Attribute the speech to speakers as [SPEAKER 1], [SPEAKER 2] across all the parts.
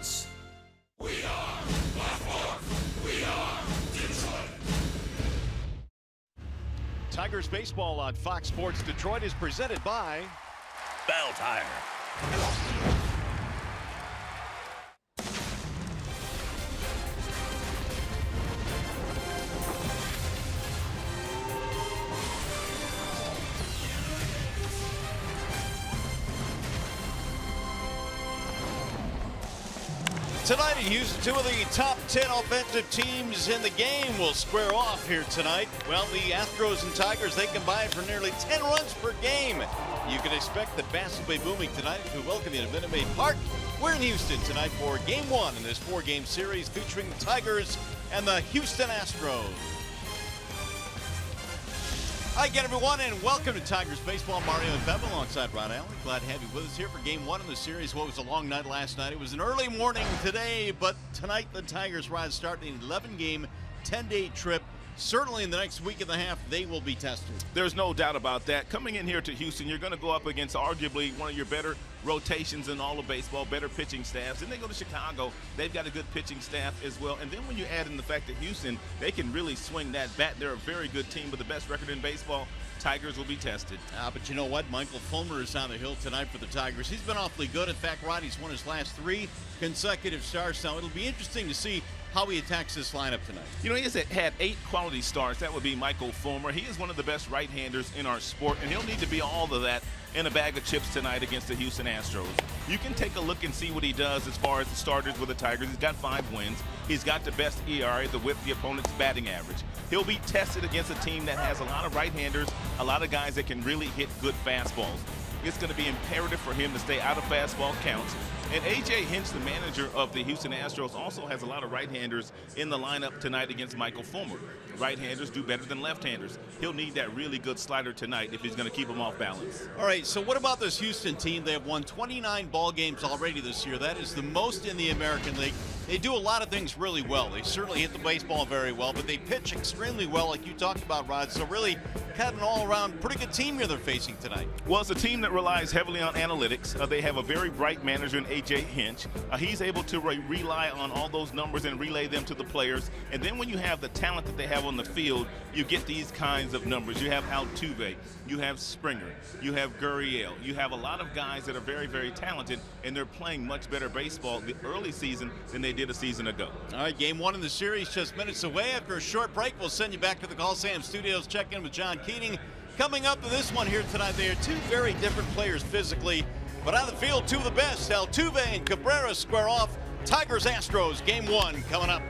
[SPEAKER 1] STRIKEOUTS. We are Baltimore. We are Detroit.
[SPEAKER 2] Tigers baseball on Fox Sports Detroit is presented by
[SPEAKER 3] Bell Tire.
[SPEAKER 2] Tonight in Houston, two of the top 10 offensive teams in the game will square off here tonight. Well, the Astros and Tigers, they combine for nearly 10 runs per game. You can expect the bass will be booming tonight. We welcome you to Minute Maid Park. We're in Houston tonight for Game 1 in this 4-game series featuring the Tigers and the Houston Astros. Hi again, everyone, and welcome to Tigers Baseball. Mario and Bev alongside Rod Allen. Glad to have you with us here for Game 1 in the series. What was a long night last night? It was an early morning today, but tonight the Tigers rise starting an 11-game, 10-day trip. Certainly in the next week and a half, they will be tested.
[SPEAKER 3] There's no doubt about that. Coming in here to Houston, you're going to go up against arguably one of your better rotations in all of baseball, better pitching staffs. Then they go to Chicago. They've got a good pitching staff as well. And then when you add in the fact that Houston, they can really swing that bat. They're a very good team with the best record in baseball. Tigers will be tested.
[SPEAKER 2] But you know what? Michael Fulmer is on the hill tonight for the Tigers. He's been awfully good. In fact, Roddy's won his last 3 consecutive starts. Now, it'll be interesting to see how he attacks this lineup tonight.
[SPEAKER 3] You know, he has had 8 quality starts. That would be Michael Fulmer. He is one of the best right-handers in our sport, and he'll need to be all of that in a bag of chips tonight against the Houston Astros. You can take a look and see what he does as far as the starters with the Tigers. He's got 5 wins. He's got the best ERA, with the opponent's batting average. He'll be tested against a team that has a lot of right-handers, a lot of guys that can really hit good fastballs. It's going to be imperative for him to stay out of fastball counts. And A.J. Hinch, the manager of the Houston Astros, also has a lot of right-handers in the lineup tonight against Michael Fulmer. Right-handers do better than left-handers. He'll need that really good slider tonight if he's going to keep him off balance.
[SPEAKER 2] All right, so what about this Houston team? They have won 29 ball games already this year. That is the most in the American League. They do a lot of things really well. They certainly hit the baseball very well, but they pitch extremely well, like you talked about, Rod. So really, kind of an all-around pretty good team here they're facing tonight.
[SPEAKER 3] Well, it's a team that relies heavily on analytics. They have a very bright manager in A.J. Hinch. He's able to rely on all those numbers and relay them to the players. And then when you have the talent that they have on the field, you get these kinds of numbers. You have Altuve, you have Springer, you have Gurriel. You have a lot of guys that are very, very talented, and they're playing much better baseball the early season than they did a season ago.
[SPEAKER 2] All right, Game 1 in the series just minutes away. After a short break, we'll send you back to the Coliseum Studios. Check in with John Keating. Coming up to this one here tonight, they are 2 very different players physically, but on the field, 2 of the best. Altuve and Cabrera square off. Tigers-Astros, Game 1 coming up.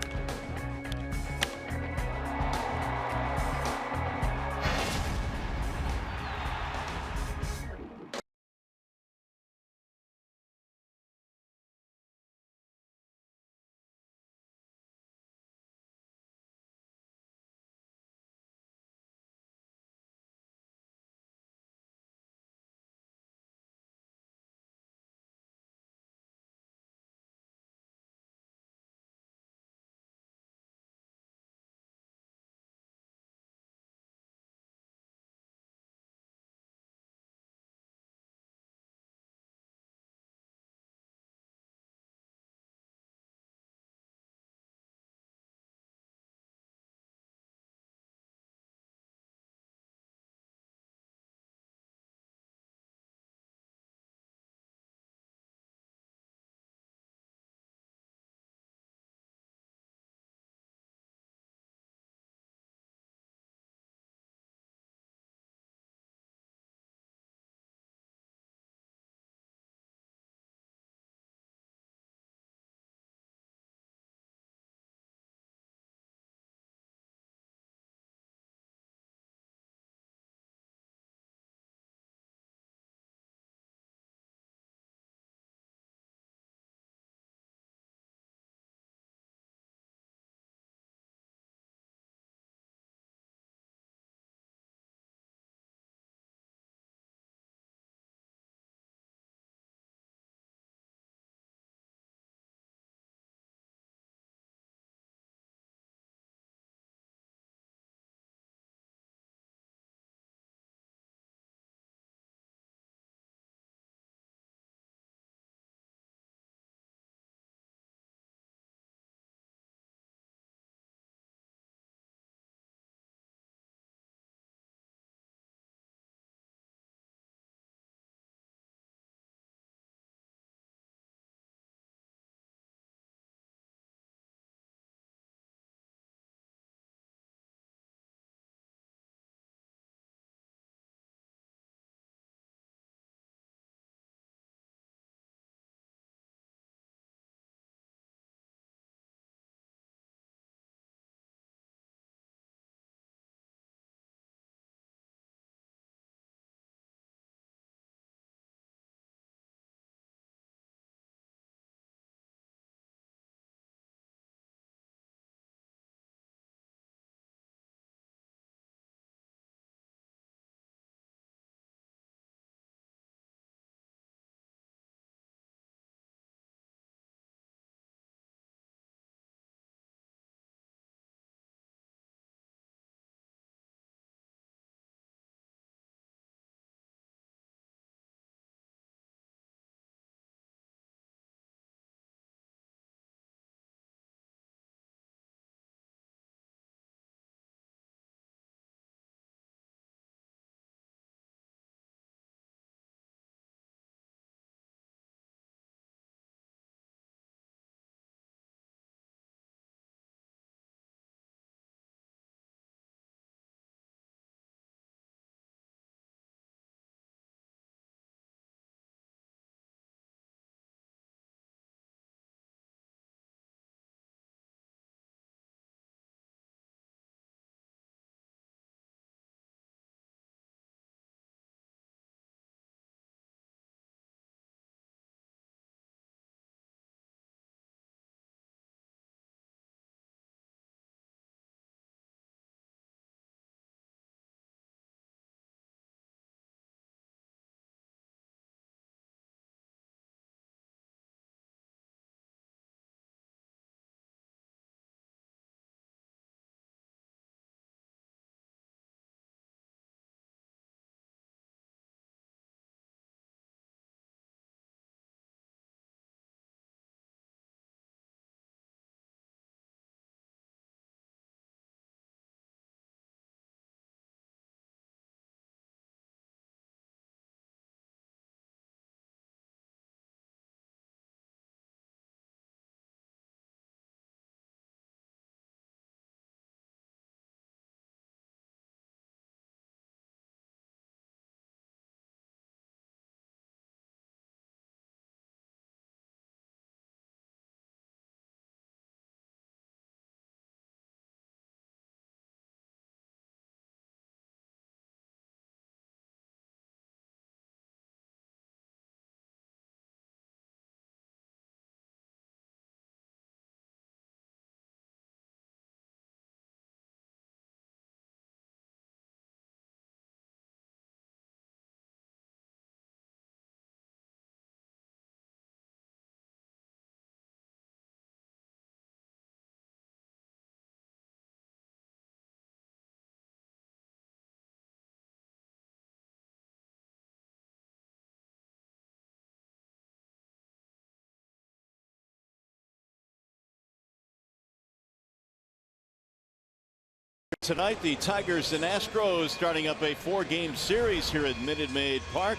[SPEAKER 2] tonight. The Tigers and Astros starting up a 4-game series here at Minute Maid Park.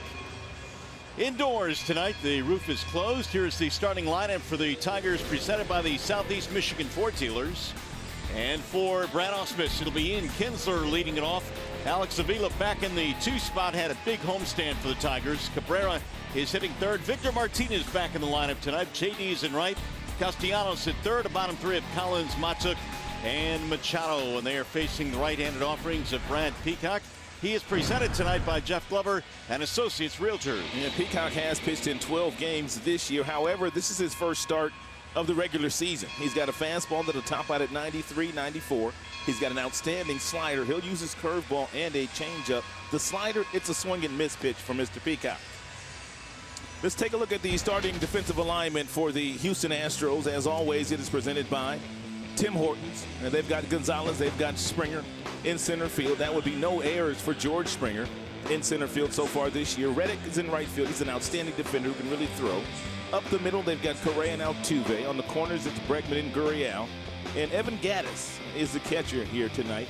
[SPEAKER 2] Indoors tonight, the roof is closed. Here's the starting lineup for the Tigers, presented by the Southeast Michigan Ford Dealers. And for Brad Ausmus, it'll be Ian Kinsler leading it off. Alex Avila back in the 2 spot, had a big homestand for the Tigers. Cabrera is hitting third. Victor Martinez back in the lineup tonight. JD is in right. Castellanos at third. A bottom 3 of Collins, MAHTOOK, and Machado. And they are facing the right-handed offerings of Brad Peacock. He is presented tonight by Jeff Glover and Associates Realtors.
[SPEAKER 3] Yeah, Peacock has pitched in 12 games this year. However, this is his first start of the regular season. He's got a fastball that'll top out at 93, 94. He's got an outstanding slider. He'll use his curveball and a changeup. The slider, it's a swing and miss pitch for Mr. Peacock. Let's take a look at the starting defensive alignment for the Houston Astros. As always, it is presented by Tim Hortons. And they've got Gonzalez, they've got Springer in center field. That would be no errors for George Springer in center field so far this year. Reddick is in right field. He's an outstanding defender who can really throw. Up the middle, they've got CORREA and Altuve. On the corners, it's Bregman and Gurriel. And Evan Gattis is the catcher here tonight.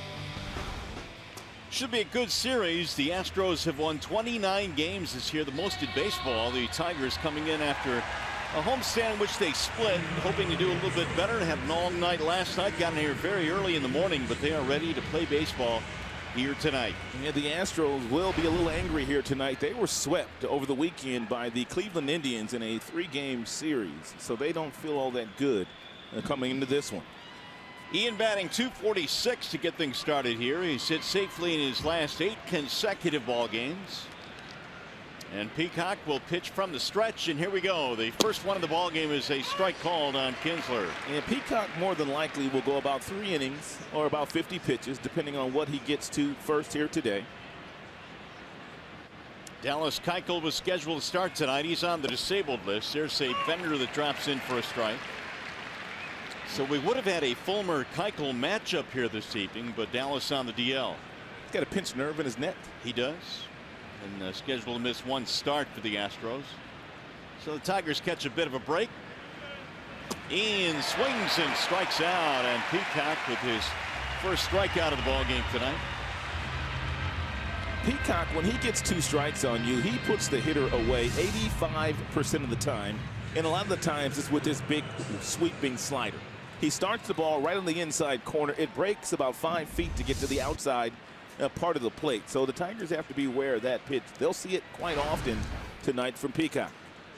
[SPEAKER 2] Should be a good series. The Astros have won 29 games this year, the most in baseball. The Tigers coming in after a homestand which they split, hoping to do a little bit better. Had a long night last night, got in here very early in the morning, but they are ready to play baseball here tonight.
[SPEAKER 3] Yeah, the Astros will be a little angry here tonight. They were swept over the weekend by the Cleveland Indians in a 3-game series, so they don't feel all that good coming into this one.
[SPEAKER 2] Ian batting .246 to get things started here. He's hit safely in his last 8 consecutive ball games. And Peacock will pitch from the stretch, and here we go. The first one of the ball game is a strike called on Kinsler.
[SPEAKER 3] And Peacock more than likely will go about 3 innings or about 50 pitches, depending on what he gets to first here today.
[SPEAKER 2] Dallas Keuchel was scheduled to start tonight. He's on the disabled list. There's a Bender that drops in for a strike. So we would have had a Fulmer-Keuchel matchup here this evening, but Dallas on the DL.
[SPEAKER 3] He's got a pinched nerve in his neck.
[SPEAKER 2] He does. And scheduled to miss 1 start for the Astros. So the Tigers catch a bit of a break. Ian swings and strikes out, and Peacock with his first strikeout of the ball game tonight.
[SPEAKER 3] Peacock, when he gets 2 strikes on you, he puts the hitter away 85% of the time, and a lot of the times it's with this big sweeping slider. He starts the ball right on the inside corner. It breaks about 5 feet to get to the outside part of the plate. So the Tigers have to be aware of that pitch. They'll see it quite often tonight from Peacock.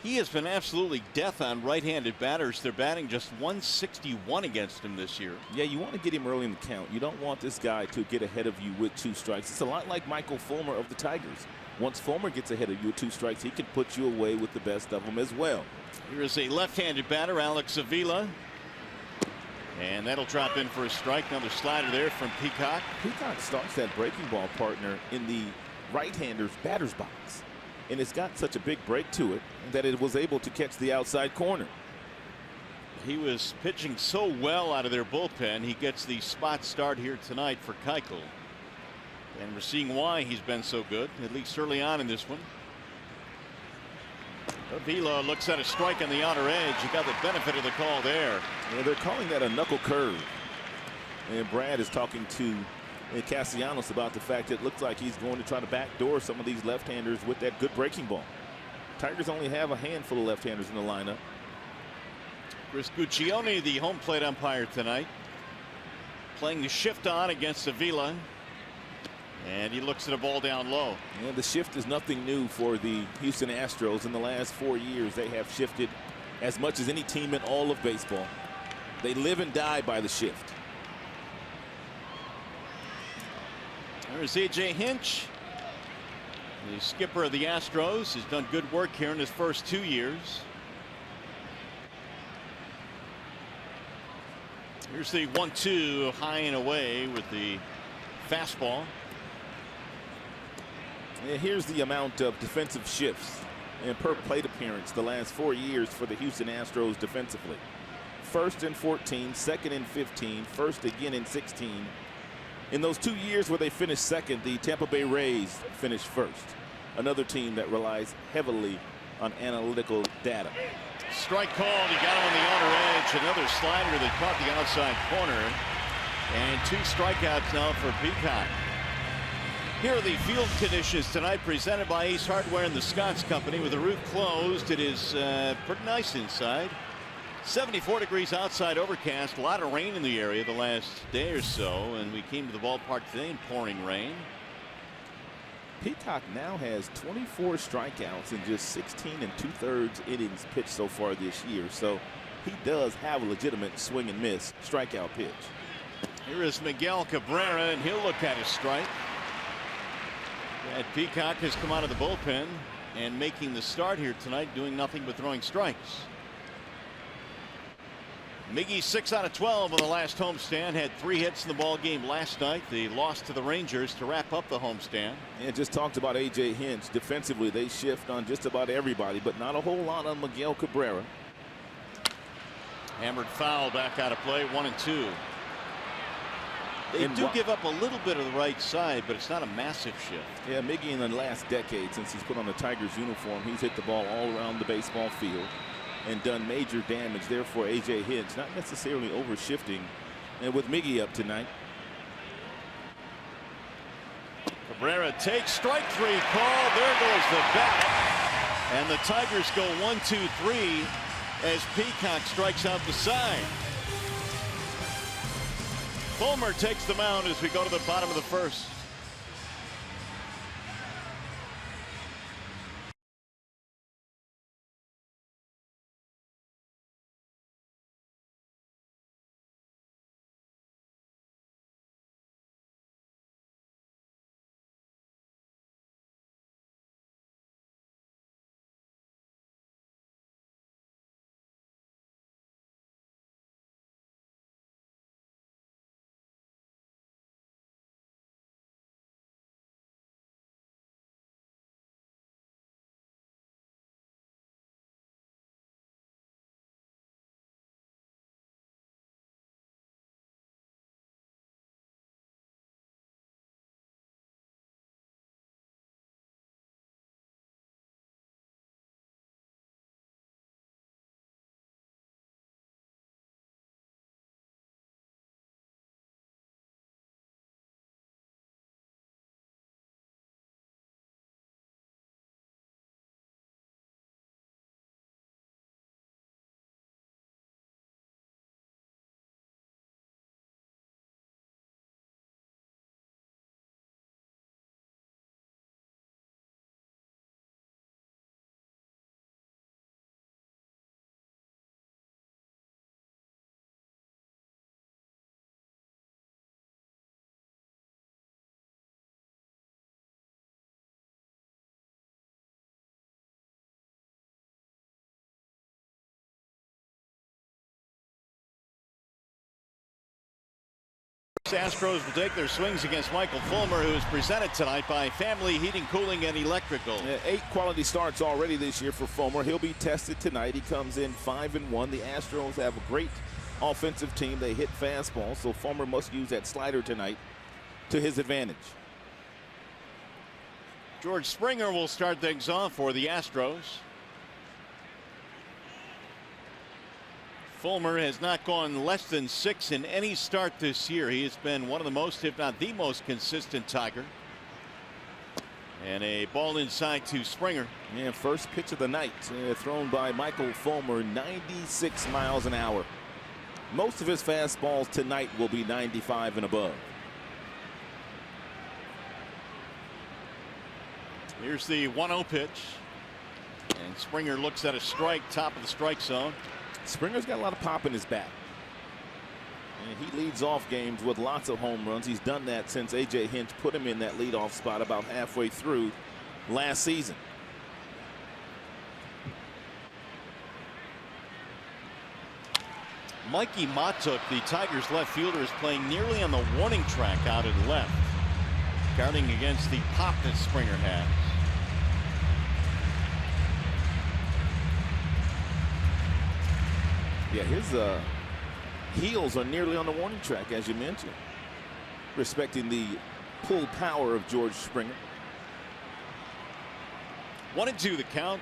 [SPEAKER 2] He has been absolutely death on right-handed batters. They're batting just .161 against him this year.
[SPEAKER 3] Yeah, you want to get him early in the count. You don't want this guy to get ahead of you with 2 strikes. It's a lot like Michael Fulmer of the Tigers. Once Fulmer gets ahead of you with 2 strikes, he can put you away with the best of them as well.
[SPEAKER 2] Here is a left-handed batter, Alex Avila. And that'll drop in for a strike. Another slider there from Peacock.
[SPEAKER 3] Peacock starts that breaking ball partner in the right-hander's batter's box. And it's got such a big break to it that it was able to catch the outside corner.
[SPEAKER 2] He was pitching so well out of their bullpen. He gets the spot start here tonight for Keuchel. And we're seeing why he's been so good, at least early on in this one. Avila looks at a strike on the outer edge. He got the benefit of the call there.
[SPEAKER 3] Yeah, they're calling that a knuckle curve. And Brad is talking to Castellanos about the fact that it looks like he's going to try to backdoor some of these left-handers with that good breaking ball. Tigers only have a handful of left-handers in the lineup.
[SPEAKER 2] Chris Guccione, the home plate umpire tonight, playing the shift on against Avila. And he looks at a ball down low.
[SPEAKER 3] Yeah, the shift is nothing new for the Houston Astros. In the last 4 years, they have shifted as much as any team in all of baseball. They live and die by the shift.
[SPEAKER 2] There's A.J. Hinch, the skipper of the Astros, has done good work here in his first 2 years. Here's the 1-2 high and away with the fastball.
[SPEAKER 3] And here's the amount of defensive shifts and per plate appearance the last 4 years for the Houston Astros defensively. First in 14, second in 15, first again in 16. In those 2 years where they finished second, the Tampa Bay Rays finished first. Another team that relies heavily on analytical data.
[SPEAKER 2] Strike called. He got him on the outer edge. Another slider that caught the outside corner. And 2 strikeouts now for Peacock. Here are the field conditions tonight, presented by Ace Hardware and the Scott's Company. With the roof closed, it is pretty nice inside. 74 degrees outside, overcast. A lot of rain in the area the last day or so, and we came to the ballpark today in pouring rain.
[SPEAKER 3] Peacock now has 24 strikeouts in just 16 2/3 innings pitched so far this year. So he does have a legitimate swing and miss strikeout pitch.
[SPEAKER 2] Here is Miguel Cabrera, and he'll look at his strike. And Peacock has come out of the bullpen and making the start here tonight, doing nothing but throwing strikes. MIKIE 6 out of 12 on the last homestand. Had 3 hits in the ball game last night. They lost to the Rangers to wrap up the homestand.
[SPEAKER 3] And just talked about A.J. Hinch. Defensively, they shift on just about everybody, but not a whole lot on Miguel Cabrera.
[SPEAKER 2] Hammered foul back out of play, 1-2. They do give up a little bit of the right side, but it's not a massive shift.
[SPEAKER 3] Yeah, MIKIE in the last decade, since he's put on the Tigers uniform, he's hit the ball all around the baseball field and done major damage. Therefore, A.J. Hinch not necessarily over shifting. And with MIKIE up tonight.
[SPEAKER 2] Cabrera takes strike 3 call. There goes the bat. And the Tigers go 1-2-3 as Peacock strikes out the side. Fulmer takes the mound as we go to the bottom of the first. Astros will take their swings against Michael Fulmer, who is presented tonight by Family Heating, Cooling, and Electrical.
[SPEAKER 3] 8 quality starts already this year for Fulmer. He'll be tested tonight. He comes in 5-1. The Astros have a great offensive team. They hit fastballs, so Fulmer must use that slider tonight to his advantage.
[SPEAKER 2] George Springer will start things off for the Astros. Fulmer has not gone less than 6 in any start this year. He has been one of the most, if not the most, consistent Tiger. And a ball inside to Springer.
[SPEAKER 3] Yeah, first pitch of the night thrown by Michael Fulmer, 96 miles an hour. Most of his fastballs tonight will be 95 and above.
[SPEAKER 2] Here's the 1-0 pitch. And Springer looks at a strike, top of the strike zone.
[SPEAKER 3] Springer's got a lot of pop in his bat. And he leads off games with lots of home runs. He's done that since A.J. Hinch put him in that leadoff spot about halfway through last season.
[SPEAKER 2] Mikey MAHTOOK, the Tigers left fielder, is playing nearly on the warning track out at left, guarding against the pop that Springer has.
[SPEAKER 3] Yeah, his heels are nearly on the warning track, as you mentioned, respecting the pull power of George Springer.
[SPEAKER 2] 1-2 the count.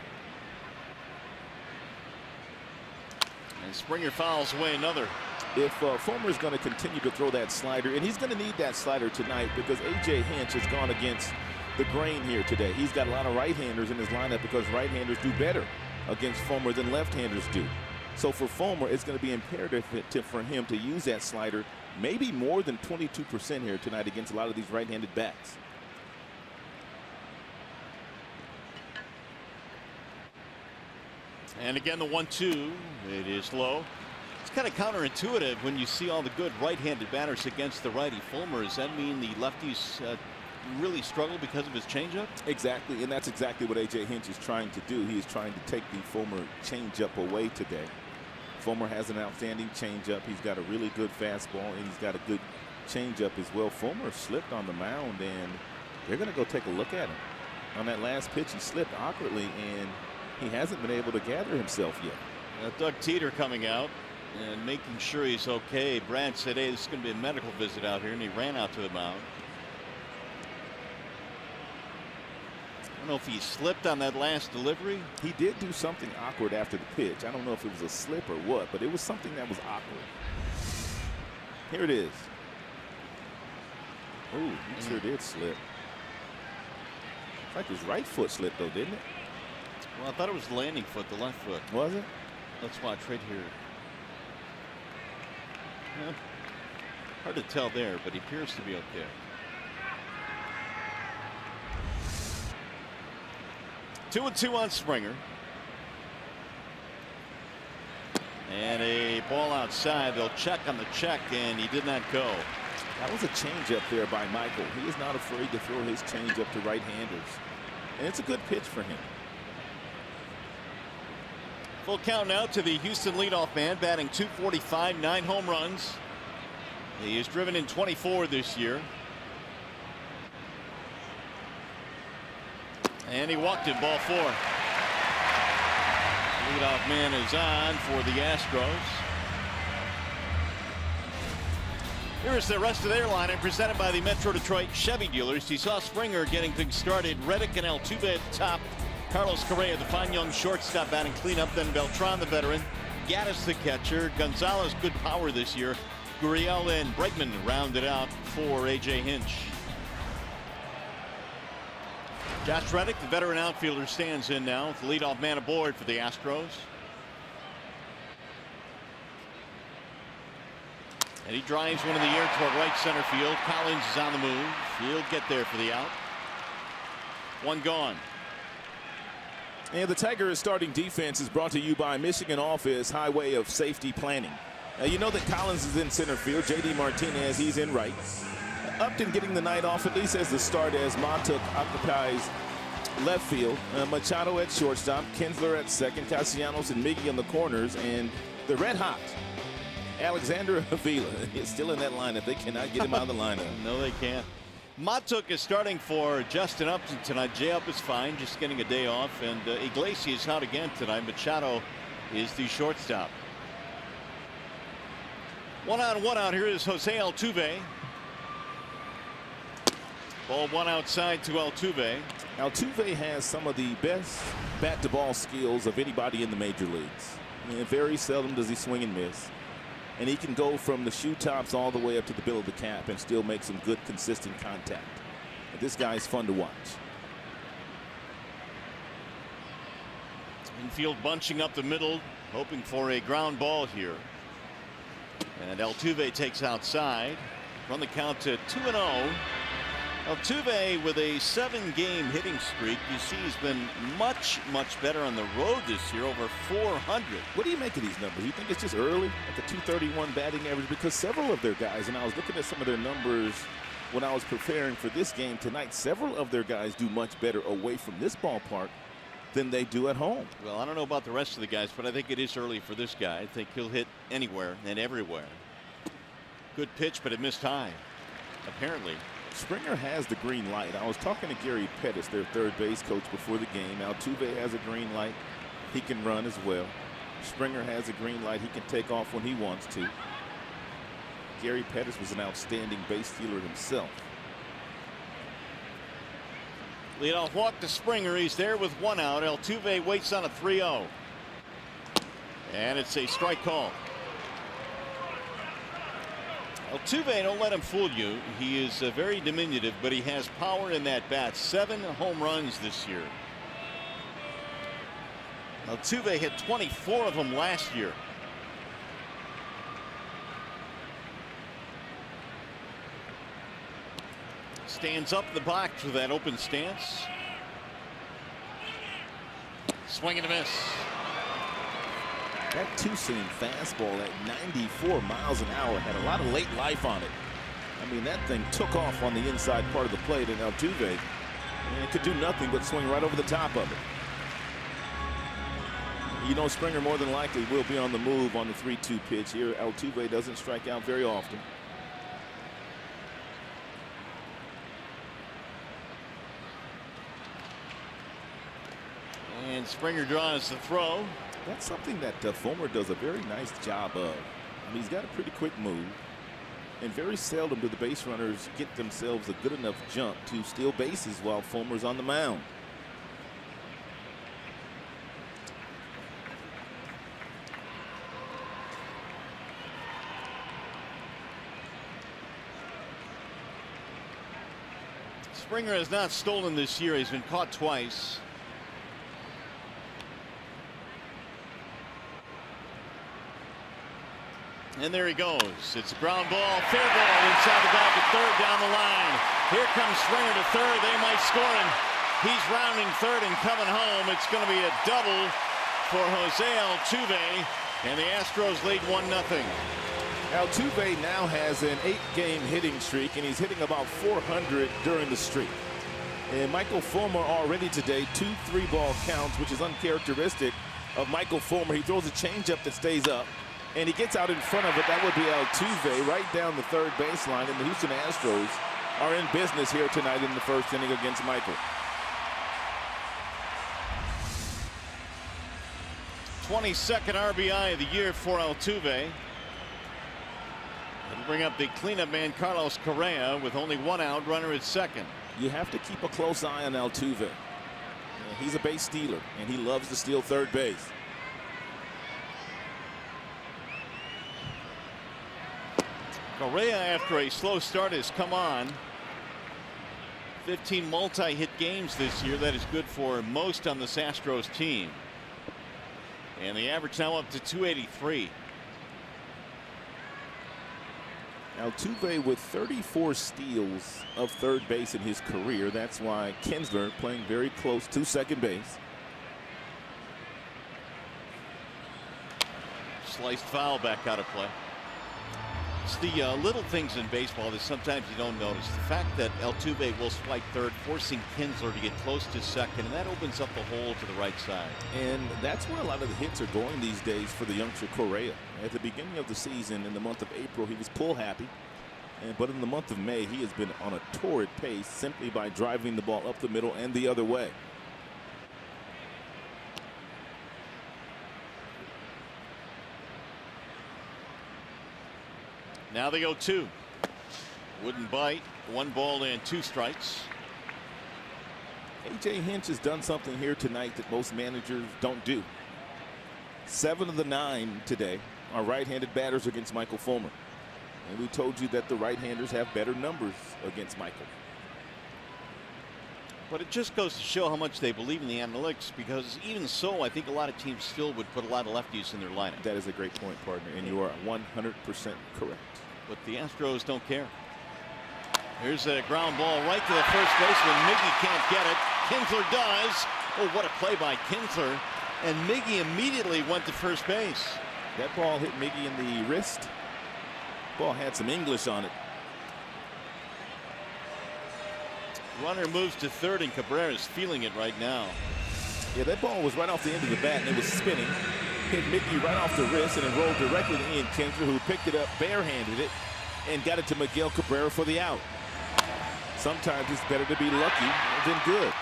[SPEAKER 2] And Springer fouls away another.
[SPEAKER 4] if Fulmer is going to continue to throw that slider, and he's going to need that slider tonight because A.J. Hinch has gone against the grain here today. He's got a lot of right-handers in his lineup because right-handers do better against Fulmer than left-handers do. So for Fulmer, it's going to be imperative for him to use that slider maybe more than 22% here tonight against a lot of these right-handed bats.
[SPEAKER 2] And again, the 1-2, it is low. It's kind of counterintuitive when you see all the good right-handed batters against the righty Fulmer. Does that mean the lefties really struggle because of his changeup?
[SPEAKER 4] Exactly, and that's exactly what A.J. Hinch is trying to do. He is trying to take the Fulmer changeup away today. Fulmer has an outstanding changeup. He's got a really good fastball, and he's got a good changeup as well. Fulmer slipped on the mound, and they're going to go take a look at him. On that last pitch, he slipped awkwardly, and he hasn't been able to gather himself yet.
[SPEAKER 2] Doug Teeter coming out and making sure he's okay. Brad said, hey, this is going to be a medical visit out here, and he ran out to the mound. I don't know if he slipped on that last delivery.
[SPEAKER 4] He did do something awkward after the pitch. I don't know if it was a slip or what, but it was something that was awkward. Here it is. Ooh, he sure did slip. It's like his right foot slipped, though, didn't it?
[SPEAKER 2] Well, I thought it was the landing foot, the left foot.
[SPEAKER 4] Was it?
[SPEAKER 2] Let's watch right here. Yeah. Hard to tell there, but he appears to be okay. Two and two on Springer. And a ball outside. They'll check on the check, and he did not go.
[SPEAKER 4] That was a changeup there by Michael. He is not afraid to throw his changeup to right-handers. And it's a good pitch for him.
[SPEAKER 2] Full count now to the Houston leadoff man, batting .245, 9 home runs. He has driven in 24 this year. And he walked it, ball 4. Leadoff man is on for the Astros. Here's the rest of their lineup presented by the Metro Detroit Chevy dealers. You saw Springer getting things started. Reddick and Altuve at the top. Carlos Correa, the fine young shortstop, batting cleanup. Then Beltran, the veteran. Gattis, the catcher. Gonzalez, good power this year. Gurriel and Bregman rounded out for A.J. Hinch. Josh Reddick, the veteran outfielder, stands in now with the leadoff man aboard for the Astros. And he drives one in the air toward right center field. Collins is on the move. He'll get there for the out. One gone.
[SPEAKER 4] And the Tigers starting defense is brought to you by Michigan Office Highway of Safety Planning. You know that Collins is in center field. J.D. Martinez, he's in right. Upton getting the night off, at least as the start, as MAHTOOK occupies left field. Machado at shortstop, Kinsler at second, Castellanos and MIKIE in the corners, and the red hot Alexander Avila is still in that lineup. They cannot get him out of the lineup.
[SPEAKER 2] No, they can't. MAHTOOK is starting for Justin Upton tonight. J-Up is fine, just getting a day off, and Iglesias out again tonight. Machado is the shortstop. 1 on 1 out here is Jose Altuve. Ball 1 outside to Altuve.
[SPEAKER 4] Altuve has some of the best bat-to-ball skills of anybody in the major leagues. And very seldom does he swing and miss. And he can go from the shoe tops all the way up to the bill of the cap and still make some good, consistent contact. And this guy's fun to watch.
[SPEAKER 2] Infield bunching up the middle, hoping for a ground ball here. And Altuve takes outside. Run the count to 2-0. Altuve with a 7-game hitting streak. You see he's been much better on the road this year, over 400.
[SPEAKER 4] What do you make of these numbers? You think it's just early at the .231 batting average? Because several of their guys, and I was looking at some of their numbers when I was preparing for this game tonight, several of their guys do much better away from this ballpark than they do at home.
[SPEAKER 2] Well, I don't know about the rest of the guys, but I think it is early for this guy. I think he'll hit anywhere and everywhere. Good pitch, but it missed high, apparently.
[SPEAKER 4] Springer has the green light. I was talking to Gary Pettis, their third base coach, before the game. Altuve has a green light. He can run as well. Springer has a green light. He can take off when he wants to. Gary Pettis was an outstanding base stealer himself.
[SPEAKER 2] Leadoff walk to Springer. He's there with 1 out. Altuve waits on a 3-0. And it's a strike call. Altuve, don't let him fool you. He is very diminutive, but he has power in that bat. 7 home runs this year. Altuve hit 24 of them last year. Stands up the box with that open stance. Swing and a miss.
[SPEAKER 4] That two-seam fastball at 94 miles an hour had a lot of late life on it. I mean, that thing took off on the inside part of the plate, and Altuve could do nothing but swing right over the top of it. You know, Springer more than likely will be on the move on the 3-2 pitch here. Altuve doesn't strike out very often.
[SPEAKER 2] And Springer draws the throw.
[SPEAKER 4] That's something that Fulmer does a very nice job of. I mean, he's got a pretty quick move, and very seldom do the base runners get themselves a good enough jump to steal bases while Fulmer's on the mound.
[SPEAKER 2] Springer has not stolen this year. He's been caught twice. And there he goes. It's a ground ball, fair ball inside the bag at third down the line. Here comes Springer to third. They might score him. He's rounding third and coming home. It's going to be a double for Jose Altuve, and the Astros lead 1-0.
[SPEAKER 4] Altuve now has an 8-game hitting streak, and he's hitting about 400 during the streak. And Michael Fulmer already today 2 3-ball counts, which is uncharacteristic of Michael Fulmer. He throws a changeup that stays up, and he gets out in front of it. That would be Altuve right down the third baseline, and the Houston Astros are in business here tonight in the first inning against Michael.
[SPEAKER 2] 22nd RBI of the year for Altuve. It'll bring up the cleanup man Carlos Correa with only 1 out, runner at second.
[SPEAKER 4] You have to keep a close eye on Altuve. He's a base stealer, and he loves to steal third base.
[SPEAKER 2] Correa, after a slow start, has come on. 15 multi-hit games this year. That is good for most on this Astros team. And the average now up to 283.
[SPEAKER 4] Altuve with 34 steals of third base in his career. That's why Kinsler playing very close to second base.
[SPEAKER 2] Sliced foul back out of play. It's the little things in baseball that sometimes you don't notice. The fact that Altuve will swipe third, forcing Kinsler to get close to second, and that opens up the hole to the right side.
[SPEAKER 4] And that's where a lot of the hits are going these days for the youngster Correa. At the beginning of the season, in the month of April, he was pull happy. But in the month of May, he has been on a torrid pace simply by driving the ball up the middle and the other way.
[SPEAKER 2] Now they go 2. Wouldn't bite. 1 ball and 2 strikes.
[SPEAKER 4] A.J. Hinch has done something here tonight that most managers don't do. 7 of the 9 today are right-handed batters against Michael Fulmer. And we told you that the right-handers have better numbers against Michael.
[SPEAKER 2] But it just goes to show how much they believe in the analytics, because even so, I think a lot of teams still would put a lot of lefties in their lineup.
[SPEAKER 4] That is a great point, partner, and you are 100% correct.
[SPEAKER 2] But the Astros don't care. Here's a ground ball right to the first baseman. MIKIE can't get it. Kinsler does. Oh, what a play by Kinsler. And MIKIE immediately went to first base.
[SPEAKER 4] That ball hit MIKIE in the wrist. Ball had some English on it.
[SPEAKER 2] Runner moves to third, and Cabrera is feeling it right now.
[SPEAKER 4] Yeah, that ball was right off the end of the bat, and it was spinning. Hit MIKIE right off the wrist, and it rolled directly to Ian Kinsler, who picked it up, barehanded it, and got it to Miguel Cabrera for the out. Sometimes it's better to be lucky than good.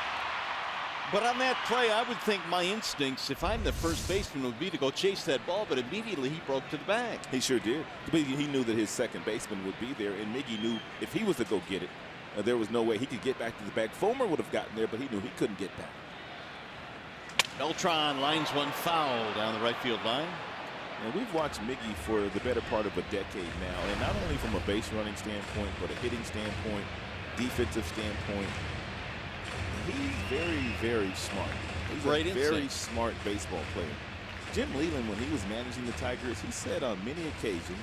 [SPEAKER 2] But on that play, I would think my instincts, if I'm the first baseman, would be to go chase that ball, but immediately he broke to the bag.
[SPEAKER 4] He sure did. He knew that his second baseman would be there, and MIKIE knew if he was to go get it, there was no way he could get back to the bag. Fulmer would have gotten there, but he knew he couldn't get back.
[SPEAKER 2] Beltran lines one foul down the right field line.
[SPEAKER 4] And we've watched Mickey for the better part of a decade now, and not only from a base running standpoint, but a hitting standpoint, defensive standpoint. He's very, very smart. He's a very smart baseball player. Jim Leyland, when he was managing the Tigers, he said on many occasions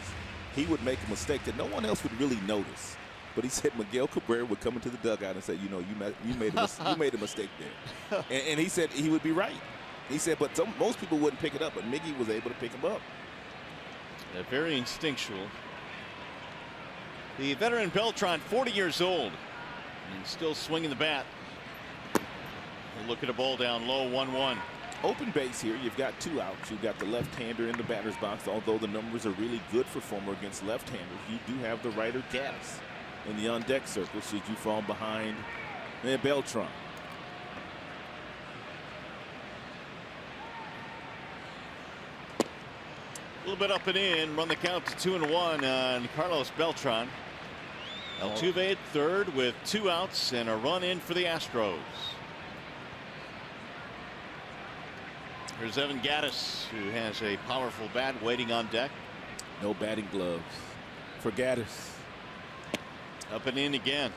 [SPEAKER 4] he would make a mistake that no one else would really notice. But he said Miguel Cabrera would come into the dugout and say, you know, you made a mistake there. And he said he would be right. He said, but most people wouldn't pick it up, but Mickey was able to pick him up.
[SPEAKER 2] Very instinctual. The veteran Beltran, 40 years old, and still swinging the bat. Look at a ball down low, 1-1.
[SPEAKER 4] Open base here. You've got 2 outs. You've got the left-hander in the batter's box. Although the numbers are really good for Fulmer against left-handers, you do have the righter Gattis in the on-deck circle should you fall behind Beltran.
[SPEAKER 2] A little bit up and in. Run the count to 2-1 on Carlos Beltran. Altuve at third with 2 outs and a run in for the Astros. Here's Evan Gattis, who has a powerful bat waiting on deck.
[SPEAKER 4] No batting gloves for Gattis.
[SPEAKER 2] Up and in again.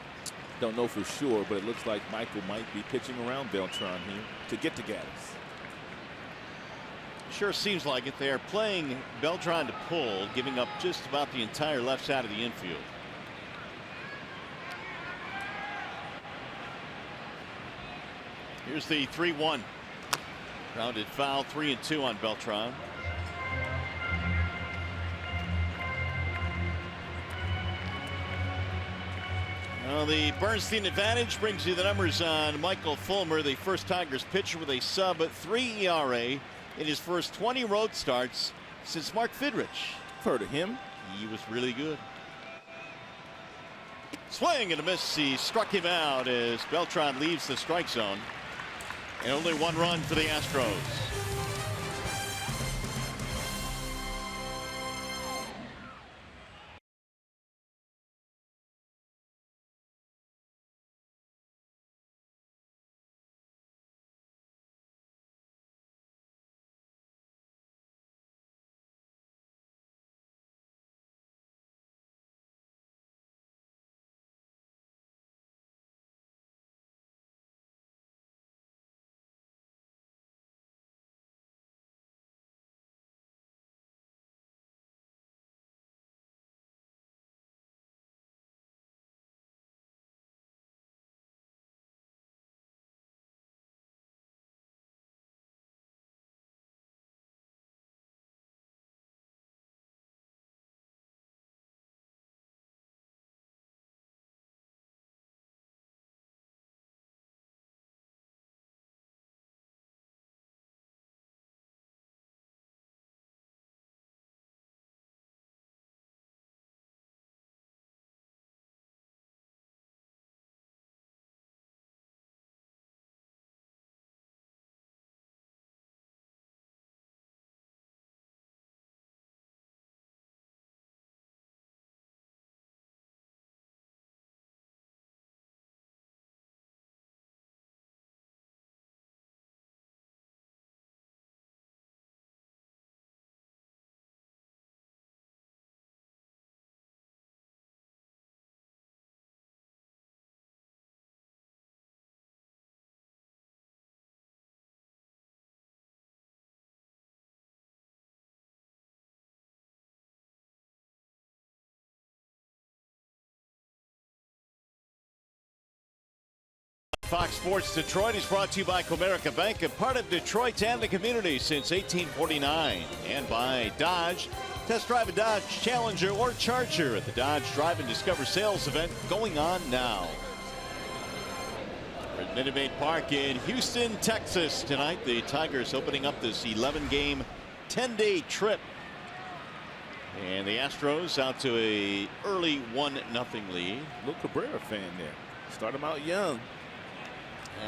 [SPEAKER 4] Don't know for sure, but it looks like Michael might be pitching around Beltran here to get to Gattis.
[SPEAKER 2] Sure seems like it. They are playing Beltran to pull, giving up just about the entire left side of the infield. Here's the 3-1. Grounded foul, 3-2 on Beltran. Well, the Bernstein advantage brings you the numbers on Michael Fulmer, the first Tigers pitcher with a sub-3 ERA in his first 20 road starts since Mark Fidrich.
[SPEAKER 4] Heard of him.
[SPEAKER 2] He was really good. Swing and a miss. He struck him out as Beltran leaves the strike zone. And only 1 run for the Astros. Fox Sports Detroit is brought to you by Comerica Bank, a part of Detroit and the community since 1849. And by Dodge. Test drive a Dodge Challenger or Charger at the Dodge Drive and Discover sales event going on now. We're at Minute Maid Park in Houston, Texas tonight. The Tigers opening up this 11-game, 10-day trip. And the Astros out to a early 1-0 lead.
[SPEAKER 4] Little Cabrera fan there. Start him out young.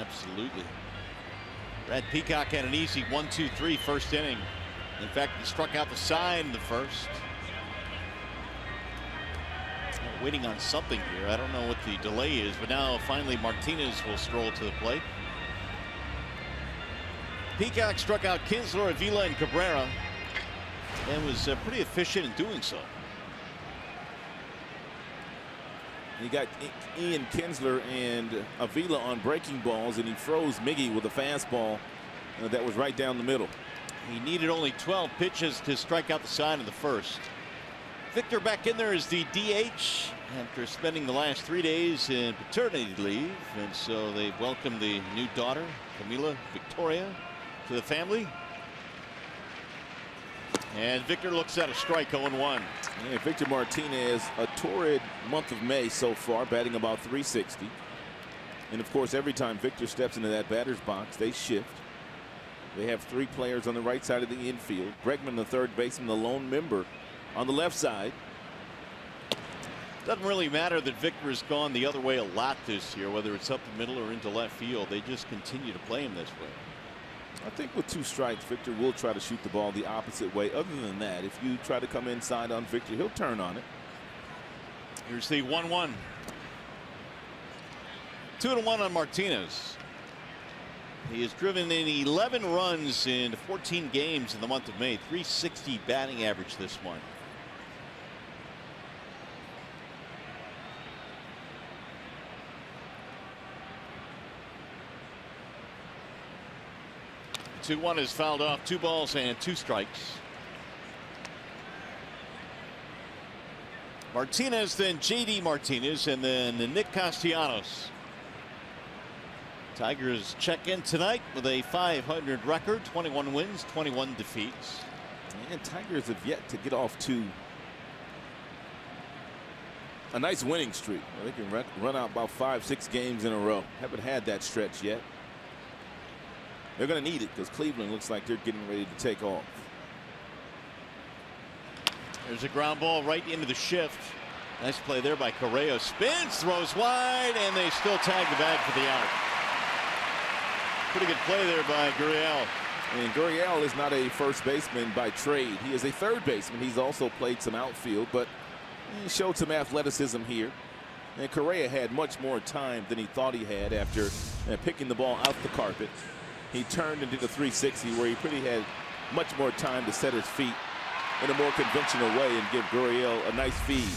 [SPEAKER 2] Absolutely. Brad Peacock had an easy 1-2-3 first inning. In fact, he struck out the side in the first. Waiting on something here. I don't know what the delay is, but now finally Martinez will stroll to the plate. Peacock struck out Kinsler, Avila, and Cabrera. and was pretty efficient in doing so.
[SPEAKER 4] You got Ian Kinsler and Avila on breaking balls, and he froze MIKIE with a fastball that was right down the middle.
[SPEAKER 2] He needed only 12 pitches to strike out the side in the first. Victor back in there as the DH after spending the last 3 days in paternity leave, and so they welcomed the new daughter, Camila Victoria, to the family. And Victor looks at a strike, 0-1.
[SPEAKER 4] Yeah, Victor Martinez, a torrid month of May so far, batting about .360. And of course, every time Victor steps into that batter's box, they shift. They have 3 players on the right side of the infield. Bregman, the third baseman, the lone member on the left side.
[SPEAKER 2] Doesn't really matter that Victor has gone the other way a lot this year, whether it's up the middle or into left field. They just continue to play him this way.
[SPEAKER 4] I think with 2 strikes, Victor will try to shoot the ball the opposite way. Other than that, if you try to come inside on Victor, he'll turn on it.
[SPEAKER 2] Here's the 1-1. 2-1 on Martinez. He has driven in 11 runs in 14 games in the month of May. .360 batting average this month. The 2-1 is fouled off. 2 balls and 2 strikes. Martinez, then JD Martinez, and then Nick Castellanos. Tigers check in tonight with a .500 record, 21 wins, 21 defeats.
[SPEAKER 4] And Tigers have yet to get off to a nice winning streak. They can run out about 5-6 games in a row. Haven't had that stretch yet. They're going to need it because Cleveland looks like they're getting ready to take off.
[SPEAKER 2] There's a ground ball right into the shift. Nice play there by CORREA. Spins, throws wide, and they still tag the bag for the out. Pretty good play there by Gurriel.
[SPEAKER 4] And Gurriel is not a first baseman by trade. He is a third baseman. He's also played some outfield, but he showed some athleticism here. And CORREA had much more time than he thought he had after picking the ball out the carpet. He turned and did a .360 where he pretty had much more time to set his feet in a more conventional way and give Gurriel a nice feed.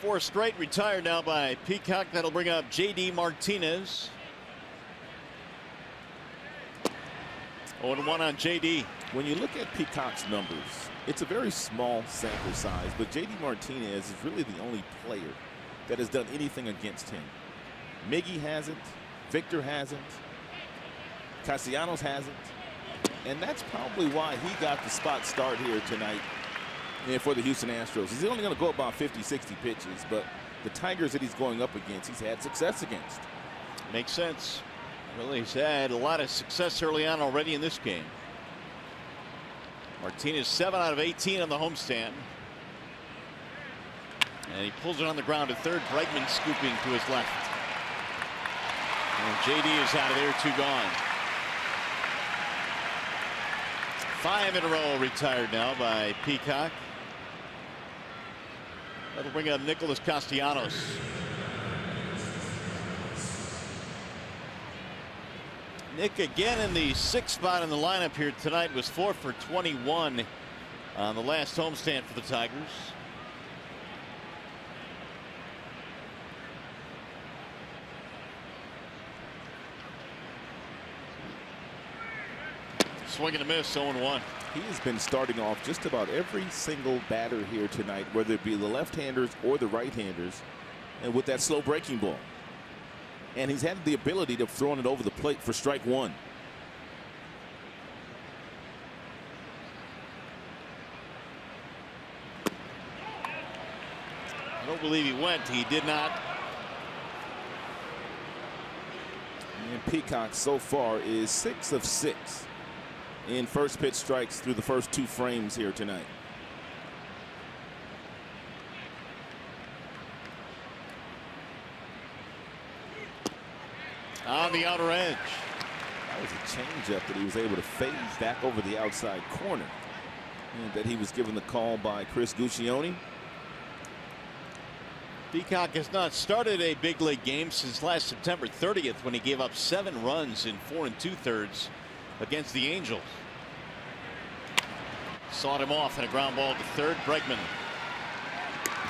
[SPEAKER 2] 4 straight retired now by Peacock. That'll bring up JD Martinez. 0-1 on JD.
[SPEAKER 4] When you look at Peacock's numbers, it's a very small sample size, but JD Martinez is really the only player that has done anything against him. MIKIE hasn't. Victor hasn't. Castellanos hasn't. And that's probably why he got the spot start here tonight for the Houston Astros. He's only going to go about 50-60 pitches, but the Tigers that he's going up against, he's had success against.
[SPEAKER 2] Makes sense. Well, he's had a lot of success early on already in this game. Martinez 7 out of 18 on the homestand. And he pulls it on the ground to third. Bregman scooping to his left. And JD is out of there, 2 gone. 5 in a row retired now by Peacock. That'll bring up Nicholas Castellanos. Nick again in the 6th spot in the lineup here tonight. Was 4 for 21 on the last homestand for the Tigers. Swing and a miss, 0-1.
[SPEAKER 4] He has been starting off just about every single batter here tonight, whether it be the left-handers or the right-handers, and with that slow breaking ball. And he's had the ability to throw it over the plate for strike 1.
[SPEAKER 2] I don't believe he went. He did not.
[SPEAKER 4] And Peacock so far is 6 of 6 in first pitch strikes through the first 2 frames here tonight.
[SPEAKER 2] On the outer edge.
[SPEAKER 4] That was a changeup that he was able to fade back over the outside corner. And that he was given the call by Chris Guccione.
[SPEAKER 2] Peacock has not started a big league game since last September 30th when he gave up 7 runs in 4 2/3 against the Angels. Sawed him off and a ground ball to third. Bregman.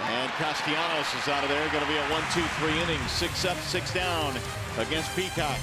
[SPEAKER 2] And Castellanos is out of there. Going to be a 1-2-3 inning. 6 up, 6 down against Peacock.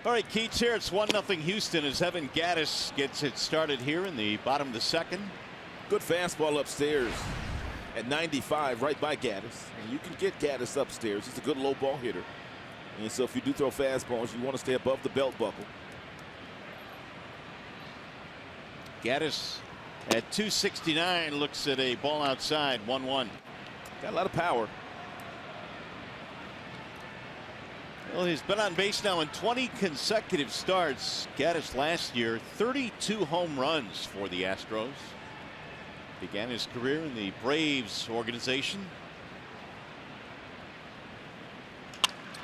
[SPEAKER 2] All right, Keats here. It's 1-0 Houston as Evan Gattis gets it started here in the bottom of the second.
[SPEAKER 4] Good fastball upstairs at 95 right by Gattis. And you can get Gattis upstairs. He's a good low ball hitter. And so if you do throw fastballs, you want to stay above the belt buckle.
[SPEAKER 2] Gattis at 269 looks at a ball outside. 1-1.
[SPEAKER 4] Got a lot of power.
[SPEAKER 2] Well, he's been on base now in 20 consecutive starts. Gattis last year, 32 home runs for the Astros. Began his career in the Braves organization.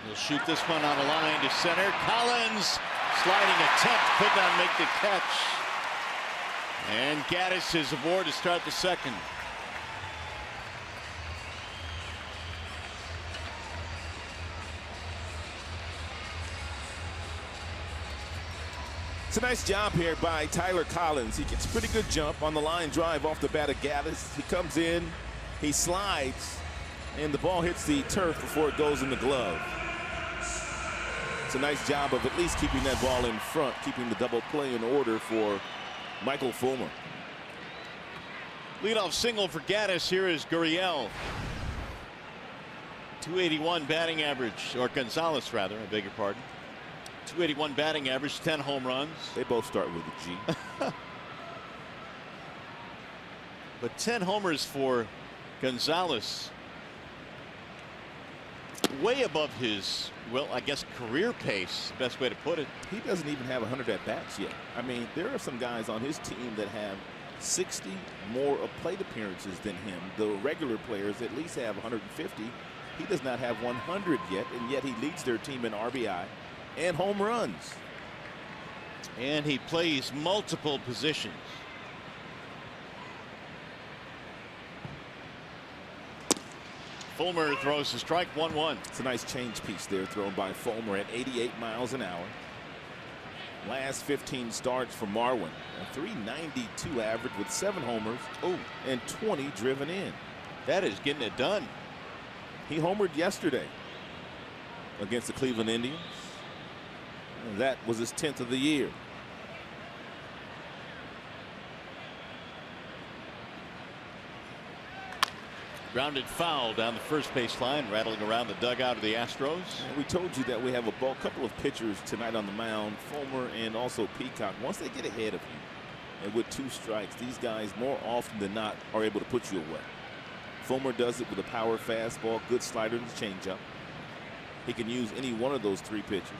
[SPEAKER 2] He'll shoot this one on a line to center. Collins, sliding attempt, could not make the catch. And Gattis is aboard to start the second.
[SPEAKER 4] It's a nice job here by Tyler Collins. He gets a pretty good jump on the line drive off the bat of Gattis. He comes in, he slides, and the ball hits the turf before it goes in the glove. It's a nice job of at least keeping that ball in front, keeping the double play in order for Michael Fulmer.
[SPEAKER 2] Leadoff single for Gattis. Here is Gurriel. 281 batting average, or Gonzalez rather, I beg your pardon. 281 batting average, 10 home runs.
[SPEAKER 4] They both start with a G.
[SPEAKER 2] But 10 homers for Gonzalez. Way above his, well, I guess career pace, best way to put it.
[SPEAKER 4] He doesn't even have 100 at-bats yet. I mean, there are some guys on his team that have 60 more plate appearances than him. The regular players at least have 150. He does not have 100 yet, and yet he leads their team in RBI and home runs.
[SPEAKER 2] And he plays multiple positions. Fulmer throws a strike. 1-1.
[SPEAKER 4] It's a nice change piece there thrown by Fulmer at 88 miles an hour. Last 15 starts for Marwin. A 392 average with 7 homers and 20 driven in.
[SPEAKER 2] That is getting it done.
[SPEAKER 4] He homered yesterday against the Cleveland Indians. And that was his 10th of the year.
[SPEAKER 2] Grounded foul down the first base line, rattling around the dugout of the Astros.
[SPEAKER 4] And we told you that we have a couple of pitchers tonight on the mound, Fulmer and also Peacock. Once they get ahead of you, and with 2 strikes, these guys more often than not are able to put you away. Fulmer does it with a power fastball, good slider, and changeup. He can use any one of those 3 pitches.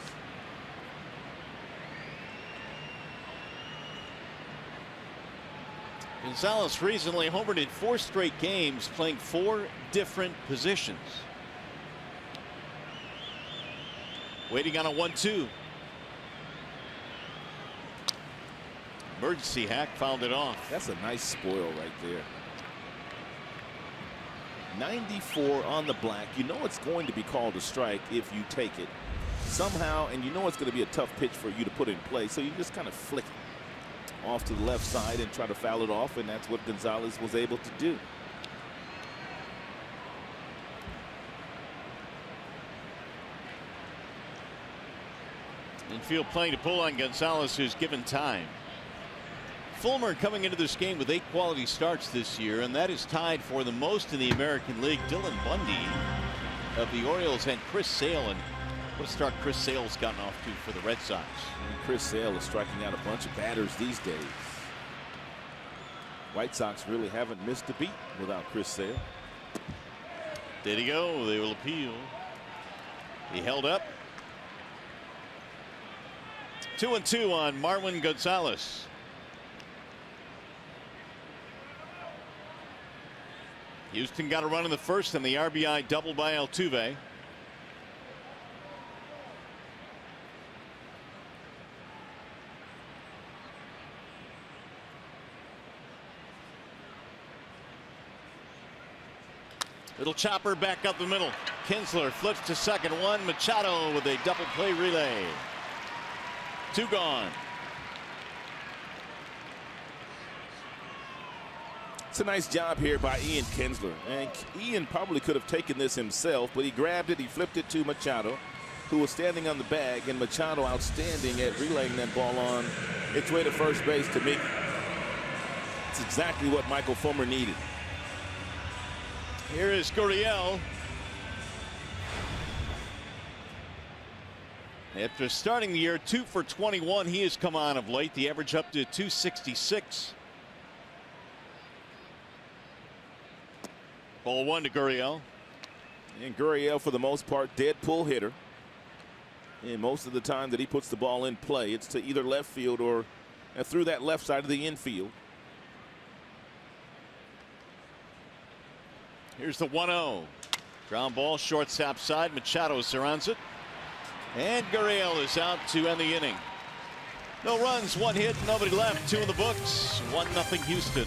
[SPEAKER 2] Gonzalez recently homered in 4 straight games, playing 4 different positions. Waiting on a 1-2. Emergency hack fouled it off.
[SPEAKER 4] That's a nice spoil right there. 94 on the black. You know it's going to be called a strike if you take it somehow, and you know it's going to be a tough pitch for you to put in play, so you just kind of flick it off to the left side and try to foul it off, and that's what Gonzalez was able to do.
[SPEAKER 2] Infield playing to pull on Gonzalez, who's given time. Fulmer coming into this game with 8 quality starts this year, and that is tied for the most in the American League. Dylan Bundy of the Orioles and Chris Sale. And what a start Chris Sale's gotten off to for the Red Sox.
[SPEAKER 4] And Chris Sale is striking out a bunch of batters these days. White Sox really haven't missed a beat without Chris Sale.
[SPEAKER 2] There you go. They will appeal. He held up. 2-2 on Marwin Gonzalez. Houston got a run in the first, and the RBI double by Altuve. Little chopper back up the middle. Kinsler flips to second. One. Machado with a double play relay. 2 gone.
[SPEAKER 4] It's a nice job here by Ian Kinsler. And Ian probably could have taken this himself, but he grabbed it, he flipped it to Machado, who was standing on the bag, and Machado outstanding at relaying that ball on its way to first base to Mickey. It's exactly what Michael Fulmer needed.
[SPEAKER 2] Here is Gurriel. After starting the year 2 for 21, he has come on of late. The average up to 266. Ball 1 to Gurriel.
[SPEAKER 4] And Gurriel, for the most part, dead pull hitter. And most of the time that he puts the ball in play, it's to either left field or through that left side of the infield.
[SPEAKER 2] Here's the 1-0. Ground ball, shortstop side. Machado surrounds it. And Gurriel is out to end the inning. No runs, 1 hit, nobody left. 2 in the books. 1-0 Houston.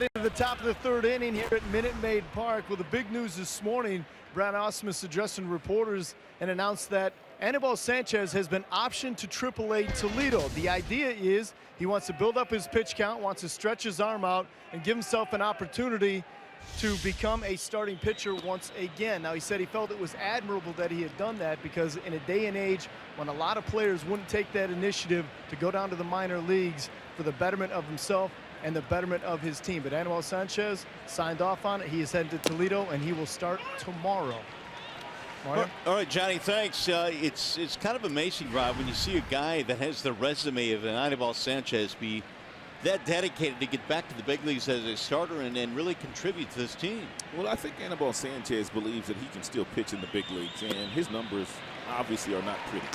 [SPEAKER 5] Into the top of the third inning here at Minute Maid Park. Well, the big news this morning, Brad Ausmus addressing reporters and announced that Anibal Sanchez has been optioned to AAA Toledo. The idea is he wants to build up his pitch count, wants to stretch his arm out, and give himself an opportunity to become a starting pitcher once again. Now, he said he felt it was admirable that he had done that because in a day and age when a lot of players wouldn't take that initiative to go down to the minor leagues for the betterment of himself and the betterment of his team. But Anibal Sanchez signed off on it. He is headed to Toledo, and he will start tomorrow.
[SPEAKER 2] All right, Johnny, thanks. It's kind of amazing, Rob, when you see a guy that has the resume of an Anibal Sanchez be that dedicated to get back to the big leagues as a starter and really contribute to this team.
[SPEAKER 4] Well, I think Anibal Sanchez believes that he can still pitch in the big leagues, and his numbers obviously are not pretty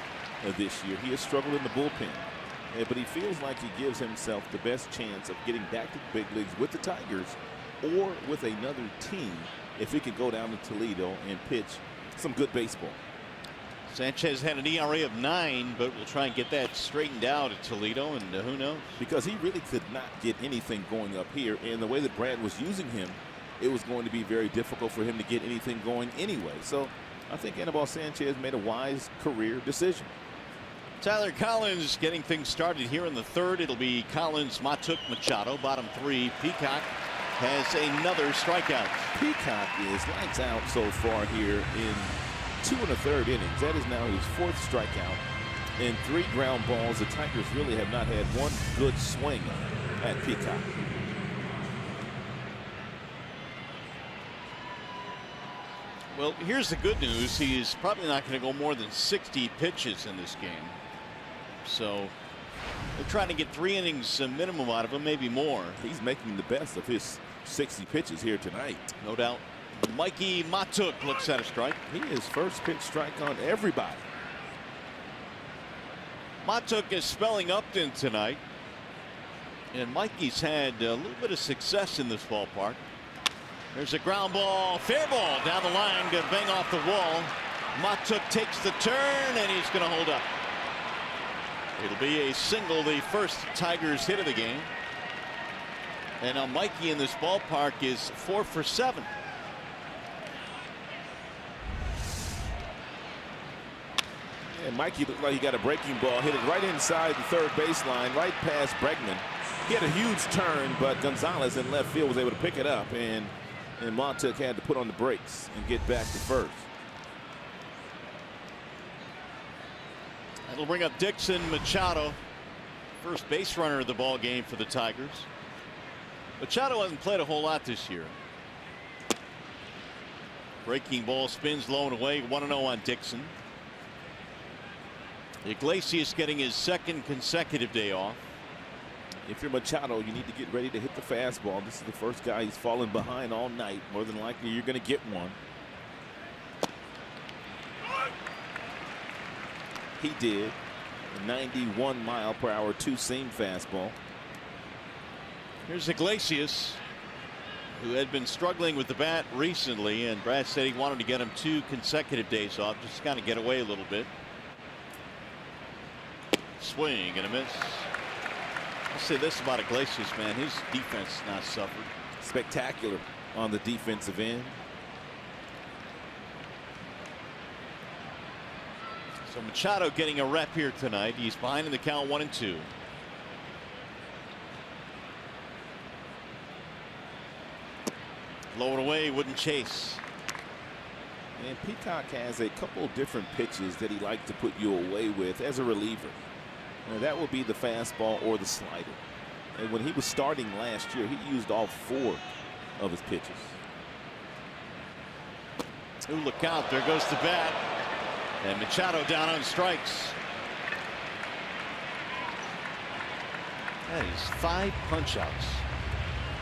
[SPEAKER 4] this year. He has struggled in the bullpen. But he feels like he gives himself the best chance of getting back to the big leagues with the Tigers or with another team if he can go down to Toledo and pitch some good baseball.
[SPEAKER 2] Sanchez had an ERA of 9, but we'll try and get that straightened out at Toledo, and who knows?
[SPEAKER 4] Because he really could not get anything going up here, and the way that Brad was using him, it was going to be very difficult for him to get anything going anyway. So I think Anibal Sanchez made a wise career decision.
[SPEAKER 2] Tyler Collins getting things started here in the third. It'll be Collins, MAHTOOK, Machado. Bottom 3, Peacock has another strikeout.
[SPEAKER 4] Peacock is lights out so far here in 2 1/3 innings. That is now his 4th strikeout and 3 ground balls. The Tigers really have not had one good swing at Peacock.
[SPEAKER 2] Well, here's the good news. He's probably not going to go more than 60 pitches in this game. So they're trying to get 3 innings minimum out of him, maybe more.
[SPEAKER 4] He's making the best of his 60 pitches here tonight.
[SPEAKER 2] No doubt. Mikey MAHTOOK looks at a strike.
[SPEAKER 4] He is first pitch strike on everybody.
[SPEAKER 2] MAHTOOK is spelling Upton tonight. And Mikey's had a little bit of success in this ballpark. There's a ground ball, fair ball down the line, going to bang off the wall. MAHTOOK takes the turn, and he's going to hold up. It'll be a single, the first Tigers hit of the game. And now Mikey in this ballpark is 4 for 7.
[SPEAKER 4] And Mikey looked like he got a breaking ball, hit it right inside the third baseline, right past Bregman. He had a huge turn, but González in left field was able to pick it up, and MAHTOOK had to put on the brakes and get back to first.
[SPEAKER 2] That'll bring up Dixon Machado, first base runner of the ball game for the Tigers. Machado hasn't played a whole lot this year. Breaking ball spins low and away. 1-0 on Dixon. Iglesias getting his 2nd consecutive day off.
[SPEAKER 4] If you're Machado, you need to get ready to hit the fastball. This is the first guy he's fallen behind all night. More than likely, you're going to get one. He did. A 91 mile per hour 2-seam fastball.
[SPEAKER 2] Here's Iglesias, who had been struggling with the bat recently, and Brad said he wanted to get him 2 consecutive days off, just to kind of get away a little bit. Swing and a miss. I'll say this about Iglesias, man, his defense has not suffered.
[SPEAKER 4] Spectacular on the defensive end.
[SPEAKER 2] So Machado getting a rep here tonight. He's behind in the count 1-2. Low and away, wouldn't chase.
[SPEAKER 4] And Peacock has a couple different pitches that he likes to put you away with as a reliever. And that would be the fastball or the slider. And when he was starting last year, he used all 4 of his pitches.
[SPEAKER 2] Ooh, look out, there goes the bat. And Machado down on strikes. That is 5 punch-outs.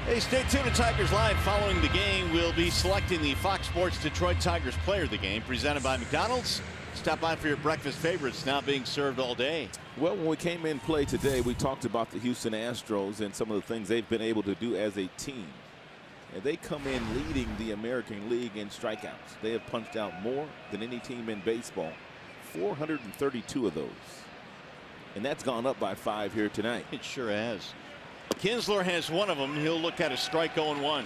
[SPEAKER 2] Hey, stay tuned to Tigers Live. Following the game, we'll be selecting the Fox Sports Detroit Tigers player of the game, presented by McDonald's. Stop by for your breakfast favorites, now being served all day.
[SPEAKER 4] Well, when we came in play today, we talked about the Houston Astros and some of the things they've been able to do as a team. And they come in leading the American League in strikeouts. They have punched out more than any team in baseball, 432 of those. And that's gone up by 5 here tonight.
[SPEAKER 2] It sure has. Kinsler has one of them. He'll look at a strike 0-1.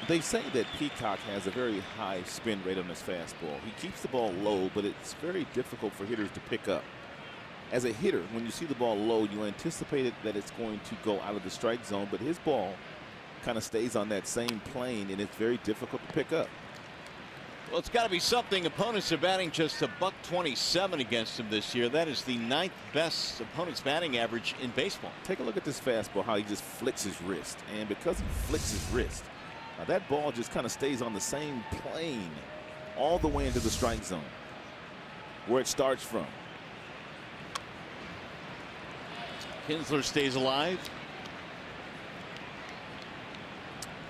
[SPEAKER 4] They say that Peacock has a very high spin rate on his fastball. He keeps the ball low, but it's very difficult for hitters to pick up. As a hitter, when you see the ball low, you anticipate that it's going to go out of the strike zone, but his ball kind of stays on that same plane, and it's very difficult to pick up.
[SPEAKER 2] Well, it's got to be something. Opponents are batting just $127 against him this year. That is the 9th best opponent's batting average in baseball.
[SPEAKER 4] Take a look at this fastball, how he just flicks his wrist. And because he flicks his wrist, that ball just kind of stays on the same plane all the way into the strike zone, where it starts from.
[SPEAKER 2] Kinsler stays alive.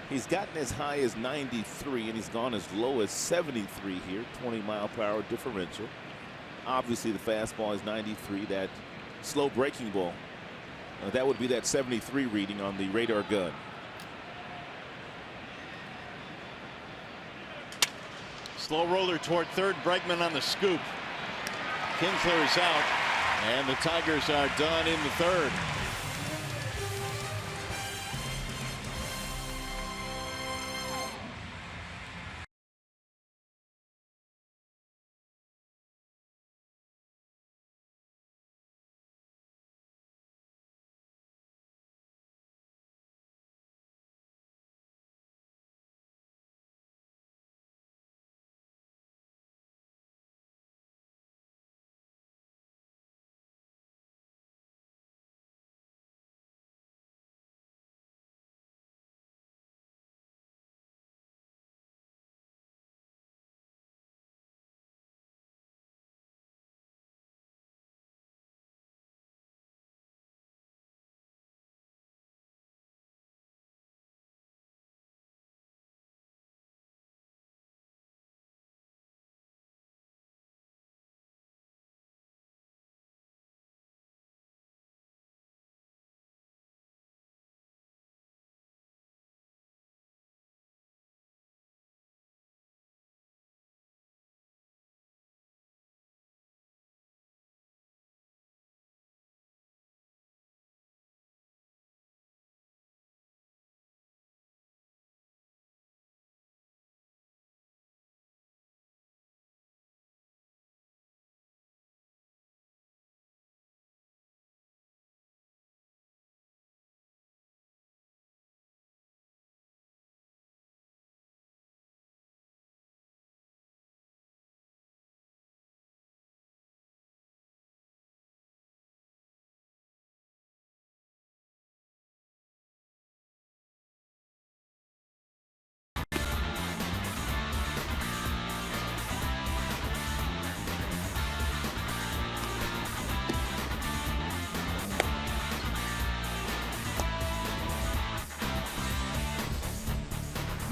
[SPEAKER 4] He's gotten as high as 93, and he's gone as low as 73 here. 20-mile-per-hour differential. Obviously, the fastball is 93. That slow breaking ball, that would be that 73 reading on the radar gun.
[SPEAKER 2] Slow roller toward third. Bregman on the scoop. Kinsler is out, and the Tigers are done in the third.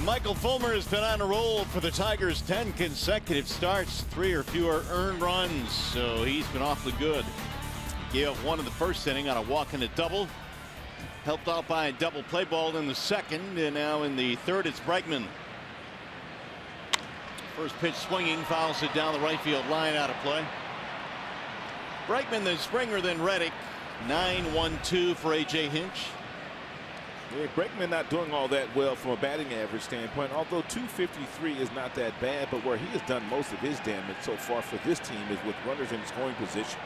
[SPEAKER 2] Michael Fulmer has been on a roll for the Tigers. 10 consecutive starts, 3 or fewer earned runs, so he's been awfully good. Gave up one in the first inning on a walk and a double. Helped out by a double play ball in the second, and now in the third it's Bregman. First pitch swinging, fouls it down the right field line, out of play. Bregman, then Springer, then Reddick. 9-1-2 for A.J. Hinch.
[SPEAKER 4] Yeah, Bregman not doing all that well from a batting average standpoint, although 253 is not that bad, but where he has done most of his damage so far for this team is with runners in scoring position.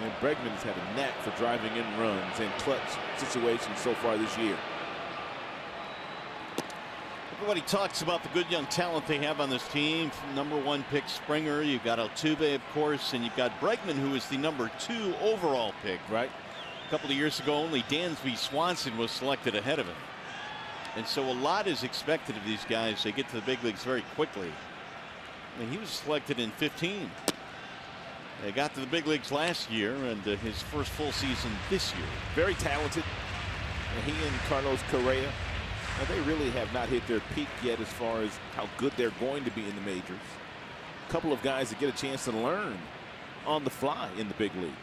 [SPEAKER 4] And Bregman has had a knack for driving in runs in clutch situations so far this year.
[SPEAKER 2] Everybody talks about the good young talent they have on this team. #1 pick Springer, you've got Altuve, of course, and you've got Bregman, who is the #2 overall pick.
[SPEAKER 4] Right.
[SPEAKER 2] A couple of years ago, only Dansby Swanson was selected ahead of him. And so a lot is expected of these guys. They get to the big leagues very quickly. I mean, he was selected in 15. They got to the big leagues last year, and his first full season this year.
[SPEAKER 4] Very talented. And he and Carlos Correa, they really have not hit their peak yet as far as how good they're going to be in the majors. A couple of guys that get a chance to learn on the fly in the big leagues.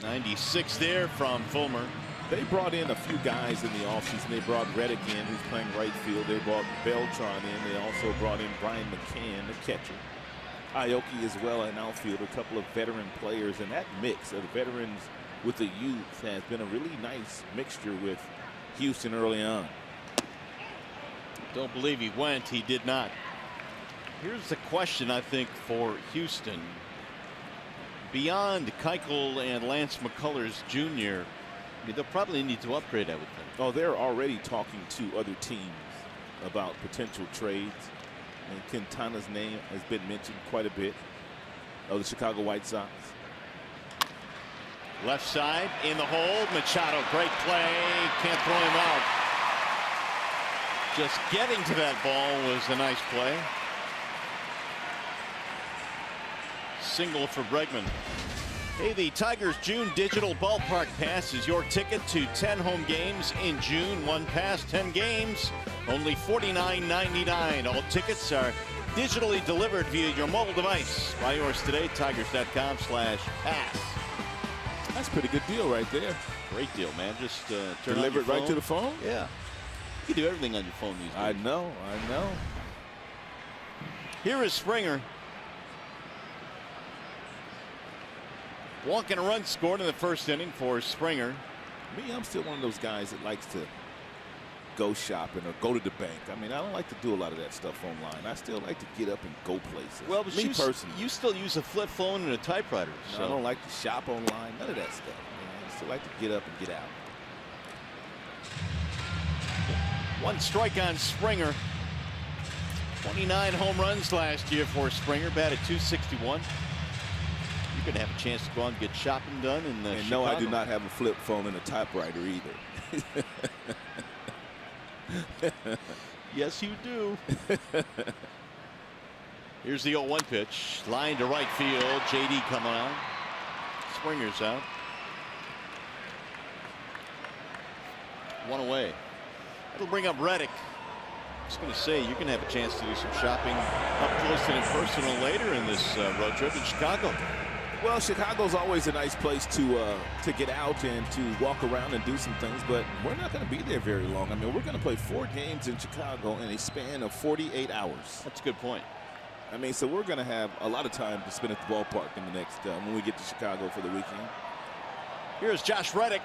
[SPEAKER 2] 96 there from Fulmer.
[SPEAKER 4] They brought in a few guys in the offseason. They brought Reddick in, who's playing right field. They brought Beltran in. They also brought in Brian McCann, the catcher. Aoki as well in outfield, a couple of veteran players, and that mix of the veterans with the youth has been a really nice mixture with Houston early on.
[SPEAKER 2] Don't believe he went. He did not. Here's the question, I think, for Houston. Beyond Keuchel and Lance McCullers Jr., they'll probably need to upgrade, I would think.
[SPEAKER 4] Oh, they're already talking to other teams about potential trades. And Quintana's name has been mentioned quite a bit, of the Chicago White Sox.
[SPEAKER 2] Left side in the hole. Machado, great play. Can't throw him out. Just getting to that ball was a nice play. Single for Bregman. Hey, the Tigers June Digital Ballpark Pass is your ticket to 10 home games in June. One pass, 10 games, only $49.99. All tickets are digitally delivered via your mobile device. Buy yours today, tigers.com/pass.
[SPEAKER 4] That's a pretty good deal right there.
[SPEAKER 2] Great deal, man. Just turn
[SPEAKER 4] Deliver
[SPEAKER 2] on your
[SPEAKER 4] it right to the phone?
[SPEAKER 2] Yeah. You can do everything on your phone these days.
[SPEAKER 4] I know.
[SPEAKER 2] Here is Springer. Walk and a run scored in the first inning for Springer.
[SPEAKER 4] Me, I'm still one of those guys that likes to go shopping or go to the bank. I mean, I don't like to do a lot of that stuff online. I still like to get up and go places.
[SPEAKER 2] Well, but
[SPEAKER 4] me personally,
[SPEAKER 2] you still use a flip phone and a typewriter.
[SPEAKER 4] No,
[SPEAKER 2] So
[SPEAKER 4] I don't like to shop online. None of that stuff. Man. I still like to get up and get out.
[SPEAKER 2] one strike on Springer. 29 home runs last year for Springer. Batted .261. You could have a chance to go out and get shopping done in
[SPEAKER 4] And
[SPEAKER 2] Chicago.
[SPEAKER 4] no, I do not have a flip phone and a typewriter either.
[SPEAKER 2] Yes, you do. Here's the 0-1 pitch. Line to right field. JD coming on. Springer's out. One away. That'll bring up Reddick. I was going to say, you're going to have a chance to do some shopping up close and personal later in this road trip in Chicago.
[SPEAKER 4] Well, Chicago's always a nice place to get out and to walk around and do some things, but we're not going to be there very long. I mean, we're going to play 4 games in Chicago in a span of 48 hours.
[SPEAKER 2] That's a good point.
[SPEAKER 4] I mean, so we're going to have a lot of time to spend at the ballpark in the next when we get to Chicago for the weekend.
[SPEAKER 2] Here's Josh Reddick.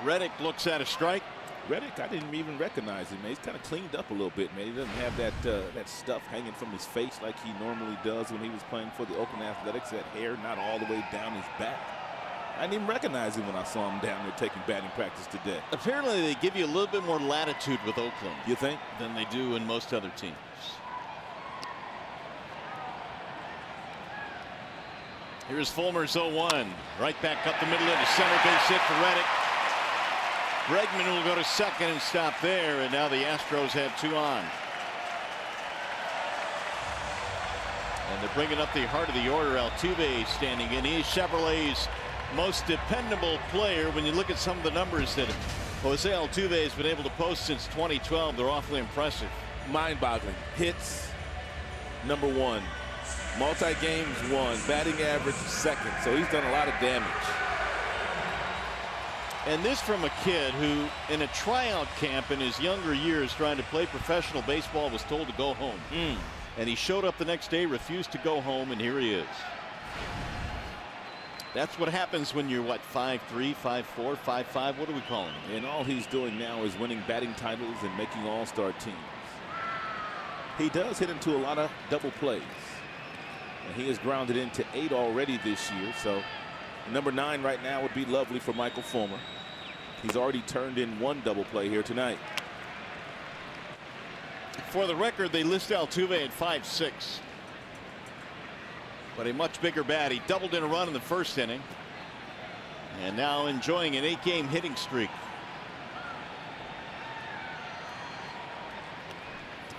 [SPEAKER 2] Reddick looks at a strike.
[SPEAKER 4] Reddick, I didn't even recognize him, man. He's kind of cleaned up a little bit, man. He doesn't have that stuff hanging from his face like he normally does when he was playing for the Oakland Athletics. That hair not all the way down his back. I didn't even recognize him when I saw him down there taking batting practice today.
[SPEAKER 2] Apparently, they give you a little bit more latitude with Oakland.
[SPEAKER 4] You think?
[SPEAKER 2] Than they do in most other teams. Here's Fulmer's 0-1. Right back up the middle into center, base hit for Reddick. Bregman will go to second and stop there, and now the Astros have 2 on. And they're bringing up the heart of the order. Altuve standing in. He is Chevrolet's most dependable player. When you look at some of the numbers that Jose Altuve has been able to post since 2012, they're awfully impressive.
[SPEAKER 4] Mind-boggling. Hits, #1. Multi-games, 1. Batting average, 2nd. So he's done a lot of damage.
[SPEAKER 2] And this from a kid who, in a tryout camp in his younger years trying to play professional baseball, was told to go home. And he showed up the next day, refused to go home, and here he is. That's what happens when you're, what, 5'3", 5'4", 5'5", what are we calling him?
[SPEAKER 4] And all he's doing now is winning batting titles and making all-star teams. He does hit into a lot of double plays. And he has grounded into 8 already this year, so number 9 right now would be lovely for Michael Fulmer. He's already turned in 1 double play here tonight.
[SPEAKER 2] For the record, they list Altuve at 5'6". But a much bigger bat. He doubled in a run in the first inning. And now enjoying an 8-game hitting streak.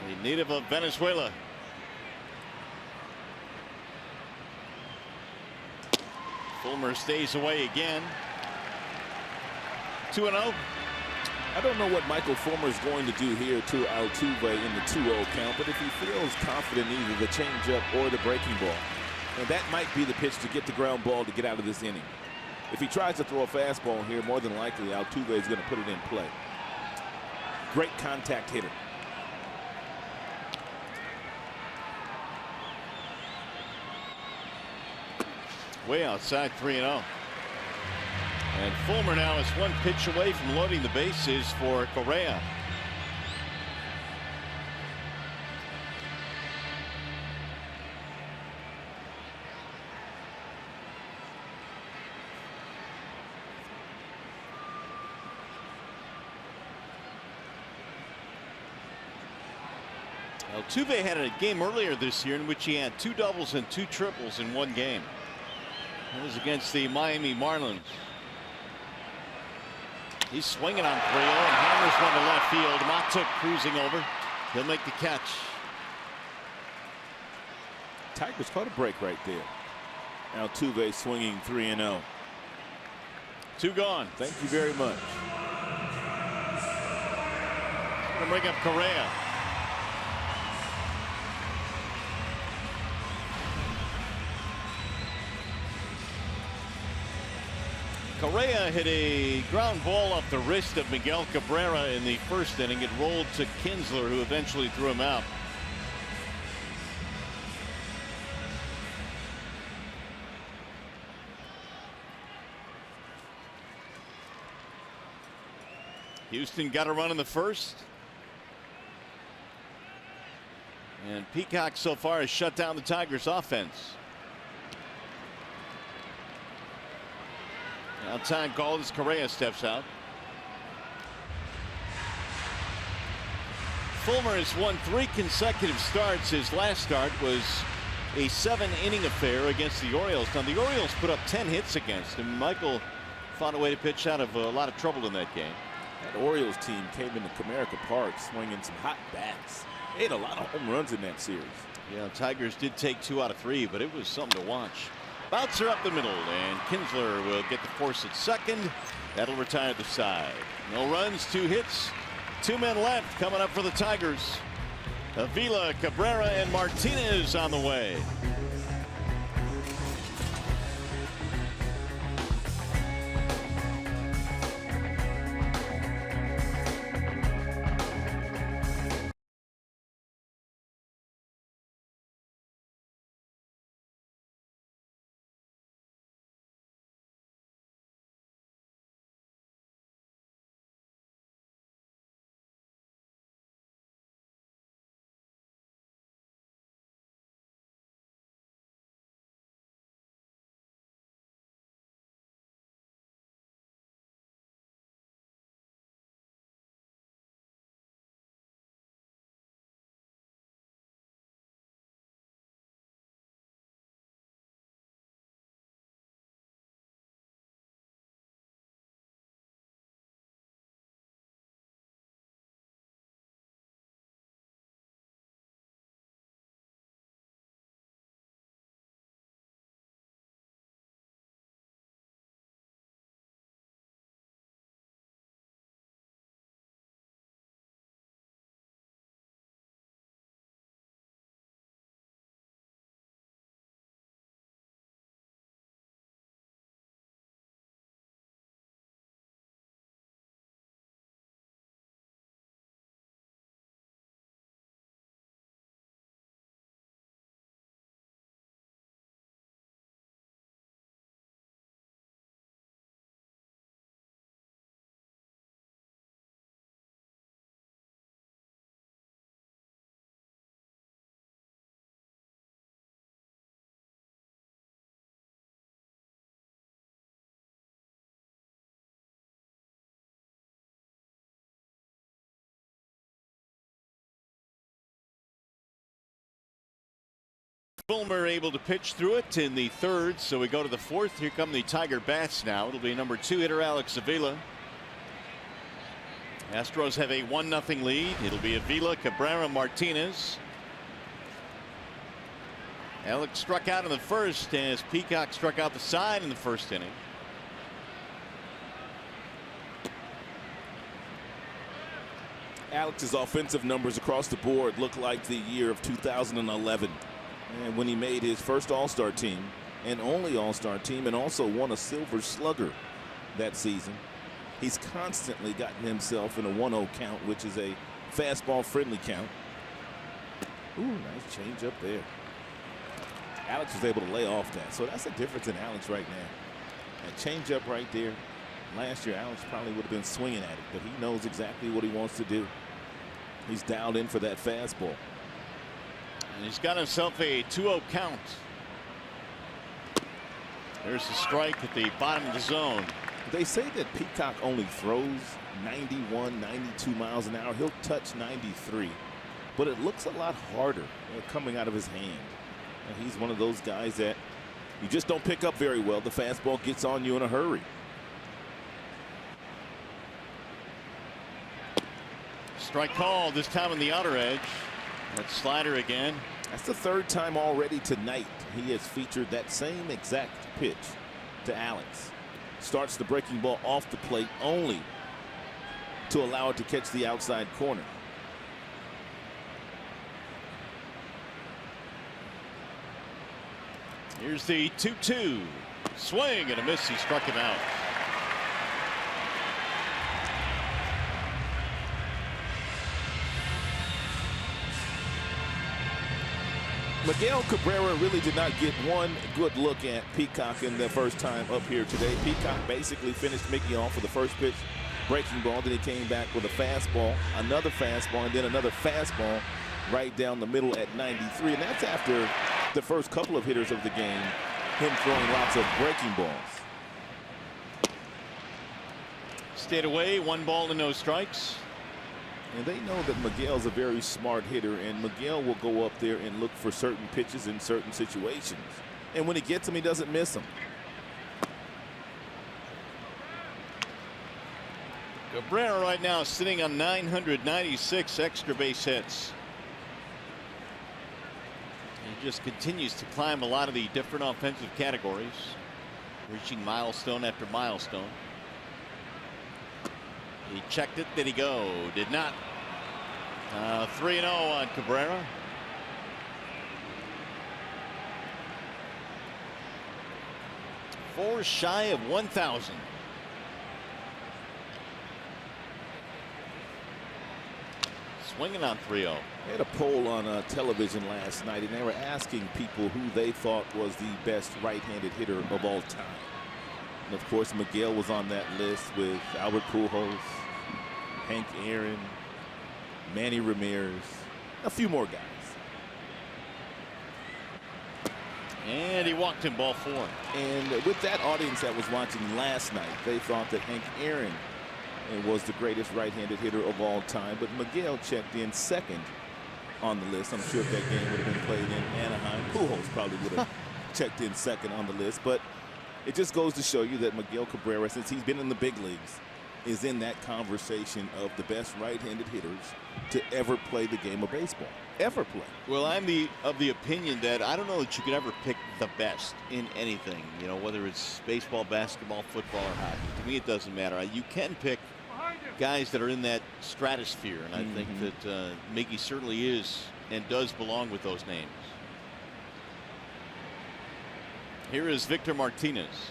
[SPEAKER 2] A native of Venezuela. Fulmer stays away again. 2-0.
[SPEAKER 4] I don't know what Michael Fulmer is going to do here to Altuve in the 2-0 count, but if he feels confident in either the changeup or the breaking ball, and that might be the pitch to get the ground ball to get out of this inning. If he tries to throw a fastball here, more than likely Altuve is going to put it in play. Great contact hitter.
[SPEAKER 2] Way outside, 3-0. And Fulmer now is one pitch away from loading the bases for Correa. Altuve had a game earlier this year in which he had 2 doubles and 2 triples in one game. That was against the Miami Marlins. He's swinging on 3-0 and hammers one to left field. MAHTOOK cruising over. He'll make the catch.
[SPEAKER 4] Tigers caught a break right there. Altuve swinging 3-0.
[SPEAKER 2] 2 gone.
[SPEAKER 4] Thank you very much.
[SPEAKER 2] Gonna bring up Correa. Correa hit a ground ball off the wrist of Miguel Cabrera in the first inning. It rolled to Kinsler, who eventually threw him out. Houston got a run in the first. And Peacock so far has shut down the Tigers' offense. Now time called as Correa steps out. Fulmer has won 3 consecutive starts. His last start was a 7-inning affair against the Orioles. Now the Orioles put up 10 hits against him. Michael found a way to pitch out of a lot of trouble in that game.
[SPEAKER 4] That Orioles team came into Comerica Park swinging some hot bats. They had a lot of home runs in that series.
[SPEAKER 2] Yeah, Tigers did take 2 out of 3, but it was something to watch. Bouncer up the middle, and Kinsler will get the force at second. That'll retire the side. No runs, 2 hits, 2 men left coming up for the Tigers. Avila, Cabrera, and Martinez on the way. Fulmer able to pitch through it in the third, so we go to the fourth. Here come the Tiger bats now. It'll be number 2 hitter Alex Avila. Astros have a 1-0 lead. It'll be Avila, Cabrera, Martinez. Alex struck out in the first as Peacock struck out the side in the first inning.
[SPEAKER 4] Alex's offensive numbers across the board look like the year of 2011. And when he made his first All-Star team, and only All-Star team, and also won a Silver Slugger that season. He's constantly gotten himself in a 1-0 count, which is a fastball-friendly count. Ooh, nice change up there. Alex was able to lay off that, so that's the difference in Alex right now. That change up right there. Last year, Alex probably would have been swinging at it, but he knows exactly what he wants to do. He's dialed in for that fastball.
[SPEAKER 2] And he's got himself a 2-0 count. There's the strike at the bottom of the zone.
[SPEAKER 4] They say that Peacock only throws 91, 92 miles an hour. He'll touch 93, but it looks a lot harder coming out of his hand. And he's one of those guys that you just don't pick up very well. The fastball gets on you in a hurry.
[SPEAKER 2] Strike call, this time on the outer edge. That slider again.
[SPEAKER 4] That's the third time already tonight he has featured that same exact pitch to Alex. Starts the breaking ball off the plate only to allow it to catch the outside corner.
[SPEAKER 2] Here's the 2-2. Swing and a miss. He struck him out.
[SPEAKER 4] Miguel Cabrera really did not get one good look at Peacock in the first time up here today. Peacock basically finished Mickey off with the first pitch, breaking ball. Then he came back with a fastball, another fastball, and then another fastball right down the middle at 93. And that's after the first couple of hitters of the game, him throwing lots of breaking balls.
[SPEAKER 2] Stayed away, 1 ball and no strikes.
[SPEAKER 4] And they know that Miguel's a very smart hitter, and Miguel will go up there and look for certain pitches in certain situations. And when he gets them, he doesn't miss them.
[SPEAKER 2] Cabrera right now sitting on 996 extra base hits. He just continues to climb a lot of the different offensive categories, reaching milestone after milestone. He checked it. Did he go? Did not. 3-0 on Cabrera. Four shy of 1,000. Swinging on 3-0.
[SPEAKER 4] They had a poll on television last night, and they were asking people who they thought was the best right-handed hitter of all time. And of course, Miguel was on that list with Albert Pujols, Hank Aaron, Manny Ramirez, a few more guys.
[SPEAKER 2] And he walked him, ball 4.
[SPEAKER 4] And with that audience that was watching last night, they thought that Hank Aaron was the greatest right-handed hitter of all time, but Miguel checked in second on the list. I'm sure if that game would have been played in Anaheim, Pujols probably would have checked in second on the list. But it just goes to show you that Miguel Cabrera, since he's been in the big leagues, is in that conversation of the best right-handed hitters to ever play the game of baseball. Ever play.
[SPEAKER 2] Well, I'm of the opinion that I don't know that you could ever pick the best in anything, you know, whether it's baseball, basketball, football, or hockey. To me, it doesn't matter. You can pick guys that are in that stratosphere, and I think that Mickey certainly is and does belong with those names. Here is Victor Martinez.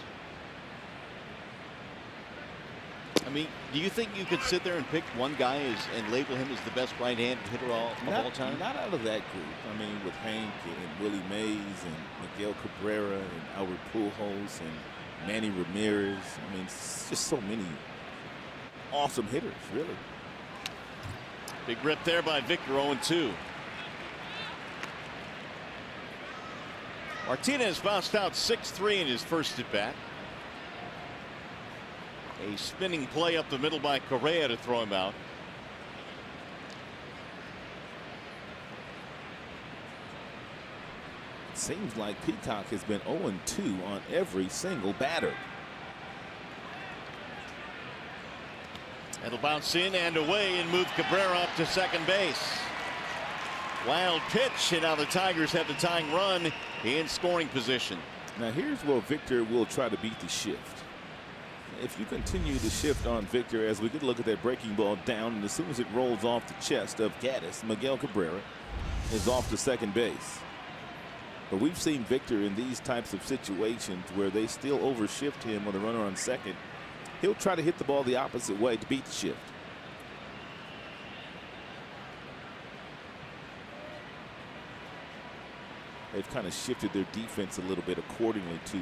[SPEAKER 2] I mean, do you think you could sit there and pick one guy and label him as the best right-handed hitter of all time?
[SPEAKER 4] Not out of that group. I mean, with Hank and Willie Mays and Miguel Cabrera and Albert Pujols and Manny Ramirez. I mean, it's just so many awesome hitters, really.
[SPEAKER 2] Big rip there by Victor, 0-2. Martinez bounced out 6-3 in his first at bat. A spinning play up the middle by Correa to throw him out.
[SPEAKER 4] It seems like Peacock has been 0-2 on every single batter.
[SPEAKER 2] It'll bounce in and away and move Cabrera up to second base. Wild pitch, and now the Tigers have the tying run in scoring position.
[SPEAKER 4] Now here's where Victor will try to beat the shift. If you continue to shift on Victor, as we get a look at that breaking ball down, and as soon as it rolls off the chest of GATTIS, Miguel Cabrera is off to second base. But we've seen Victor in these types of situations where they still overshift him with a runner on second. He'll try to hit the ball the opposite way to beat the shift. They've kind of shifted their defense a little bit accordingly to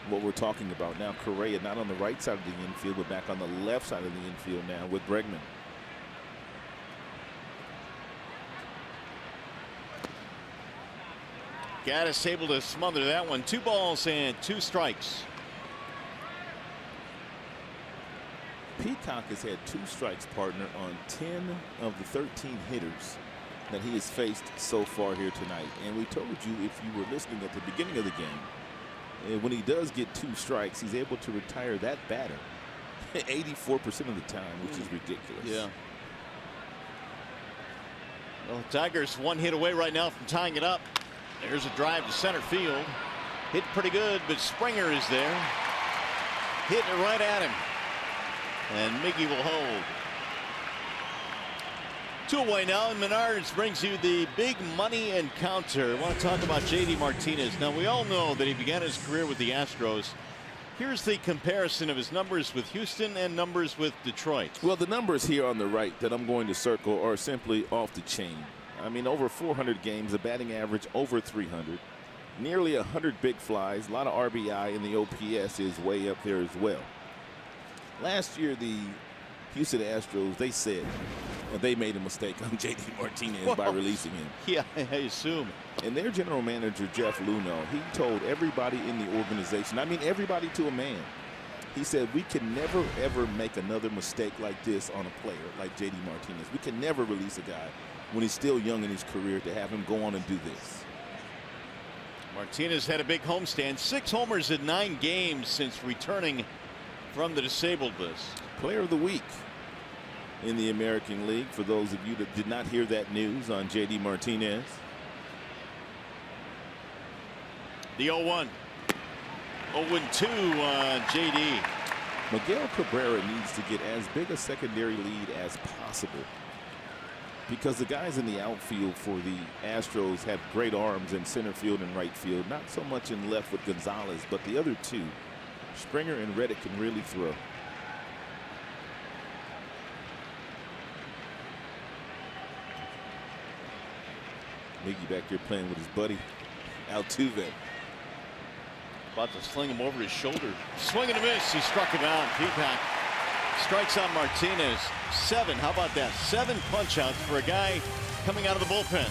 [SPEAKER 4] what we're talking about now. Correa not on the right side of the infield, but back on the left side of the infield now with Bregman.
[SPEAKER 2] Gattis able to smother that one. 2 balls and 2 strikes.
[SPEAKER 4] Peacock has had 2 strikes, partner, on 10 of the 13 hitters that he has faced so far here tonight. And we told you, if you were listening at the beginning of the game, when he does get 2 strikes, he's able to retire that batter 84% of the time, which is ridiculous.
[SPEAKER 2] Yeah. Well, the Tigers 1 hit away right now from tying it up. There's a drive to center field. Hit pretty good, but Springer is there. Hitting it right at him. And MIKIE will hold. 2 away now, and Menards brings you the big money encounter. I want to talk about J.D. Martinez. Now, we all know that he began his career with the Astros. Here's the comparison of his numbers with Houston and numbers with Detroit.
[SPEAKER 4] Well, the numbers here on the right that I'm going to circle are simply off the chain. I mean, over 400 games, a batting average over 300, nearly 100 big flies, a lot of RBI, and the OPS is way up there as well. Last year, the Houston Astros, they said they made a mistake on J.D. Martinez by releasing him.
[SPEAKER 2] Yeah, I assume.
[SPEAKER 4] And their general manager, Jeff Luhnow, he told everybody in the organization, I mean everybody to a man, he said, we can never, ever make another mistake like this on a player like J.D. Martinez. We can never release a guy when he's still young in his career to have him go on and do this.
[SPEAKER 2] Martinez had a big homestand. 6 homers in 9 games since returning from the disabled list.
[SPEAKER 4] Player of the week in the American League, for those of you that did not hear that news on J.D. Martinez.
[SPEAKER 2] The 0-1. 0-2 on J.D.
[SPEAKER 4] Miguel Cabrera needs to get as big a secondary lead as possible, because the guys in the outfield for the Astros have great arms in center field and right field. Not so much in left with Gonzalez, but the other 2, Springer and Reddick, can really throw. Miggy back there playing with his buddy Altuve.
[SPEAKER 2] About to sling him over his shoulder. Swing and a miss. He struck him out. Peacock strikes on Martinez. 7. How about that? 7 punch outs for a guy coming out of the bullpen.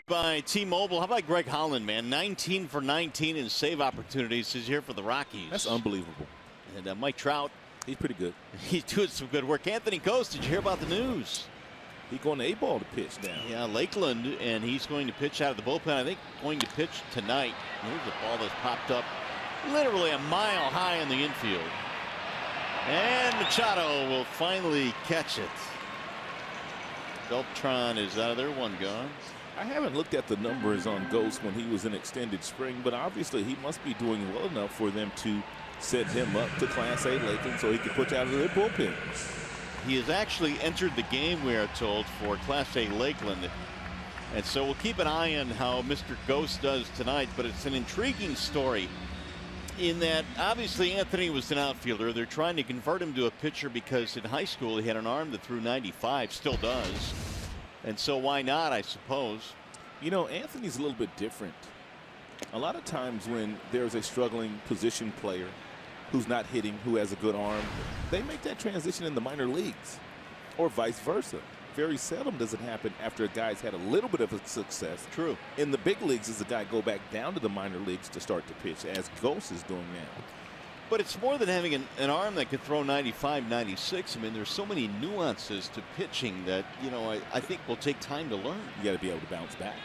[SPEAKER 2] By T-Mobile. How about Greg Holland, man? 19 for 19 in save opportunities this year for the Rockies.
[SPEAKER 4] That's unbelievable.
[SPEAKER 2] And Mike Trout,
[SPEAKER 4] he's pretty good.
[SPEAKER 2] He's doing some good work. Anthony Ghost, did you hear about the news?
[SPEAKER 4] He's going to A-ball to pitch down.
[SPEAKER 2] Yeah, Lakeland, and he's going to pitch out of the bullpen. I think going to pitch tonight. Here's the ball that's popped up literally a mile high in the infield. And Machado will finally catch it. Beltran is out of there, one gone.
[SPEAKER 4] I haven't looked at the numbers on Ghost when he was in extended spring, but obviously he must be doing well enough for them to set him up to Class A Lakeland so he can pitch out of their bullpen.
[SPEAKER 2] He has actually entered the game, we are told, for Class A Lakeland. And so we'll keep an eye on how Mr. Ghost does tonight, but it's an intriguing story in that obviously Anthony was an outfielder. They're trying to convert him to a pitcher because in high school he had an arm that threw 95, still does. And so why not, I suppose.
[SPEAKER 4] You know, Anthony's a little bit different. A lot of times when there's a struggling position player who's not hitting, who has a good arm, they make that transition in the minor leagues or vice versa. Very seldom does it happen after a guy's had a little bit of a success.
[SPEAKER 2] True.
[SPEAKER 4] In the big leagues, does a guy go back down to the minor leagues to start to pitch, as Ghost is doing now.
[SPEAKER 2] But it's more than having an arm that could throw 95, 96. I mean, there's so many nuances to pitching that, you know, I think will take time to learn.
[SPEAKER 4] You got to be able to bounce back.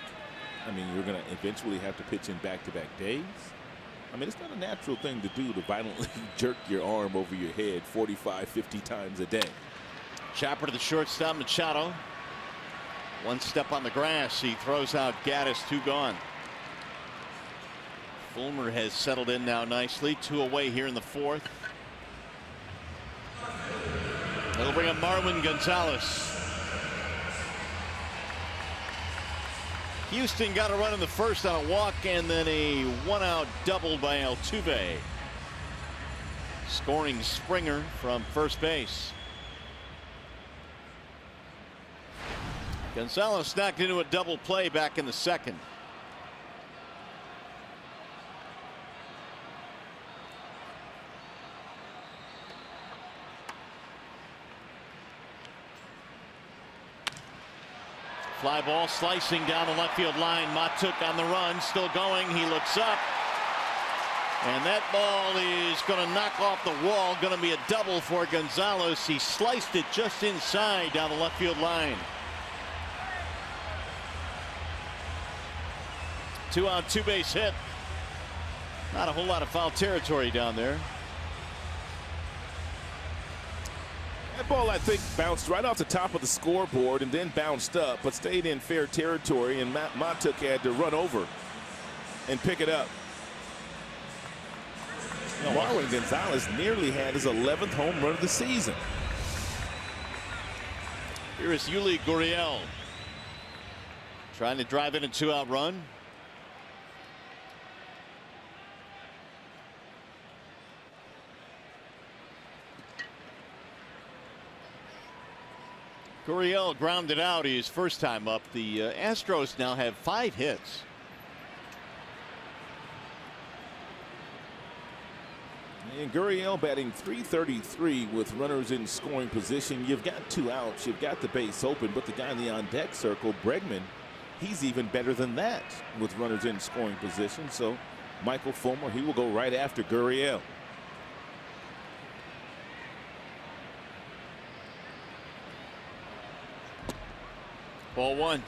[SPEAKER 4] I mean, you're going to eventually have to pitch in back-to-back days. I mean, it's not a natural thing to do to violently jerk your arm over your head 45, 50 times a day.
[SPEAKER 2] Chopper to the shortstop, Machado. One step on the grass. He throws out Gattis, 2 gone. Fulmer has settled in now nicely. 2 away here in the 4th. They'll bring up Marwin Gonzalez. Houston got a run in the 1st on a walk and then a 1-out double by Altuve. Scoring Springer from first base. Gonzalez knocked into a double play back in the 2nd. Fly ball slicing down the left field line. MAHTOOK on the run, still going. He looks up. And that ball is going to knock off the wall. Going to be a double for Gonzalez. He sliced it just inside down the left field line. 2-out, 2-base hit. Not a whole lot of foul territory down there.
[SPEAKER 4] That ball, I think, bounced right off the top of the scoreboard and then bounced up, but stayed in fair territory, and MAHTOOK had to run over and pick it up. Marwin Gonzalez nearly had his 11th home run of the season.
[SPEAKER 2] Here is Yuli Gurriel trying to drive in a 2-out run. Gurriel grounded out his first time up. The Astros now have 5 hits.
[SPEAKER 4] And Gurriel batting .333 with runners in scoring position. You've got 2 outs. You've got the base open, but the guy in the on-deck circle, Bregman, he's even better than that with runners in scoring position. So Michael Fulmer, he will go right after Gurriel.
[SPEAKER 2] Ball 1.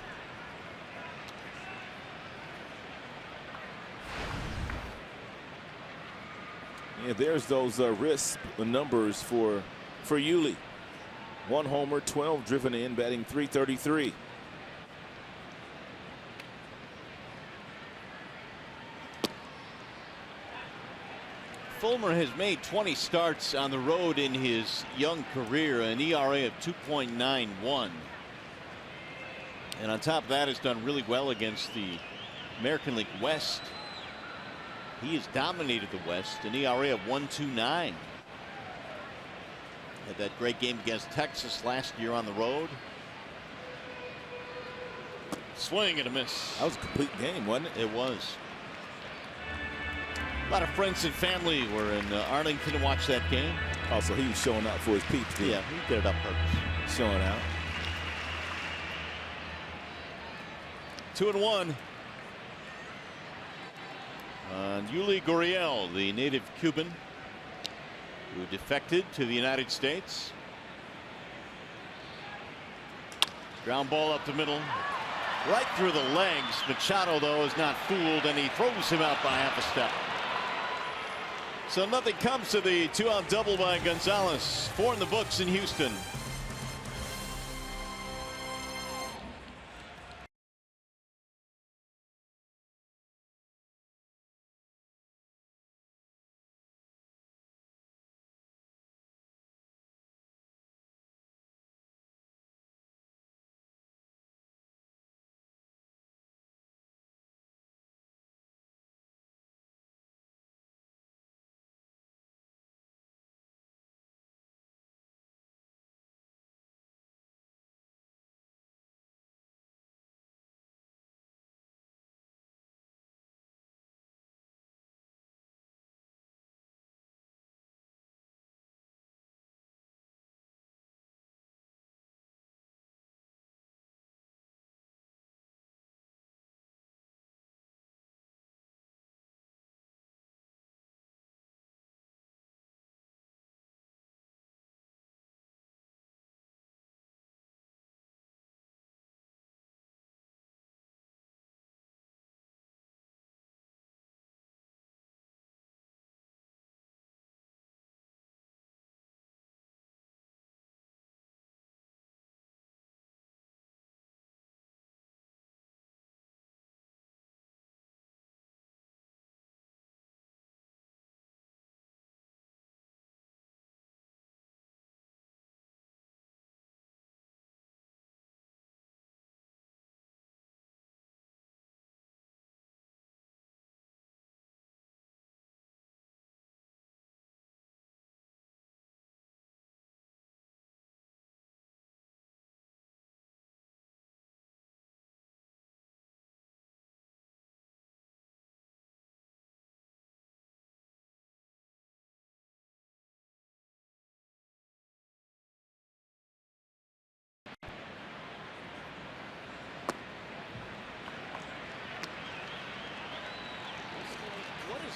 [SPEAKER 4] Yeah, there's those wrist numbers for Yuli. 1 homer, 12 driven in, batting .333.
[SPEAKER 2] Fulmer has made 20 starts on the road in his young career, an ERA of 2.91. And on top of that, has done really well against the American League West. He has dominated the West, an ERA of 1.29. Had that great game against Texas last year on the road. Swing and a miss.
[SPEAKER 4] That was a complete game, wasn't it?
[SPEAKER 2] It was. A lot of friends and family were in Arlington to watch that game.
[SPEAKER 4] Also, he was showing out for his peeps.
[SPEAKER 2] Yeah, he did it on purpose.
[SPEAKER 4] Showing out.
[SPEAKER 2] 2-1 on Yuli Gurriel, the native Cuban. who defected to the United States. Ground ball up the middle, right through the legs. Machado, though, is not fooled, and he throws him out by half a step. So nothing comes to the 2-out double by Gonzalez. 4 in the books in Houston.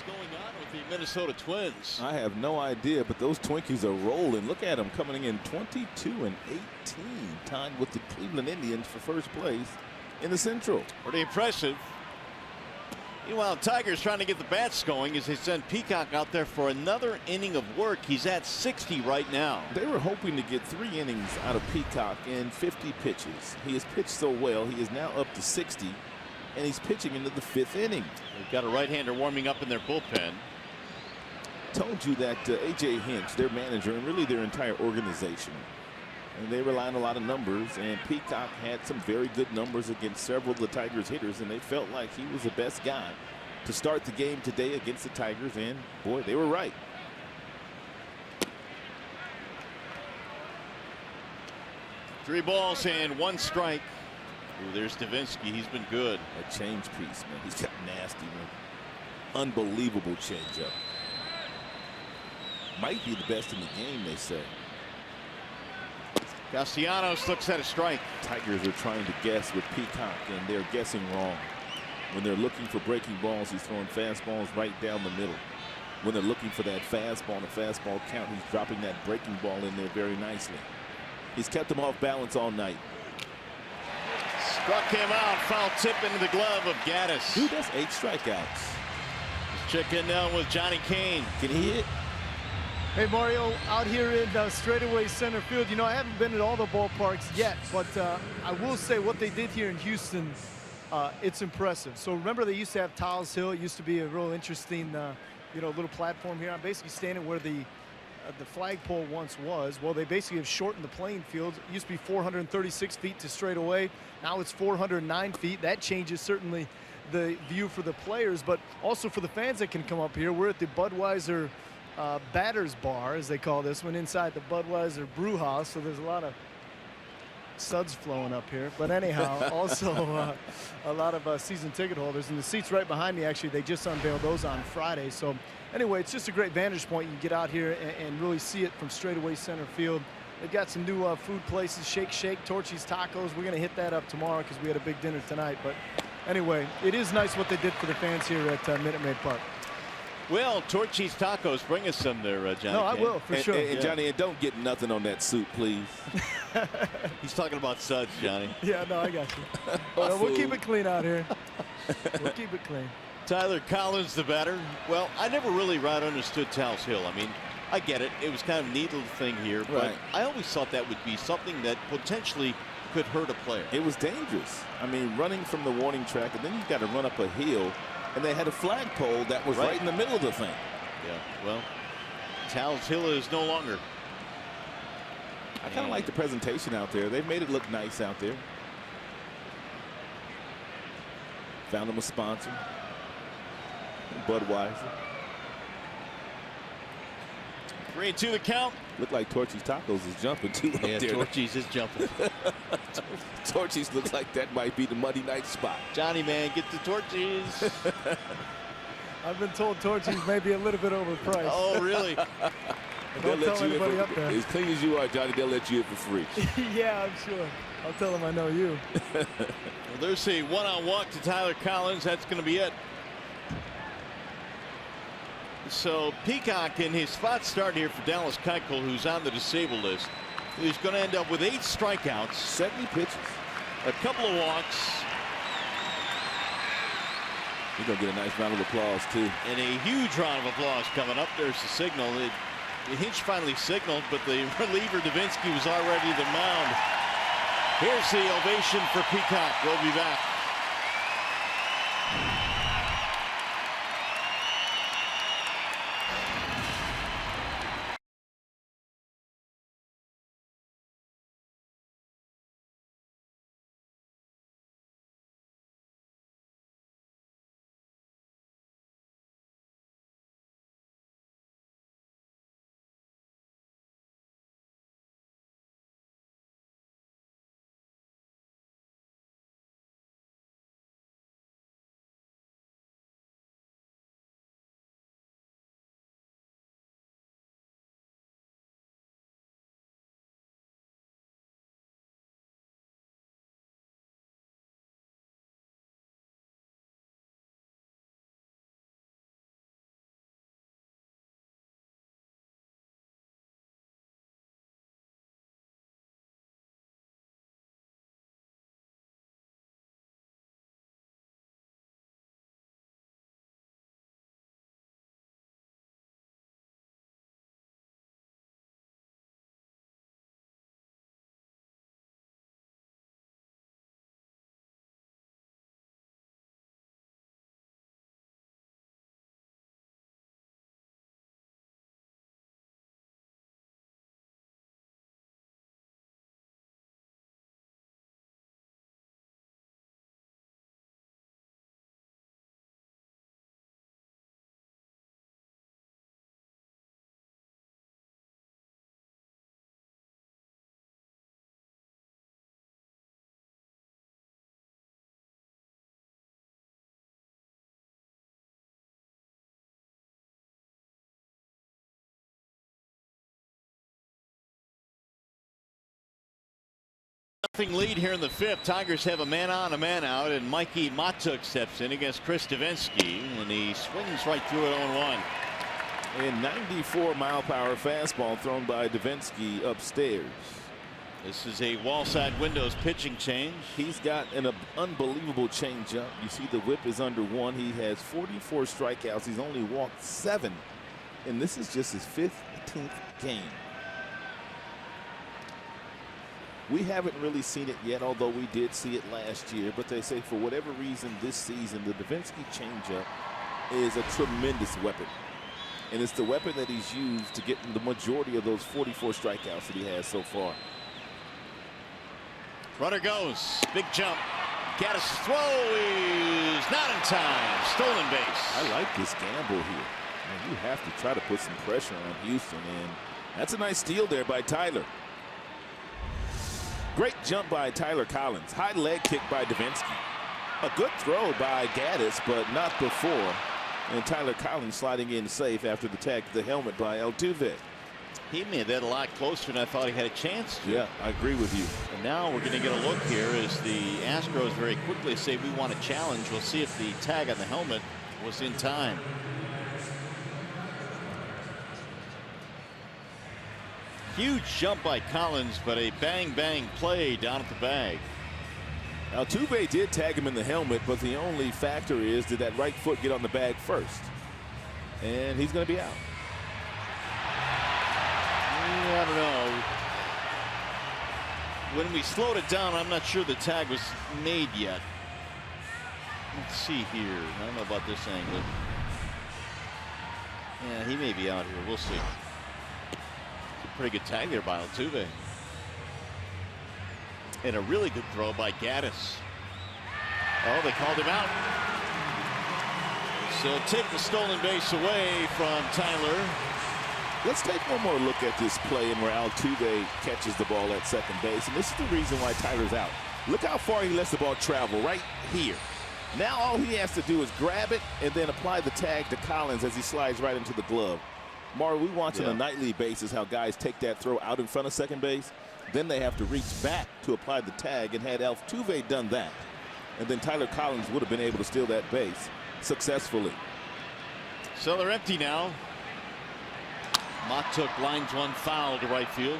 [SPEAKER 2] Going on with the Minnesota Twins?
[SPEAKER 4] I have no idea, but those Twinkies are rolling. Look at them coming in 22-18, tied with the Cleveland Indians for first place in the Central.
[SPEAKER 2] Pretty impressive. Meanwhile, Tigers trying to get the bats going as they send Peacock out there for another inning of work. He's at 60 right now.
[SPEAKER 4] They were hoping to get 3 innings out of Peacock in 50 pitches. He has pitched so well, he is now up to 60. And he's pitching into the 5th inning.
[SPEAKER 2] They've got a right-hander warming up in their bullpen.
[SPEAKER 4] Told you that A.J. Hinch, their manager, and really their entire organization, and they rely on a lot of numbers, and Peacock had some very good numbers against several of the Tigers hitters, and they felt like he was the best guy to start the game today against the Tigers, and boy, they were right.
[SPEAKER 2] Three balls and 1 strike. Ooh, there's Davinsky. He's been good.
[SPEAKER 4] A change piece, man. He's got nasty, man. Unbelievable changeup. Might be the best in the game, they say.
[SPEAKER 2] Castellanos looks at a strike.
[SPEAKER 4] Tigers are trying to guess with Peacock, and they're guessing wrong. When they're looking for breaking balls, he's throwing fastballs right down the middle. When they're looking for that fastball and a fastball count, he's dropping that breaking ball in there very nicely. He's kept them off balance all night.
[SPEAKER 2] Struck him out. Foul tip into the glove of Gattis.
[SPEAKER 4] Dude, that's 8 strikeouts.
[SPEAKER 2] He's checking down with Johnny Kane.
[SPEAKER 4] Can he hit?
[SPEAKER 5] Hey, Mario, out here in straightaway center field, you know, I haven't been at all the ballparks yet, but I will say what they did here in Houston, it's impressive. So remember, they used to have Tiles Hill. It used to be a real interesting, you know, little platform here. I'm basically standing where the flagpole once was. Well, they basically have shortened the playing field. It used to be 436 feet to straightaway. Now it's 409 feet. That changes certainly the view for the players, but also for the fans that can come up here. We're at the Budweiser Batters Bar, as they call this one, inside the Budweiser Brew House. So there's a lot of suds flowing up here. But anyhow, also a lot of season ticket holders. And the seats right behind me, actually, they just unveiled those on Friday. So anyway, it's just a great vantage point. You can get out here and really see it from straightaway center field. They've got some new food places, Shake Shake, Torchy's Tacos. We're going to hit that up tomorrow because we had a big dinner tonight. But anyway, it is nice what they did for the fans here at Minute Maid Park.
[SPEAKER 2] Well, Torchy's Tacos, bring us some there, Johnny.
[SPEAKER 5] No, I will, for sure.
[SPEAKER 4] And Johnny, and don't get nothing on that soup, please.
[SPEAKER 2] He's talking about suds, Johnny.
[SPEAKER 5] Yeah, no, I got you. We'll keep it clean out here. We'll keep it clean.
[SPEAKER 2] Tyler Collins, the batter. Well, I never really understood Tal's Hill. I mean, I get it. It was kind of a neat little thing here, but
[SPEAKER 4] Right.
[SPEAKER 2] I always thought that would be something that potentially could hurt a player.
[SPEAKER 4] It was dangerous. I mean, running from the warning track, and then you got to run up a hill, and they had a flagpole that was right in the middle of the thing.
[SPEAKER 2] Yeah, well, Tal's Hill is no longer.
[SPEAKER 4] I kind of like the presentation out there. They've made it look nice out there. Found them a sponsor, Budweiser.
[SPEAKER 2] 3-2 the count.
[SPEAKER 4] Look like Torchy's Tacos is jumping too up
[SPEAKER 2] Yeah,
[SPEAKER 4] there.
[SPEAKER 2] Torchy's is jumping.
[SPEAKER 4] Torchy's looks like that might be the Monday night spot.
[SPEAKER 2] Johnny, man, get the Torchy's.
[SPEAKER 5] I've been told Torchy's may be a little bit overpriced.
[SPEAKER 2] Oh, really?
[SPEAKER 4] They'll
[SPEAKER 5] Don't
[SPEAKER 4] let
[SPEAKER 5] tell
[SPEAKER 4] you in
[SPEAKER 5] anybody
[SPEAKER 4] for,
[SPEAKER 5] up there.
[SPEAKER 4] as clean as you are, Johnny, they'll let you in for free.
[SPEAKER 5] Yeah, I'm sure. I'll tell them I know you.
[SPEAKER 2] Well, there's a one-on walk to Tyler Collins. That's going to be it. So Peacock in his spot start here for Dallas Keuchel, who's on the disabled list, who's going to end up with 8 strikeouts,
[SPEAKER 4] 70 pitches.
[SPEAKER 2] a couple of walks,
[SPEAKER 4] He's going to get a nice round of applause, too.
[SPEAKER 2] and a huge round of applause coming up. There's the signal. Hinch finally signaled, but the reliever Davinsky was already at the mound. Here's the ovation for Peacock. We'll be back. Nothing lead here in the 5th. Tigers have a man on, a man out, and Mikey MAHTOOK steps in against Chris Davinsky, and he swings right through it 0-1.
[SPEAKER 4] A 94-mile-per-hour fastball thrown by Davinsky upstairs.
[SPEAKER 2] This is a wall side windows pitching change.
[SPEAKER 4] He's got an unbelievable changeup. You see the whip is under 1. He has 44 strikeouts. He's only walked 7, and this is just his 15th game. We haven't really seen it yet, although we did see it last year. But they say for whatever reason this season, the Davinsky changeup is a tremendous weapon. And it's the weapon that he's used to get the majority of those 44 strikeouts that he has so far.
[SPEAKER 2] Runner goes. Big jump. Gattis' throw is not in time. Stolen base.
[SPEAKER 4] I like this gamble here. Man, you have to try to put some pressure on Houston. And that's a nice steal there by Tyler. Great jump by Tyler Collins. High leg kick by Davinsky. A good throw by Gattis, but not before. And Tyler Collins sliding in safe after the tag to the helmet by Altuve.
[SPEAKER 2] He made that a lot closer than I thought he had a chance to.
[SPEAKER 4] Yeah, I agree with you.
[SPEAKER 2] And now we're going to get a look here as the Astros very quickly say we want a challenge. We'll see if the tag on the helmet was in time. Huge jump by Collins, but a bang-bang play down at the bag.
[SPEAKER 4] Altuve did tag him in the helmet, but the only factor is, did that right foot get on the bag first? And he's going to be out.
[SPEAKER 2] I don't know. When we slowed it down, I'm not sure the tag was made yet. Let's see here. I don't know about this angle. Yeah, he may be out here. We'll see. Pretty good tag there by Altuve. And a really good throw by GATTIS. Oh, they called him out. So take the stolen base away from Tyler.
[SPEAKER 4] Let's take one more look at this play and where Altuve catches the ball at second base. And this is the reason why Tyler's out. Look how far he lets the ball travel right here. Now all he has to do is grab it and then apply the tag to Collins as he slides right into the glove. Marv, we watch on a nightly basis how guys take that throw out in front of second base. Then they have to reach back to apply the tag. And had Altuve done that, and then Tyler Collins would have been able to steal that base successfully.
[SPEAKER 2] So they're empty now. MAHTOOK lines one foul to right field.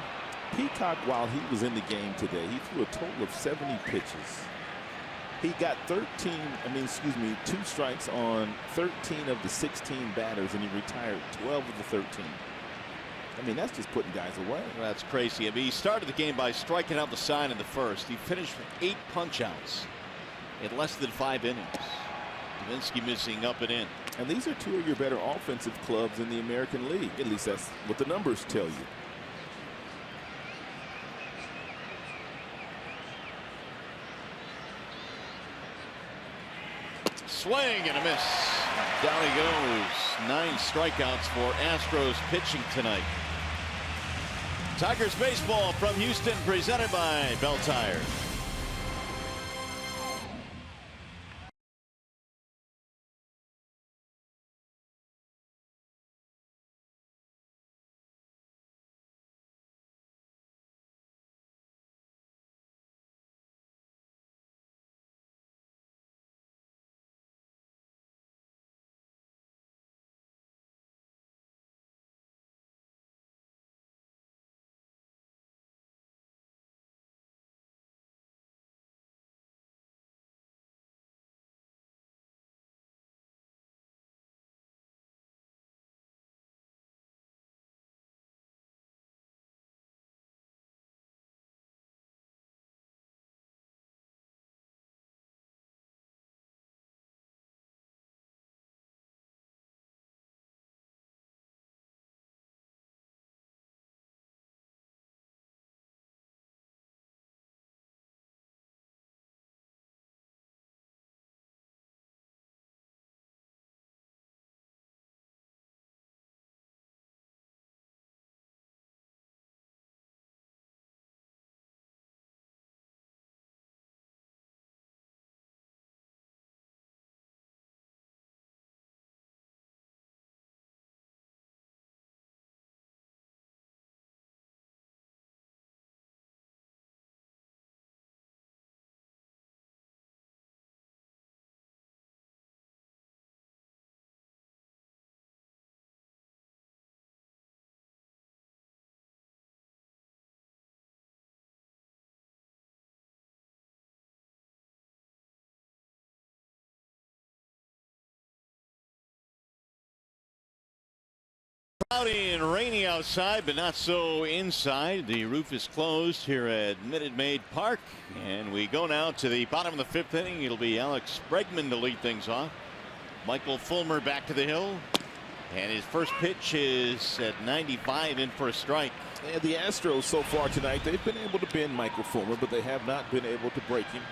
[SPEAKER 4] Peacock, while he was in the game today, he threw a total of 70 pitches. He got 2 strikes on 13 of the 16 batters, and he retired 12 of the 13. I mean, that's just putting guys away.
[SPEAKER 2] That's crazy. I mean, he started the game by striking out the sign in the first. He finished with 8 punch-outs in less than 5 innings. Davinsky missing up and in.
[SPEAKER 4] And these are 2 of your better offensive clubs in the American League. At least that's what the numbers tell you.
[SPEAKER 2] Swing and a miss. Down he goes. 9 strikeouts for Astros pitching tonight. Tigers baseball from Houston, presented by Bell Tire. Cloudy and rainy outside, but not so inside. The roof is closed here at Minute Maid Park, and we go now to the bottom of the 5th inning. It'll be Alex Bregman to lead things off. Michael Fulmer back to the hill, and his first pitch is at 95, in for a strike.
[SPEAKER 4] And the Astros so far tonight, they've been able to bend Michael Fulmer, but they have not been able to break him.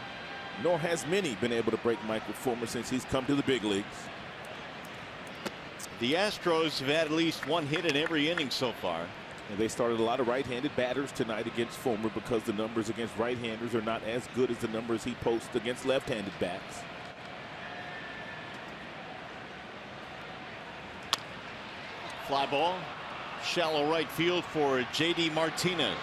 [SPEAKER 4] Nor has many been able to break Michael Fulmer since he's come to the big leagues.
[SPEAKER 2] The Astros have had at least 1 hit in every inning so far.
[SPEAKER 4] And they started a lot of right-handed batters tonight against Fulmer because the numbers against right-handers are not as good as the numbers he posts against left-handed bats.
[SPEAKER 2] Fly ball, shallow right field for J.D. Martinez.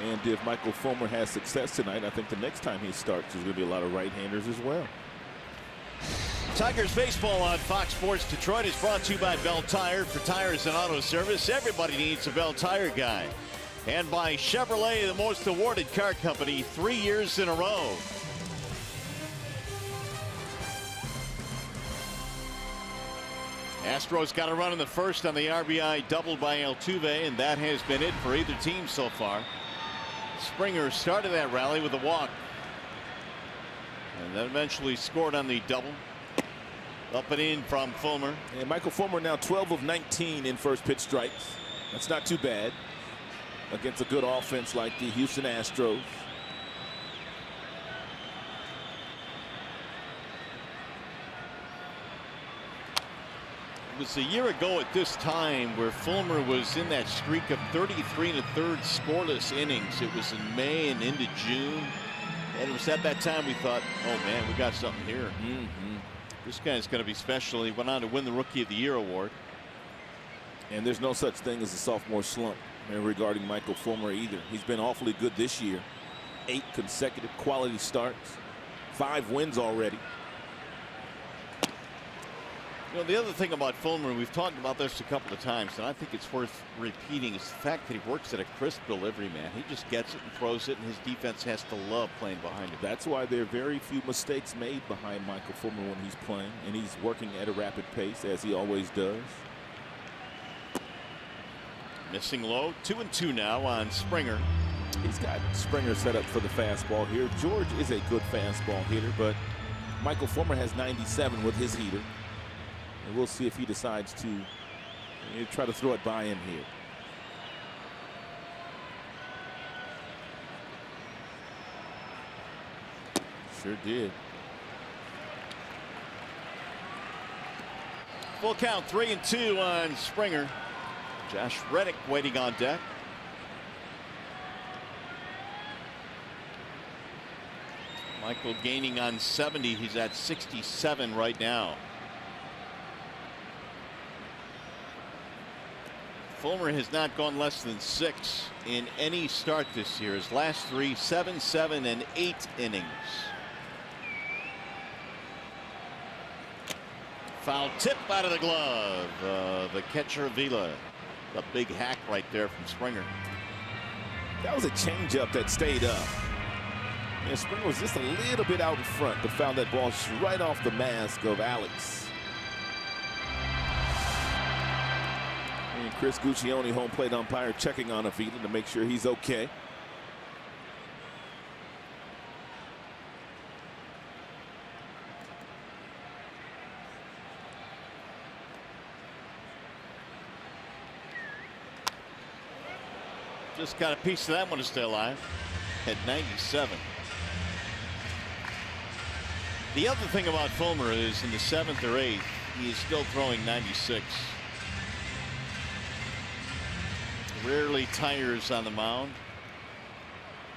[SPEAKER 4] And if Michael Fulmer has success tonight, I think the next time he starts there's going to be a lot of right-handers as well.
[SPEAKER 2] Tigers baseball on Fox Sports Detroit is brought to you by Bell Tire. For tires and auto service, everybody needs a Bell Tire guy. And by Chevrolet, the most awarded car company 3 years in a row. Astros got a run in the first on the RBI double by Altuve, and that has been it for either team so far. Springer started that rally with a walk, and then eventually scored on the double. Up and in from Fulmer.
[SPEAKER 4] And Michael Fulmer now 12 of 19 in first pitch strikes. That's not too bad against a good offense like the Houston Astros.
[SPEAKER 2] It was a year ago at this time where Fulmer was in that streak of 33 1/3 scoreless innings. It was in May and into June. And it was at that time we thought, oh man, we got something here. This guy's going to be special. He went on to win the Rookie of the Year award.
[SPEAKER 4] And there's no such thing as a sophomore slump regarding Michael Fulmer either. He's been awfully good this year. 8 consecutive quality starts. 5 wins already.
[SPEAKER 2] You know, the other thing about Fulmer, we've talked about this a couple of times, and I think it's worth repeating, is the fact that he works at a crisp delivery, man. He just gets it and throws it, and his defense has to love playing behind him.
[SPEAKER 4] That's why there are very few mistakes made behind Michael Fulmer when he's playing, and he's working at a rapid pace, as he always does.
[SPEAKER 2] Missing low, 2-2 now on Springer.
[SPEAKER 4] He's got Springer set up for the fastball here. George is a good fastball hitter, but Michael Fulmer has 97 with his heater. And we'll see if he decides to try to throw it by him here.
[SPEAKER 2] Sure did. Full count, 3-2 on Springer. Josh Reddick waiting on deck. Michael gaining on 70. He's at 67 right now. Fulmer has not gone less than 6 in any start this year. His last 3, 7, 7, and 8 innings. Foul tip out of the glove. The catcher Vila. A big hack right there from Springer.
[SPEAKER 4] That was a changeup that stayed up. And Springer was just a little bit out in front, but found that ball right off the mask of Alex. And Chris Guccione, home plate umpire, checking on Avila to make sure he's okay.
[SPEAKER 2] Just got a piece of that one to stay alive at 97. The other thing about Fulmer is in the 7th or 8th, he is still throwing 96. Rarely tires on the mound.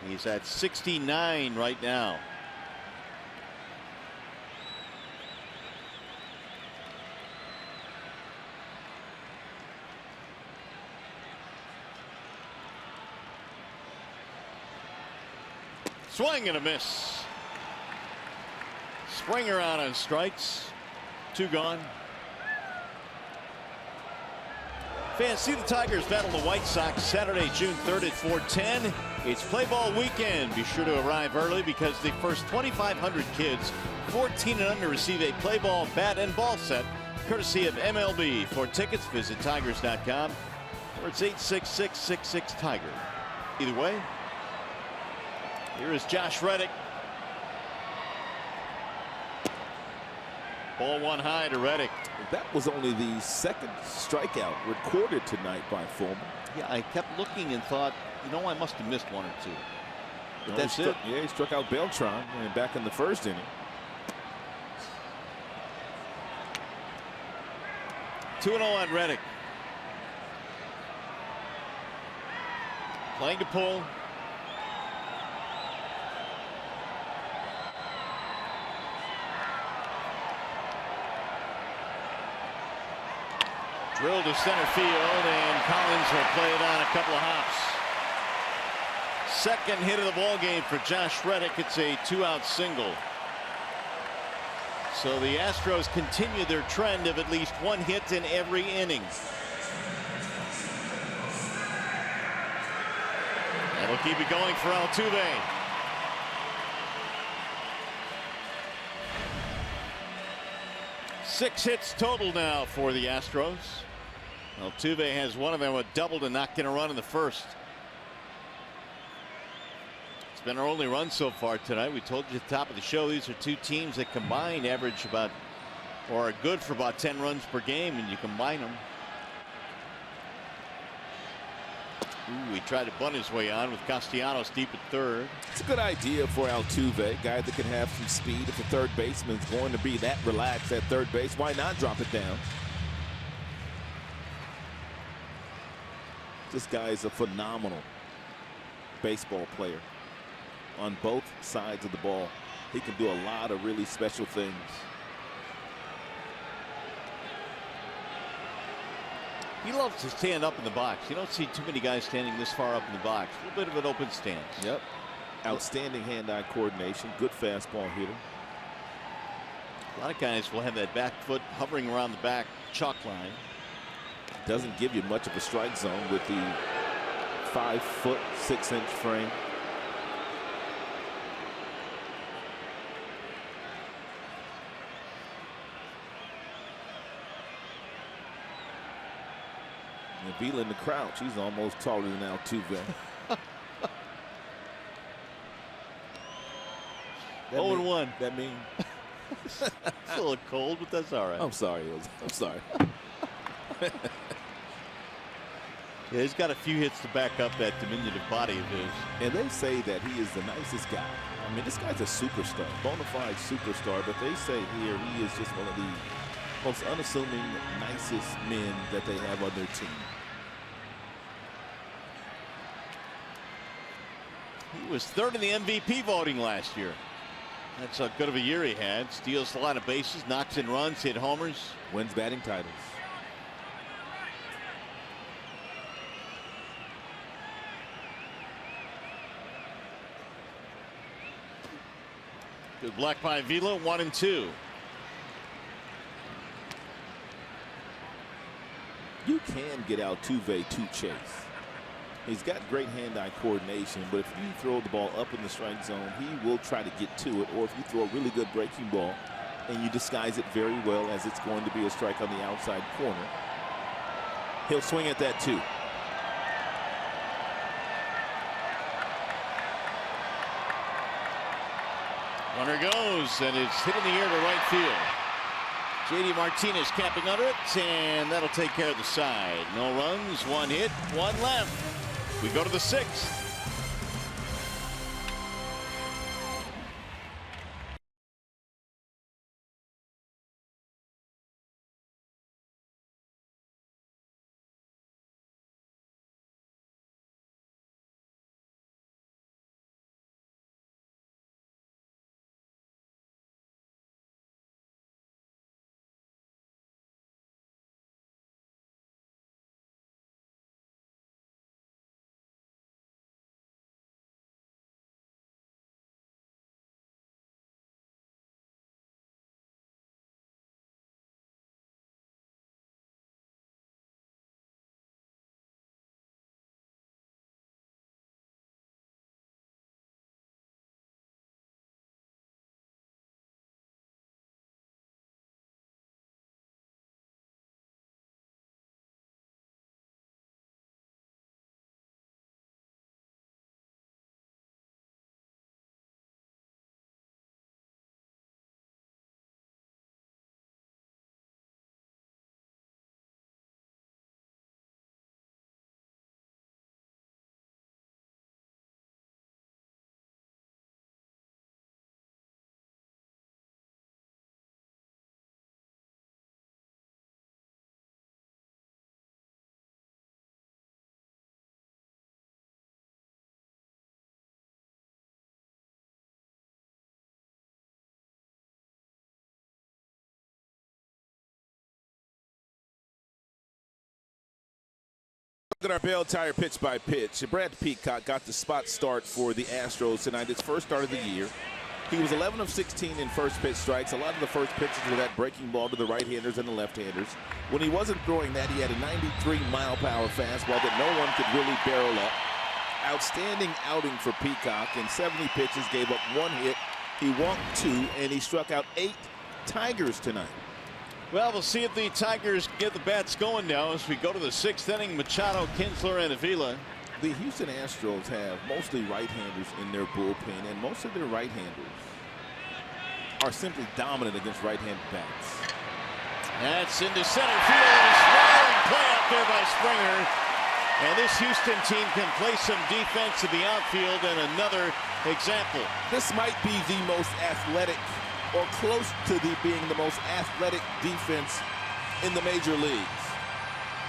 [SPEAKER 2] He's at 69 right now. Swing and a miss. Springer out on strikes. 2 gone. Fans, see the Tigers battle the White Sox Saturday, June 3rd at 4:10. It's play ball weekend. Be sure to arrive early because the first 2,500 kids 14 and under receive a play ball bat and ball set courtesy of MLB. For tickets, visit tigers.com or it's 866-66-TIGER. Either way, here is Josh Reddick. Ball 1 high to Reddick.
[SPEAKER 4] That was only the 2nd strikeout recorded tonight by Fulmer.
[SPEAKER 2] Yeah, I kept looking and thought, you know, I must have missed 1 or 2. But that's it.
[SPEAKER 4] Yeah, he struck out Beltran back in the 1st inning.
[SPEAKER 2] 2-0 on Reddick. Playing to pull. Drilled to center field, and Collins will play it on a couple of hops. 2nd hit of the ball game for Josh Reddick. It's a 2-out single. So the Astros continue their trend of at least one hit in every inning. That'll keep it going for Altuve. Six hits total now for the Astros. Altuve has one of them, a double to not get a run in the first. It's been our only run so far tonight. We told you at the top of the show, these are two teams that combined average about, or are good for about 10 runs per game, and you combine them. Ooh, he tried to bunt his way on with Castellanos deep at third.
[SPEAKER 4] It's a good idea for Altuve, guy that can have some speed. If the third baseman's going to be that relaxed at third base, why not drop it down? This guy is a phenomenal baseball player on both sides of the ball. He can do a lot of really special things.
[SPEAKER 2] He loves to stand up in the box. You don't see too many guys standing this far up in the box. A little bit of an open stance.
[SPEAKER 4] Yep. Outstanding hand-eye coordination. Good fastball hitter.
[SPEAKER 2] A lot of guys will have that back foot hovering around the back chalk line.
[SPEAKER 4] Doesn't give you much of a strike zone with the 5 6" frame. And Vila in the crouch, he's almost taller than Altuve.
[SPEAKER 2] 0-1.
[SPEAKER 4] That means
[SPEAKER 2] It's a little cold, but that's all right.
[SPEAKER 4] I'm sorry. I'm sorry.
[SPEAKER 2] Yeah, he's got a few hits to back up that diminutive body of his.
[SPEAKER 4] And they say that he is the nicest guy. I mean, this guy's a superstar, bona fide superstar, but they say here he is just one of the most unassuming, nicest men that they have on their team.
[SPEAKER 2] He was third in the MVP voting last year. That's how good of a year he had. Steals a lot of bases, knocks in runs, hit homers.
[SPEAKER 4] Wins batting titles.
[SPEAKER 2] Good block by Vila, 1-2.
[SPEAKER 4] You can get Altuve to chase. He's got great hand-eye coordination, but if you throw the ball up in the strike zone, he will try to get to it. Or if you throw a really good breaking ball and you disguise it very well as it's going to be a strike on the outside corner, he'll swing at that too.
[SPEAKER 2] Runner goes, and it's hit in the air to right field. JD Martinez camping under it, and that'll take care of the side. No runs, one hit, one left. We go to the sixth.
[SPEAKER 4] Look at our Bell Tire pitch by pitch. Brad Peacock got the spot start for the Astros tonight. His first start of the year. He was 11 of 16 in first pitch strikes. A lot of the first pitches were that breaking ball to the right-handers and the left-handers. When he wasn't throwing that, he had a 93-mile-per-hour fastball that no one could really barrel up. Outstanding outing for Peacock. In 70 pitches, gave up 1 hit. He walked 2, and he struck out 8 Tigers tonight.
[SPEAKER 2] Well, we'll see if the Tigers get the bats going now as we go to the 6th inning. Machado, Kinsler, and Avila.
[SPEAKER 4] The Houston Astros have mostly right-handers in their bullpen, and most of their right-handers are simply dominant against right-handed bats.
[SPEAKER 2] That's into center field. A swirling play out there by Springer. And this Houston team can play some defense in the outfield, and another example.
[SPEAKER 4] This might be the most athletic, or close to being the most athletic defense in the major leagues.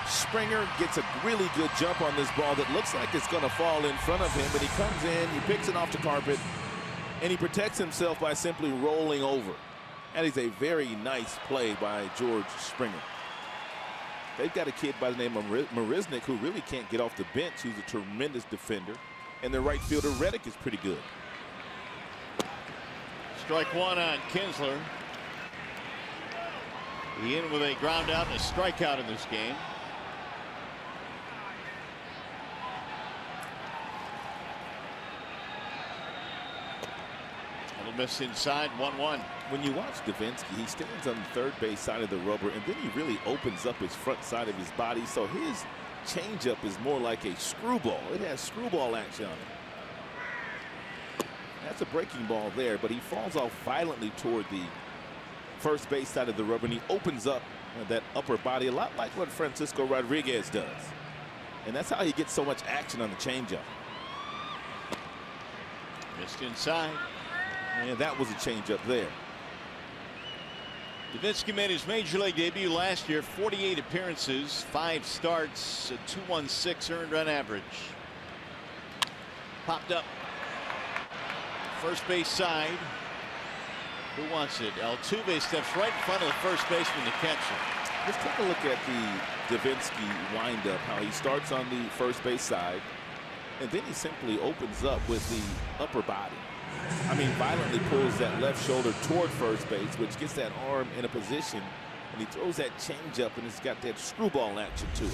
[SPEAKER 4] Springer gets a really good jump on this ball that looks like it's going to fall in front of him, but he comes in, he picks it off the carpet, and he protects himself by simply rolling over. That is a very nice play by George Springer. They've got a kid by the name of Marisnick who really can't get off the bench, who's a tremendous defender, and their right fielder Reddick is pretty good.
[SPEAKER 2] Strike 1 on Kinsler. He in with a ground out and a strikeout in this game. Miss inside, 1-1.
[SPEAKER 4] When you watch Davinsky, he stands on the third base side of the rubber, and then he really opens up his front side of his body, so his changeup is more like a screwball. It has screwball action on it. That's a breaking ball there, but he falls off violently toward the first base side of the rubber, and he opens up that upper body a lot like what Francisco Rodriguez does. And that's how he gets so much action on the changeup.
[SPEAKER 2] Missed inside.
[SPEAKER 4] And that was a changeup there.
[SPEAKER 2] Davinsky made his major league debut last year, 48 appearances, 5 starts, a 2.16 earned run average. Popped up. First base side. Who wants it? Altuve steps right in front of the first baseman to catch it.
[SPEAKER 4] Let's take a look at the Davinsky windup, how he starts on the first base side, and then he simply opens up with the upper body. I mean, violently pulls that left shoulder toward first base, which gets that arm in a position, and he throws that changeup, and it's got that screwball action to it.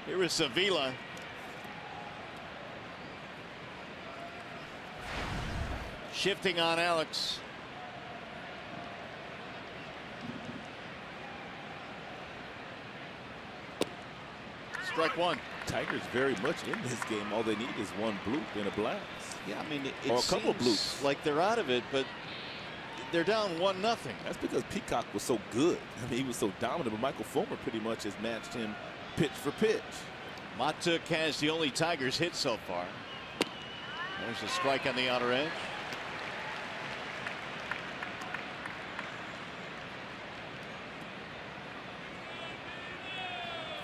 [SPEAKER 2] Here is Avila. Shifting on Alex. Strike 1.
[SPEAKER 4] Tigers very much in this game. All they need is 1 bloop and a blast.
[SPEAKER 2] Yeah, I mean, it
[SPEAKER 4] or a couple of
[SPEAKER 2] seems
[SPEAKER 4] bloops.
[SPEAKER 2] like they're out of it, but they're down 1-0.
[SPEAKER 4] That's because Peacock was so good. I mean, he was so dominant, but Michael Fulmer pretty much has matched him pitch for pitch.
[SPEAKER 2] MAHTOOK has the only Tigers hit so far. There's a strike on the outer edge.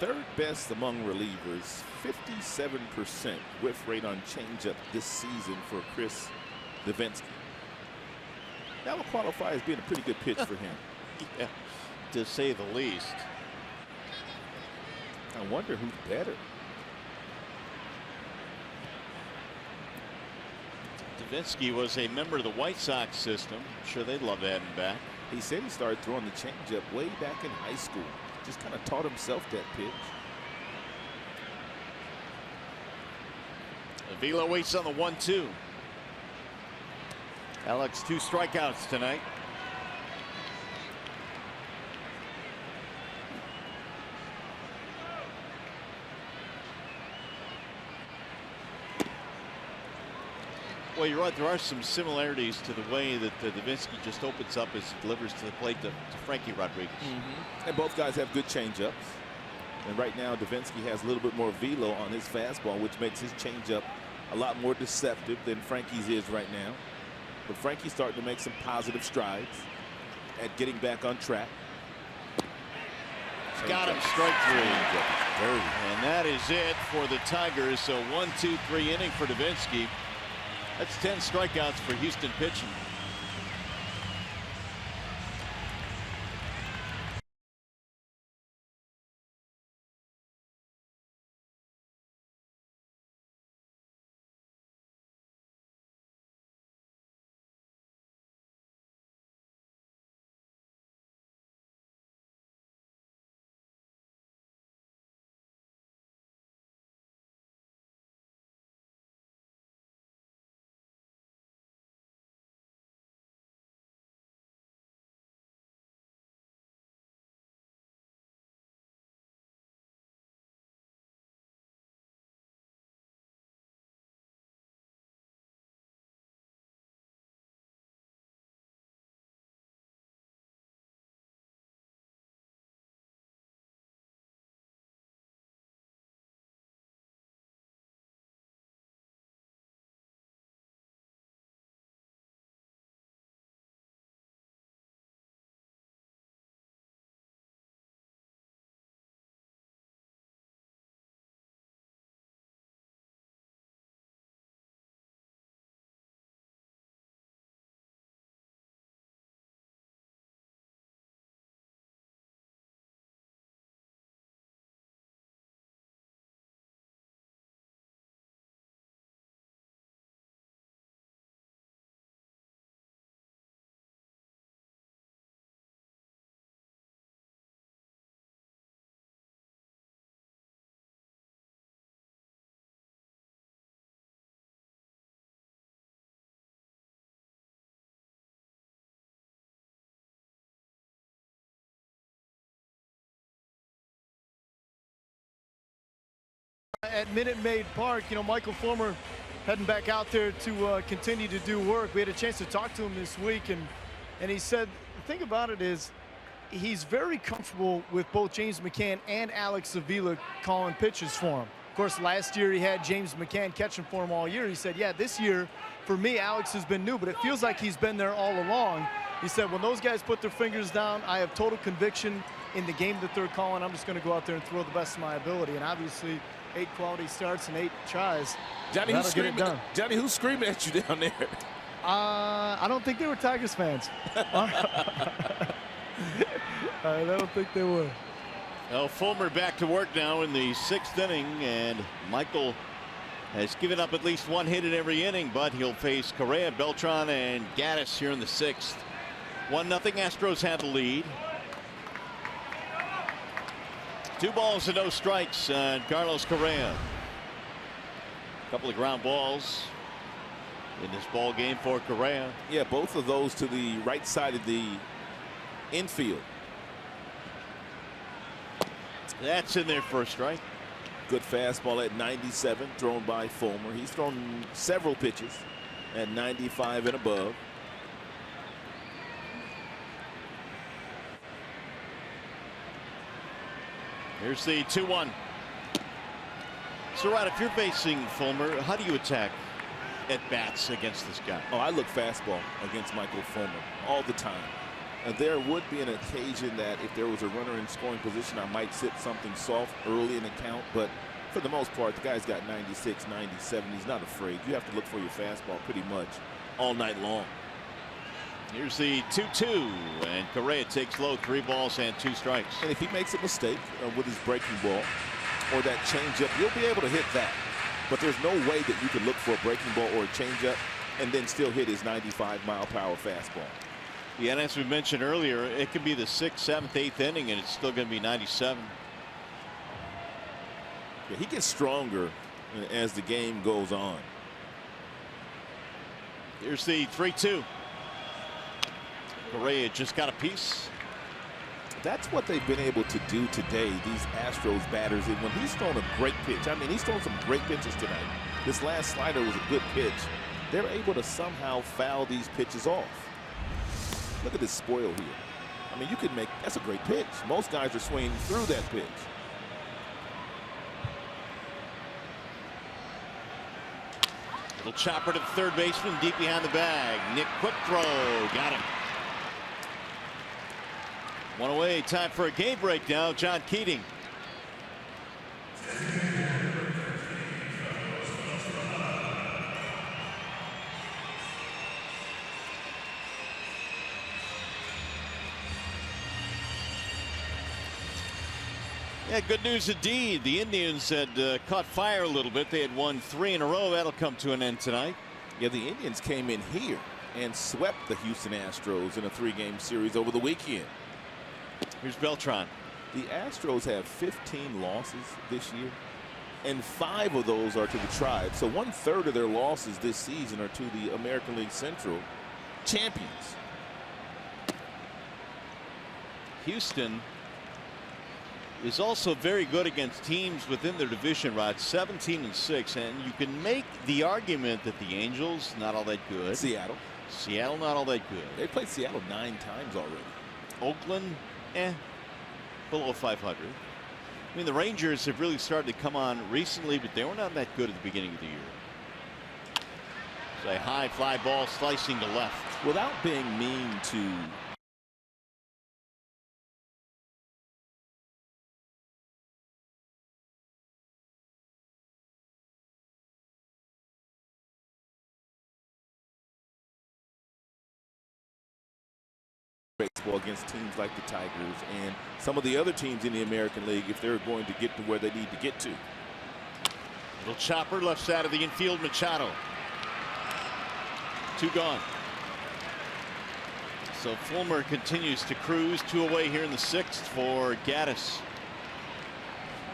[SPEAKER 4] Third best among relievers, 57% whiff rate on changeup this season for Chris Davinsky. That will qualify as being a pretty good pitch for him.
[SPEAKER 2] Yeah, to say the least.
[SPEAKER 4] I wonder who's better.
[SPEAKER 2] Davinsky was a member of the White Sox system. I'm sure they'd love to have him back.
[SPEAKER 4] He said he started throwing the changeup way back in high school. Just kind of taught himself that pitch.
[SPEAKER 2] Avila waits on the 1-2. Alex, 2 strikeouts tonight. Well, you're right. There are some similarities to the way that Davinsky just opens up as he delivers to the plate to Frankie Rodriguez.
[SPEAKER 4] And both guys have good changeups. And right now, Davinsky has a little bit more velo on his fastball, which makes his changeup a lot more deceptive than Frankie's is right now. But Frankie's starting to make some positive strides at getting back on track.
[SPEAKER 2] Got him, strike 3. And that is it for the Tigers. So 1-2-3 inning for Davinsky. That's 10 strikeouts for Houston pitching.
[SPEAKER 5] At Minute Maid Park, you know, Michael Fulmer heading back out there to continue to do work. We had a chance to talk to him this week, and he said the thing about it is he's very comfortable with both James McCann and Alex Avila calling pitches for him. Of course, last year he had James McCann catching for him all year. He said, yeah, this year for me, Alex has been new, but it feels like he's been there all along. He said, when those guys put their fingers down, I have total conviction in the game that they're calling. I'm just going to go out there and throw the best of my ability. And obviously, 8 quality starts and 8 tries.
[SPEAKER 4] Johnny, who's screaming? Johnny, who's screaming at you down there?
[SPEAKER 5] I don't think they were Tigers fans. I don't think they were.
[SPEAKER 2] Well, Fulmer back to work now in the 6th inning, and Michael has given up at least 1 hit in every inning, but he'll face Correa, Beltran, and Gattis here in the 6th. 1-0 Astros have the lead. 2 balls and no strikes on Carlos Correa. A couple of ground balls in this ball game for Correa.
[SPEAKER 4] Yeah, both of those to the right side of the infield.
[SPEAKER 2] That's in there for a strike.
[SPEAKER 4] Good fastball at 97 thrown by Fulmer. He's thrown several pitches at 95 and above.
[SPEAKER 2] Here's the 2-1. So, Rod, if you're facing Fulmer, how do you attack at bats against this guy?
[SPEAKER 4] Oh, I look fastball against Michael Fulmer all the time. There would be an occasion that if there was a runner in scoring position, I might sit something soft early in the count. But for the most part, the guy's got 96, 97. He's not afraid. You have to look for your fastball pretty much all night long.
[SPEAKER 2] Here's the 2-2, and Correa takes low, 3 balls and 2 strikes.
[SPEAKER 4] And if he makes a mistake with his breaking ball or that changeup, you'll be able to hit that. But there's no way that you can look for a breaking ball or a changeup and then still hit his 95-mile-per-hour fastball.
[SPEAKER 2] Yeah, and as we mentioned earlier, it could be the 6th, 7th, 8th inning, and it's still going to be 97.
[SPEAKER 4] Yeah, he gets stronger as the game goes on.
[SPEAKER 2] Here's the 3-2. Correa just got a piece.
[SPEAKER 4] That's what they've been able to do today, these Astros batters. And when he's thrown a great pitch, I mean, he's thrown some great pitches tonight. This last slider was a good pitch. They're able to somehow foul these pitches off. Look at this spoil here. I mean, you could make, that's a great pitch. Most guys are swinging through that pitch.
[SPEAKER 2] Little chopper to the third baseman, deep behind the bag. Nick, quick throw, got him. 1 away, time for a game break now. John Keating. Yeah, good news indeed. The Indians had caught fire a little bit. They had won 3 in a row. That'll come to an end tonight.
[SPEAKER 4] Yeah, the Indians came in here and swept the Houston Astros in a 3-game series over the weekend.
[SPEAKER 2] Here's Beltran.
[SPEAKER 4] The Astros have 15 losses this year, and 5 of those are to the Tribe. So 1/3 of their losses this season are to the American League Central champions.
[SPEAKER 2] Houston is also very good against teams within their division, Rod. 17-6, and you can make the argument that the Angels not all that good.
[SPEAKER 4] Seattle
[SPEAKER 2] not all that good.
[SPEAKER 4] They played Seattle 9 times already.
[SPEAKER 2] Oakland, below 500. I mean, the Rangers have really started to come on recently, but they were not that good at the beginning of the year. It's a high fly ball slicing to left.
[SPEAKER 4] Without being mean to baseball against teams like the Tigers and some of the other teams in the American League, if they're going to get to where they need to get to.
[SPEAKER 2] Little chopper left side of the infield. Machado. 2 gone. So Fulmer continues to cruise. 2 away here in the 6th for Gattis.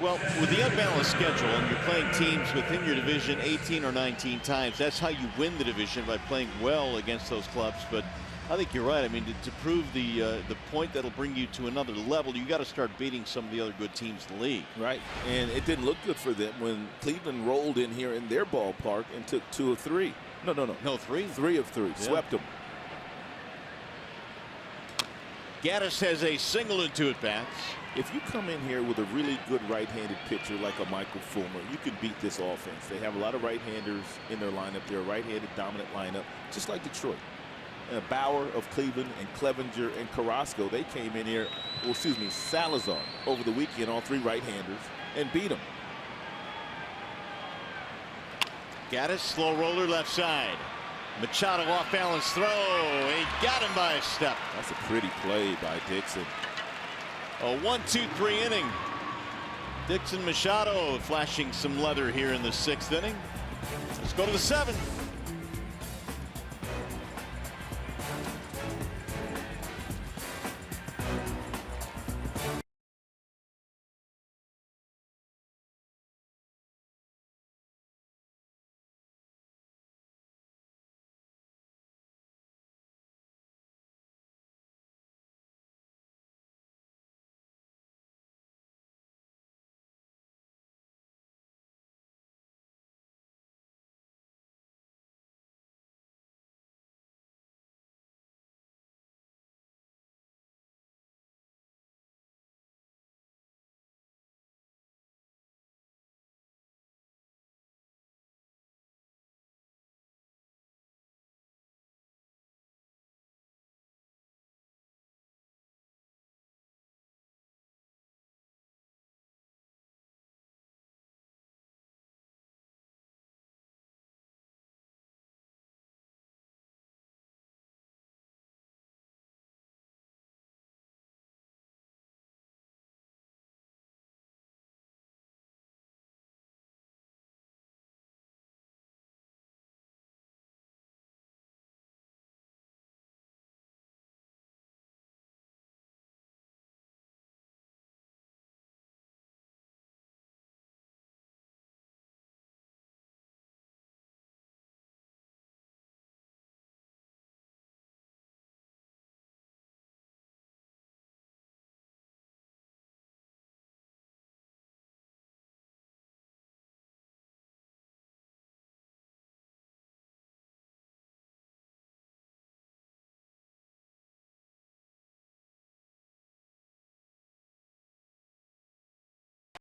[SPEAKER 2] Well, with the unbalanced schedule and you're playing teams within your division 18 or 19 times, that's how you win the division, by playing well against those clubs. But I think you're right. I mean, to prove the point that'll bring you to another level, you got to start beating some of the other good teams in the league.
[SPEAKER 4] Right, and it didn't look good for them when Cleveland rolled in here in their ballpark and took 2 of 3. No, 3. 3 of 3. Yeah. Swept them.
[SPEAKER 2] Gattis has a single and 2 at bats.
[SPEAKER 4] If you come in here with a really good right-handed pitcher like a Michael Fulmer, you can beat this offense. They have a lot of right-handers in their lineup. They're a right-handed dominant lineup, just like Detroit. Bauer of Cleveland and Clevenger and Carrasco, they came in here, well, excuse me, Salazar over the weekend, all 3 right-handers, and beat them.
[SPEAKER 2] Gattis, slow roller left side. Machado off balance throw. He got him by a step.
[SPEAKER 4] That's a pretty play by Dixon.
[SPEAKER 2] A 1-2-3 inning. Dixon, Machado flashing some leather here in the 6th inning. Let's go to the 7th.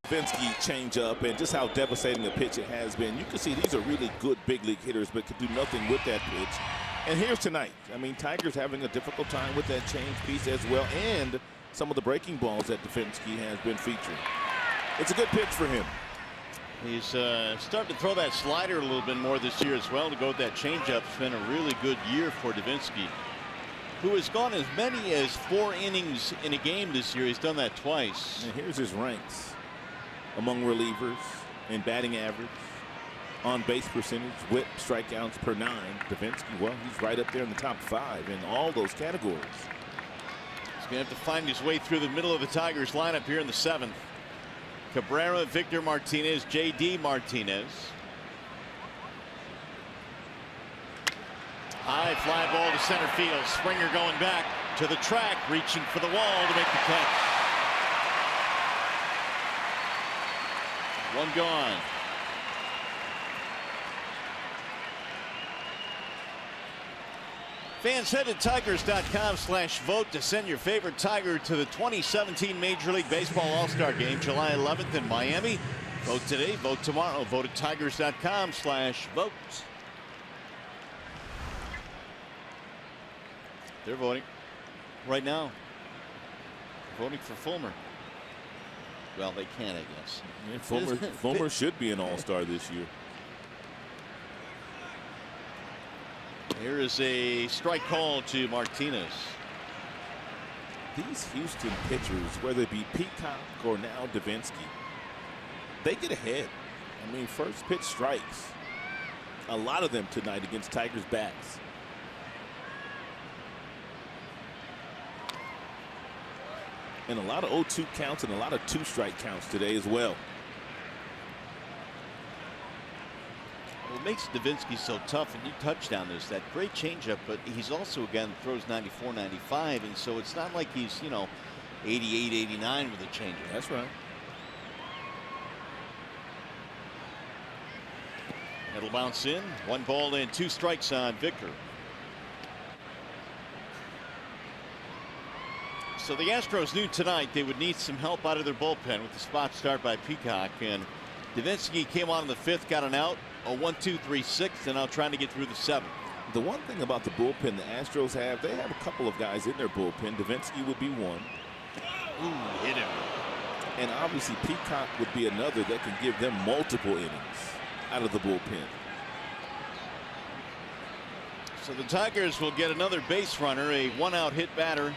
[SPEAKER 4] Davinsky change up and just how devastating a pitch it has been. You can see these are really good big league hitters, but could do nothing with that pitch. And here's tonight. I mean, Tigers having a difficult time with that change piece as well, and some of the breaking balls that Davinsky has been featuring. It's a good pitch for him.
[SPEAKER 2] He's starting to throw that slider a little bit more this year as well to go with that changeup. It's been a really good year for Davinsky, who has gone as many as 4 innings in a game this year. He's done that twice.
[SPEAKER 4] And here's his ranks among relievers in batting average, on base percentage, whip, strikeouts per 9. Davinsky, well, he's right up there in the top 5 in all those categories.
[SPEAKER 2] He's going to have to find his way through the middle of the Tigers lineup here in the 7th. Cabrera, Victor Martinez, J.D. Martinez. High fly ball to center field. Springer going back to the track, reaching for the wall to make the catch. 1 gone. Fans, head to Tigers.com/vote to send your favorite Tiger to the 2017 Major League Baseball All-Star Game, July 11th in Miami. Vote today, vote tomorrow. Vote at Tigers.com/vote. They're voting right now. Voting for Fulmer. Well, they can, I guess.
[SPEAKER 4] Yeah, Fulmer should be an all-star this year.
[SPEAKER 2] Here is a strike call to Martinez.
[SPEAKER 4] These Houston pitchers, whether it be Peacock or now Davinsky, they get ahead. I mean, first pitch strikes. A lot of them tonight against Tigers bats. And a lot of 0-2 counts and a lot of 2-strike counts today as well.
[SPEAKER 2] what makes Davinsky so tough, and you touched on this, that great changeup, but he's also a guy that throws 94, 95, and so it's not like he's, 88, 89 with a changeup.
[SPEAKER 4] That's right.
[SPEAKER 2] It'll bounce in. 1 ball and 2 strikes on Victor. So the Astros knew tonight they would need some help out of their bullpen with the spot start by Peacock, and Davinsky came on in the 5th, got an out, a 1-2-3 6th, and now trying to get through the 7th.
[SPEAKER 4] The one thing about the bullpen the Astros have, they have a couple of guys in their bullpen. Davinsky would be one.
[SPEAKER 2] Ooh, hit him.
[SPEAKER 4] And obviously Peacock would be another that can give them multiple innings out of the bullpen.
[SPEAKER 2] So the Tigers will get another base runner, a 1-out hit batter.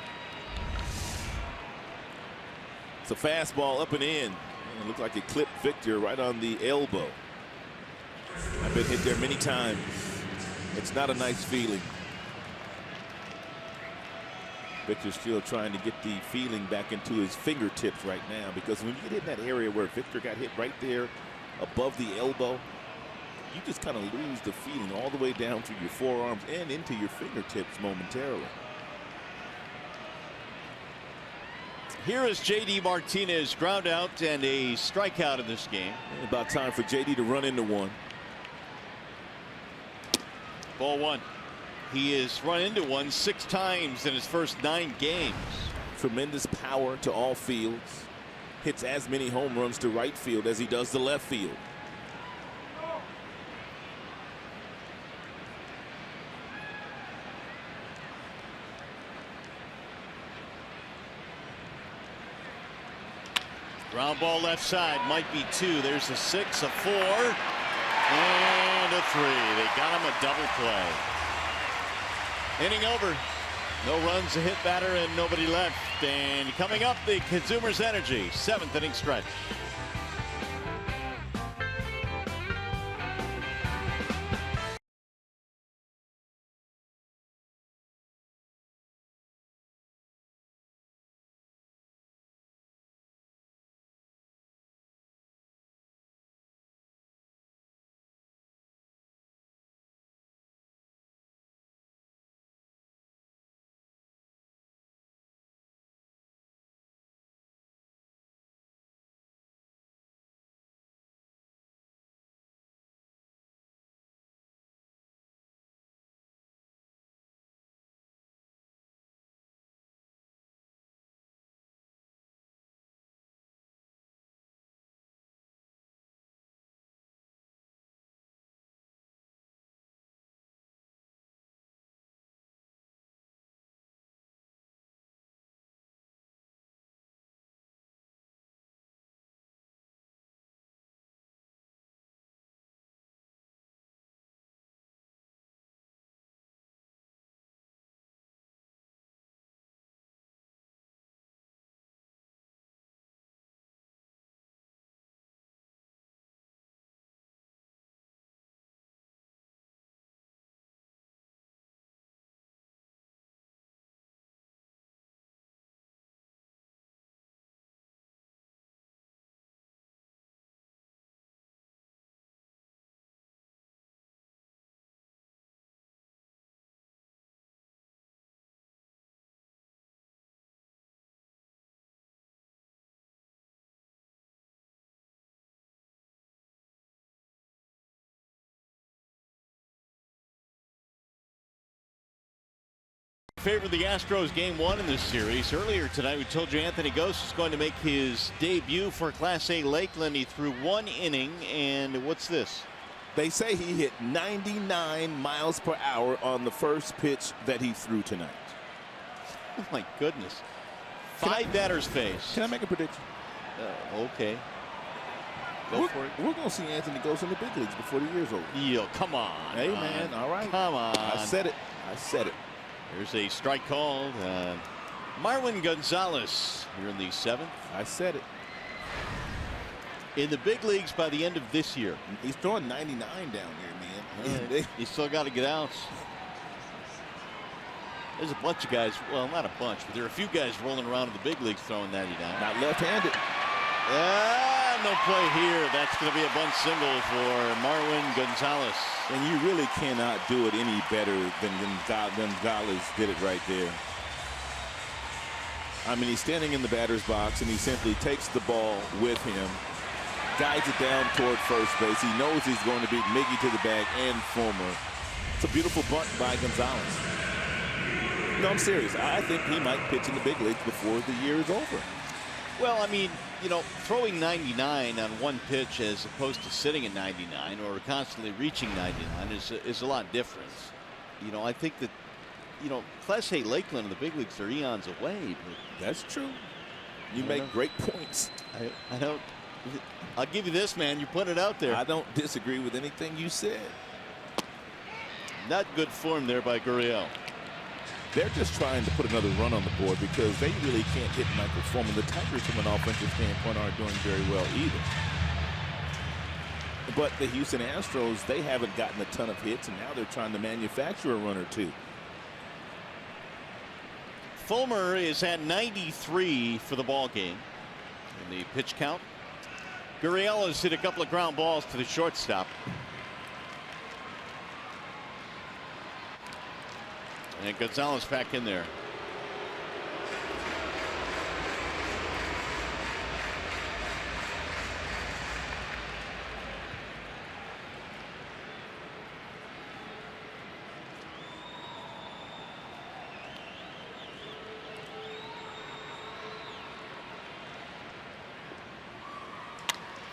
[SPEAKER 4] It's a fastball up and in. It looked like it clipped Victor right on the elbow. I've been hit there many times. It's not a nice feeling. Victor's still trying to get the feeling back into his fingertips right now, because when you get in that area where Victor got hit right there above the elbow, you just kind of lose the feeling all the way down through your forearms and into your fingertips momentarily.
[SPEAKER 2] Here is J.D. Martinez, ground out and a strikeout in this game.
[SPEAKER 4] About time for J.D. to run into one.
[SPEAKER 2] Ball 1. He has run into one 6 times in his first 9 games.
[SPEAKER 4] Tremendous power to all fields. Hits as many home runs to right field as he does to left field.
[SPEAKER 2] Ground ball left side, might be 2. There's a 6, a 4, and a 3. They got him a double play. Inning over. No runs, a hit batter, and nobody left. And coming up, the Consumers Energy 7th inning stretch. Favor the Astros game 1 in this series. Earlier tonight we told you Anthony Gose is going to make his debut for Class A Lakeland. He threw 1 inning, and what's this?
[SPEAKER 4] They say he hit 99 miles per hour on the first pitch that he threw tonight.
[SPEAKER 2] Oh my goodness. 5 batters faced.
[SPEAKER 4] Can I make a prediction?
[SPEAKER 2] Okay. Go for it.
[SPEAKER 4] We're going to see Anthony Gose in the big leagues before the year's over.
[SPEAKER 2] Yo, come on.
[SPEAKER 4] Hey, man. All right.
[SPEAKER 2] Come on.
[SPEAKER 4] I said it. I said it.
[SPEAKER 2] There's a strike called. Marwin Gonzalez here in the 7th.
[SPEAKER 4] I said it.
[SPEAKER 2] In the big leagues by the end of this year.
[SPEAKER 4] He's throwing 99 down here, man.
[SPEAKER 2] He's still got to get outs. There's a bunch of guys, well, not a bunch, but there are a few guys rolling around in the big leagues throwing 99.
[SPEAKER 4] Not left-handed.
[SPEAKER 2] no play here. That's going to be a bunt single for Marwin Gonzalez.
[SPEAKER 4] And you really cannot do it any better than Gonzalez did it right there. I mean, he's standing in the batter's box, and he simply takes the ball with him, guides it down toward first base. He knows he's going to beat MIKIE to the bag and Fulmer. It's a beautiful bunt by Gonzalez. No, I'm serious. I think he might pitch in the big leagues before the year is over.
[SPEAKER 2] Well, I mean, you know, throwing 99 on one pitch as opposed to sitting at 99 or constantly reaching 99 is a lot different. You know, I think that, you know, Class A Lakeland in the big leagues are eons away. But
[SPEAKER 4] that's true. You make great points.
[SPEAKER 2] I don't. I'll give you this, man. You put it out there.
[SPEAKER 4] I don't disagree with anything you said.
[SPEAKER 2] Not good form there by Gurriel.
[SPEAKER 4] They're just trying to put another run on the board because they really can't hit Michael Fulmer. The Tigers, from an offensive standpoint, aren't doing very well either. But the Houston Astros, they haven't gotten a ton of hits, and now they're trying to manufacture a run or two.
[SPEAKER 2] Fulmer is at 93 for the ball game in the pitch count. Gurriel has hit a couple of ground balls to the shortstop. And Gonzalez back in there.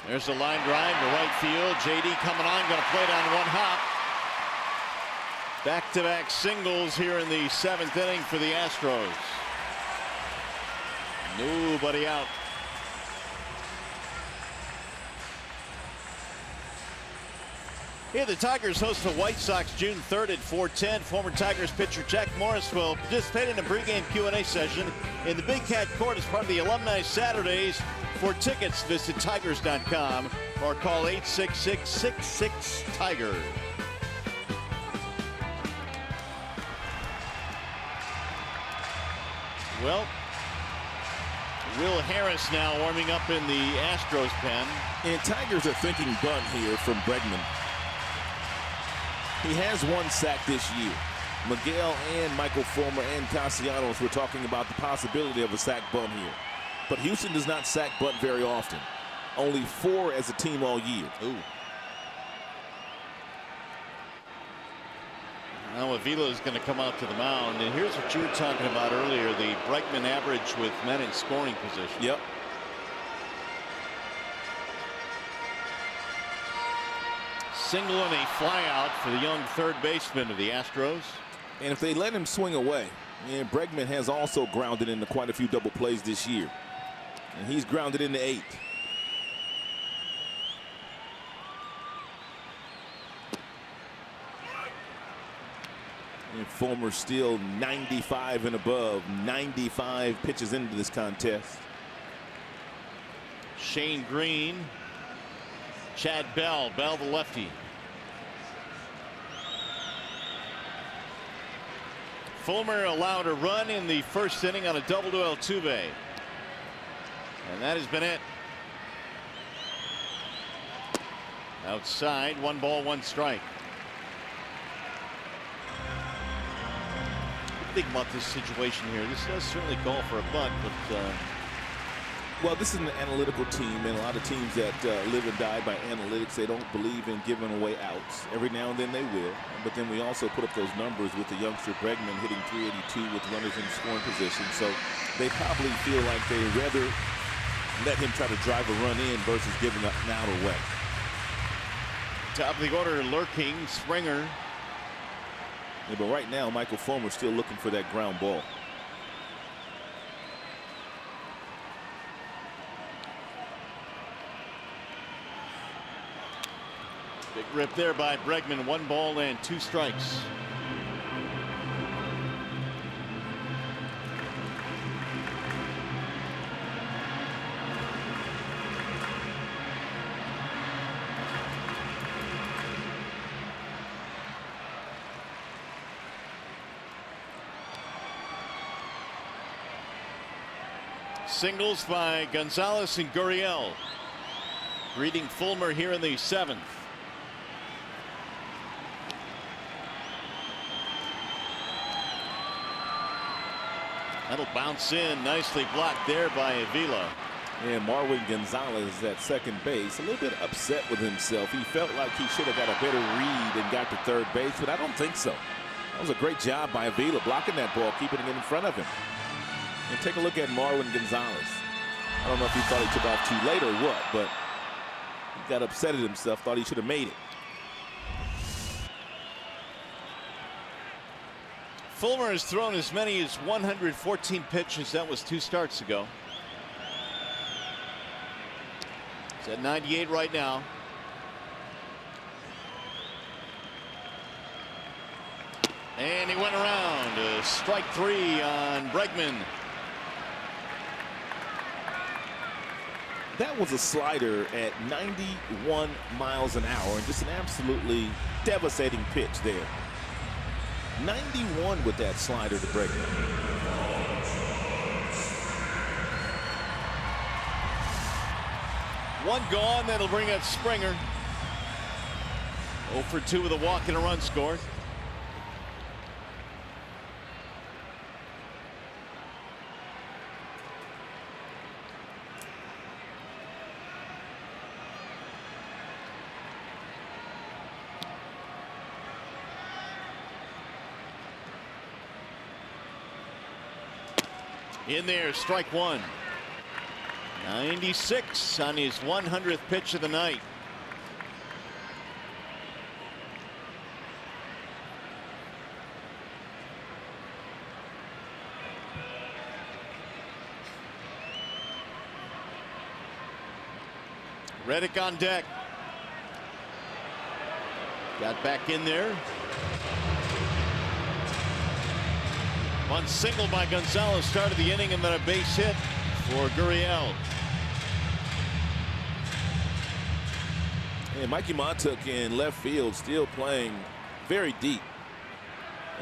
[SPEAKER 2] There's a line drive to right field. JD coming on, going to play it on one hop. Back-to-back singles here in the 7th inning for the Astros. Nobody out. Here the Tigers host the White Sox June 3rd at 4:10. Former Tigers pitcher Jack Morris will participate in a pregame Q&A session in the Big Cat Court as part of the Alumni Saturdays. For tickets, visit tigers.com or call 866-66-TIGER. Well, Will Harris now warming up in the Astros pen.
[SPEAKER 4] And Tigers are thinking bunt here from Bregman. He has one sack this year. Miguel and Michael Fulmer and Castellanos were talking about the possibility of a sack bunt here. But Houston does not sack bunt very often. Only 4 as a team all year.
[SPEAKER 2] Ooh. Now Avila is going to come out to the mound. And here's what you were talking about earlier, the Bregman average with men in scoring position.
[SPEAKER 4] Yep.
[SPEAKER 2] Single and a fly out for the young third baseman of the Astros.
[SPEAKER 4] And if they let him swing away, and Bregman has also grounded into quite a few double plays this year. And he's grounded into 8. And Fulmer still 95 and above. 95 pitches into this contest.
[SPEAKER 2] Shane Green. Chad Bell. Bell the lefty. Fulmer allowed a run in the first inning on a double to Altuve. And that has been it. Outside, 1 ball, 1 strike. Think about this situation here. This does certainly call for a bunt, but
[SPEAKER 4] well, this is an analytical team, and a lot of teams that live and die by analytics, they don't believe in giving away outs. Every now and then they will, but then we also put up those numbers with the youngster Bregman hitting .382 with runners in scoring position. So they probably feel like they rather let him try to drive a run in versus giving an out away.
[SPEAKER 2] Top of the order lurking Springer.
[SPEAKER 4] Yeah, but right now Michael Fulmer still looking for that ground ball.
[SPEAKER 2] Big rip there by Bregman. 1 ball and 2 strikes. Singles by Gonzalez and Gurriel. greeting Fulmer here in the 7th. That'll bounce in, nicely blocked there by Avila.
[SPEAKER 4] And Marwin Gonzalez at second base, a little bit upset with himself. He felt like he should have got a better read and got to third base, but I don't think so. That was a great job by Avila blocking that ball, keeping it in front of him. And take a look at Marwin Gonzalez. I don't know if he thought he took off too late or what, but he got upset at himself, thought he should have made it.
[SPEAKER 2] Fulmer has thrown as many as 114 pitches. That was 2 starts ago. He's at 98 right now. And he went around. Strike 3 on Bregman.
[SPEAKER 4] That was a slider at 91 miles an hour, and just an absolutely devastating pitch there. 91 with that slider to Bregman.
[SPEAKER 2] One gone. That'll bring up Springer. 0 for 2 with a walk and a run scored. In there, strike 1. 96 on his 100th pitch of the night. Reddick on deck. Got back in there. One single by Gonzalez started the inning, and then a base hit for Gurriel.
[SPEAKER 4] And Mikey MAHTOOK in left field, still playing very deep.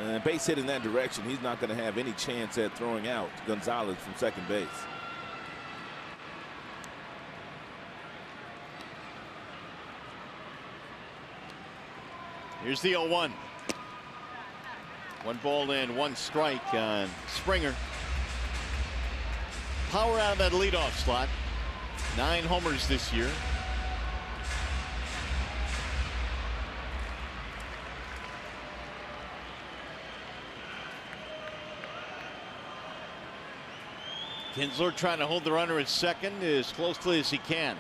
[SPEAKER 4] And base hit in that direction, he's not going to have any chance at throwing out Gonzalez from second base.
[SPEAKER 2] Here's the 0-1. 1 ball and 1 strike on Springer. Power out of that leadoff slot. 9 homers this year. Kinsler trying to hold the runner at second as closely as he can.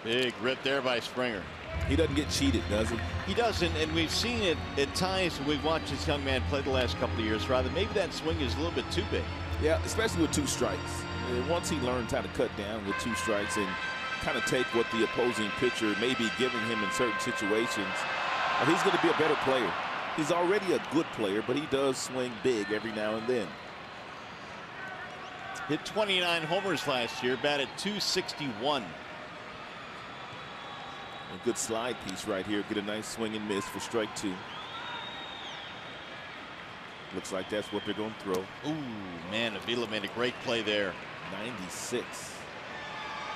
[SPEAKER 2] Big rip there by Springer.
[SPEAKER 4] He doesn't get cheated, does he?
[SPEAKER 2] He doesn't, and we've seen it at times when we've watched this young man play the last couple of years. Rather, maybe that swing is a little bit too big.
[SPEAKER 4] Yeah, especially with 2 strikes. And once he learns how to cut down with 2 strikes and kind of take what the opposing pitcher may be giving him in certain situations, he's going to be a better player. He's already a good player, but he does swing big every now and then.
[SPEAKER 2] Hit 29 homers last year, batted .261.
[SPEAKER 4] A good slide piece right here. Get a nice swing and miss for strike 2. Looks like that's what they're going to throw.
[SPEAKER 2] Ooh, man, Avila made a great play there.
[SPEAKER 4] 96.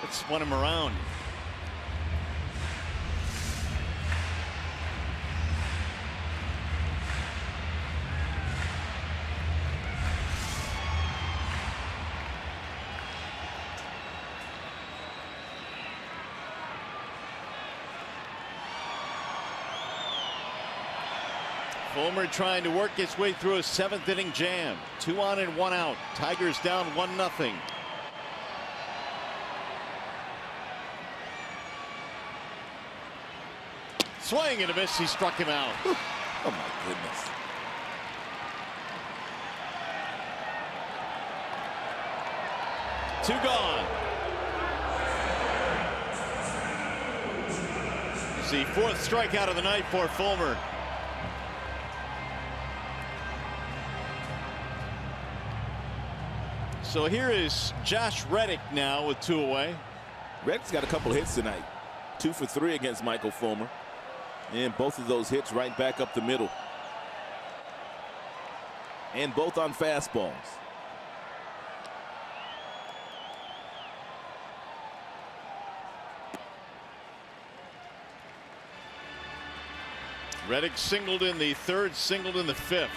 [SPEAKER 2] Let's spun him around. Fulmer trying to work his way through a 7th inning jam. 2 on and 1 out. Tigers down 1-0. Swing and a miss. He struck him out.
[SPEAKER 4] Oh my goodness.
[SPEAKER 2] Two gone. It's the 4th strikeout of the night for Fulmer. So here is Josh Reddick now with 2 away.
[SPEAKER 4] Reddick's got a couple hits tonight. 2 for 3 against Michael Fulmer. And both of those hits right back up the middle. And both on fastballs.
[SPEAKER 2] Reddick singled in the third, singled in the fifth.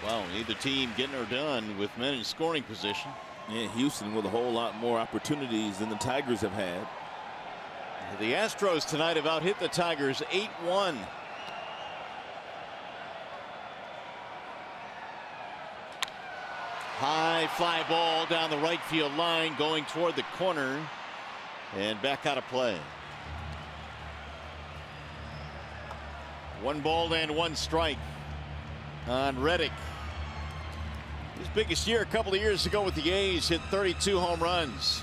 [SPEAKER 2] Well, neither team getting her done with men in scoring position.
[SPEAKER 4] Yeah, Houston with a whole lot more opportunities than the Tigers have had.
[SPEAKER 2] The Astros tonight have out-hit the Tigers 8-1. High fly ball down the right field line, going toward the corner and back out of play. 1 ball and 1 strike on Reddick. His biggest year a couple of years ago with the A's, hit 32 home runs.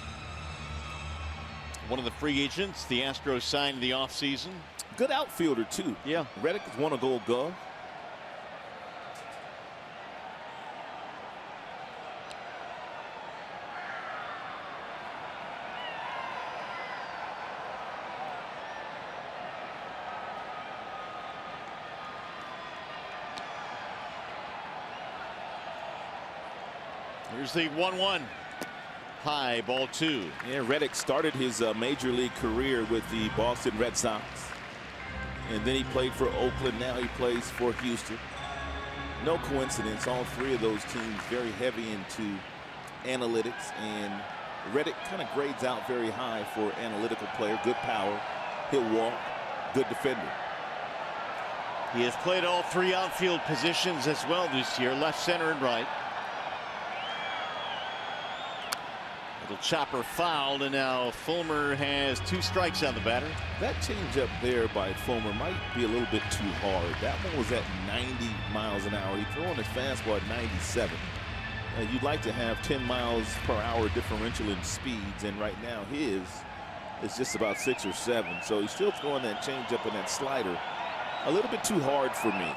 [SPEAKER 2] One of the free agents the Astros signed in the offseason.
[SPEAKER 4] Good outfielder, too.
[SPEAKER 2] Yeah.
[SPEAKER 4] Reddick has won a Gold Glove.
[SPEAKER 2] Here's the 1-1. High, ball 2.
[SPEAKER 4] Yeah, Reddick started his major league career with the Boston Red Sox. And then he played for Oakland. Now he plays for Houston. No coincidence, all 3 of those teams very heavy into analytics. And Reddick kind of grades out very high for analytical player. Good power, he'll walk, good defender.
[SPEAKER 2] He has played all 3 outfield positions as well this year, left, center, and right. Little chopper fouled, and now Fulmer has 2 strikes on the batter.
[SPEAKER 4] That changeup there by Fulmer might be a little bit too hard. That one was at 90 miles an hour. He's throwing his fastball at 97. You'd like to have 10 miles per hour differential in speeds, and right now his is just about 6 or 7. So he's still throwing that changeup and that slider a little bit too hard for me.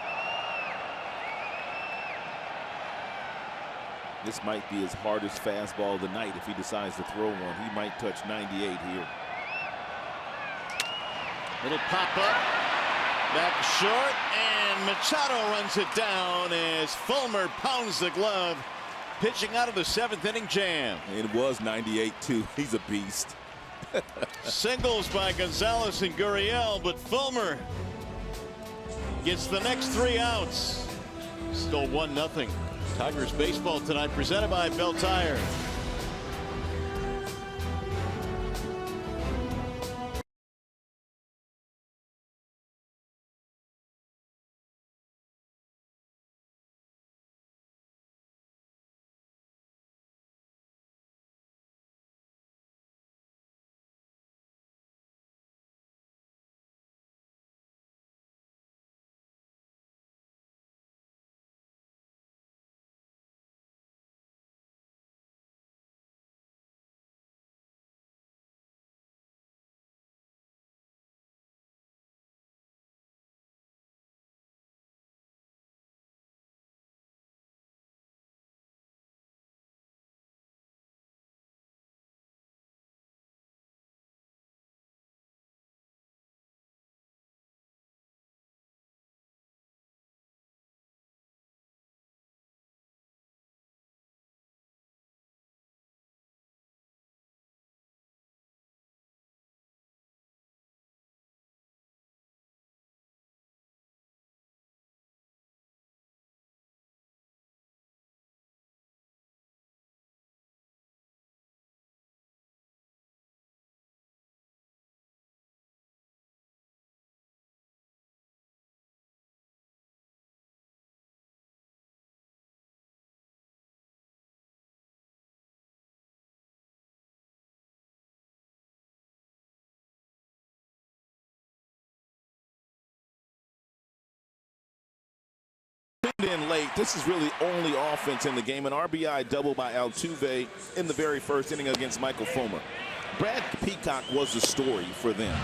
[SPEAKER 4] This might be his hardest fastball of the night if he decides to throw one. He might touch 98 here.
[SPEAKER 2] Little pop up, back short, and Machado runs it down as Fulmer pounds the glove, pitching out of the 7th inning jam.
[SPEAKER 4] It was 98 too. He's a beast.
[SPEAKER 2] Singles by Gonzalez and Gurriel, but Fulmer gets the next 3 outs. Still 1-0. Tigers baseball tonight, presented by Bell Tire.
[SPEAKER 4] In late, this is really only offense in the game. An RBI double by Altuve in the very first inning against Michael Fulmer. Brad Peacock was the story for them.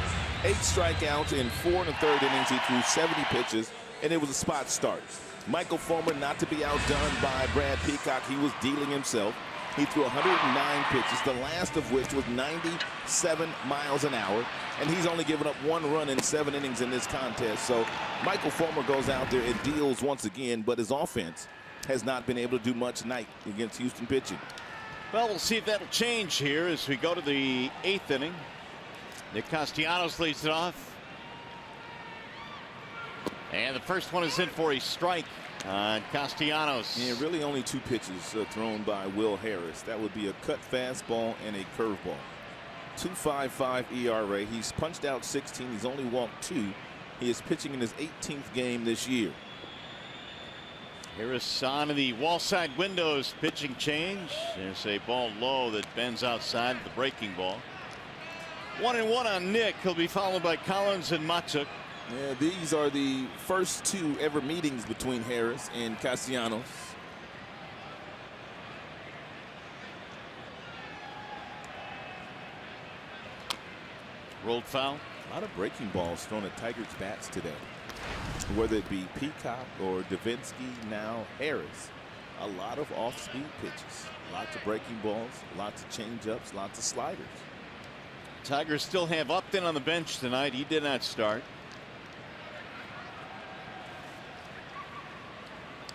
[SPEAKER 4] 8 strikeouts in 4 1/3 innings. He threw 70 pitches, and it was a spot start. Michael Fulmer not to be outdone by Brad Peacock. He was dealing himself. He threw 109 pitches, the last of which was 97 miles an hour, and he's only given up 1 run in 7 innings in this contest. So Michael Fulmer goes out there and deals once again, but his offense has not been able to do much tonight against Houston pitching.
[SPEAKER 2] Well, we'll see if that'll change here as we go to the 8th inning. Nick Castellanos leads it off. And the first one is in for a strike on Castellanos.
[SPEAKER 4] Yeah, really only 2 pitches thrown by Will Harris. That would be a cut fastball and a curveball. 2.55 ERA. He's punched out 16. He's only walked 2. He is pitching in his 18th game this year.
[SPEAKER 2] Harris on the wall side windows. Pitching change. There's a ball low that bends outside the breaking ball. 1-1 on Nick. He'll be followed by Collins and MAHTOOK.
[SPEAKER 4] Yeah, these are the first 2 ever meetings between Harris and Castellanos.
[SPEAKER 2] Rolled foul.
[SPEAKER 4] A lot of breaking balls thrown at Tigers bats today. Whether it be Peacock or Davinsky, now Harris. A lot of off-speed pitches. Lots of breaking balls, lots of change-ups, lots of sliders.
[SPEAKER 2] Tigers still have Upton on the bench tonight. He did not start.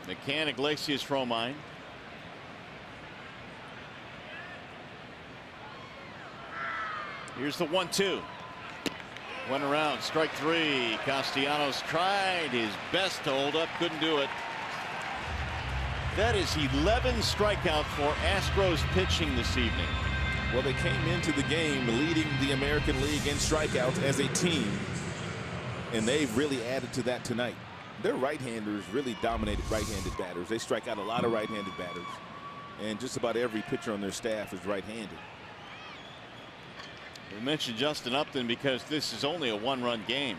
[SPEAKER 2] McCann, Iglesias, Romine. Here's the 1-2. Went around, strike 3. Castellanos tried his best to hold up, couldn't do it. That is 11 strikeouts for Astros pitching this evening.
[SPEAKER 4] Well, they came into the game leading the American League in strikeouts as a team, and they've really added to that tonight. Their right-handers really dominated right-handed batters. They strike out a lot of right-handed batters, and just about every pitcher on their staff is right-handed.
[SPEAKER 2] We mentioned Justin Upton because this is only a 1-run game,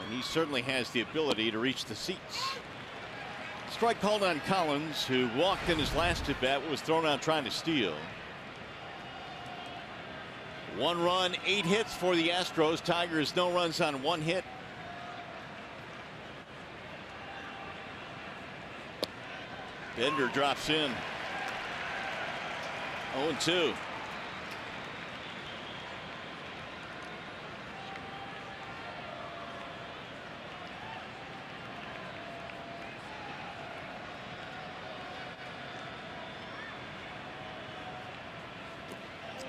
[SPEAKER 2] and he certainly has the ability to reach the seats. Strike called on Collins, who walked in his last at bat, was thrown out trying to steal. 1 run, 8 hits for the Astros. Tigers no runs on 1 hit. Bender drops in. 0-2.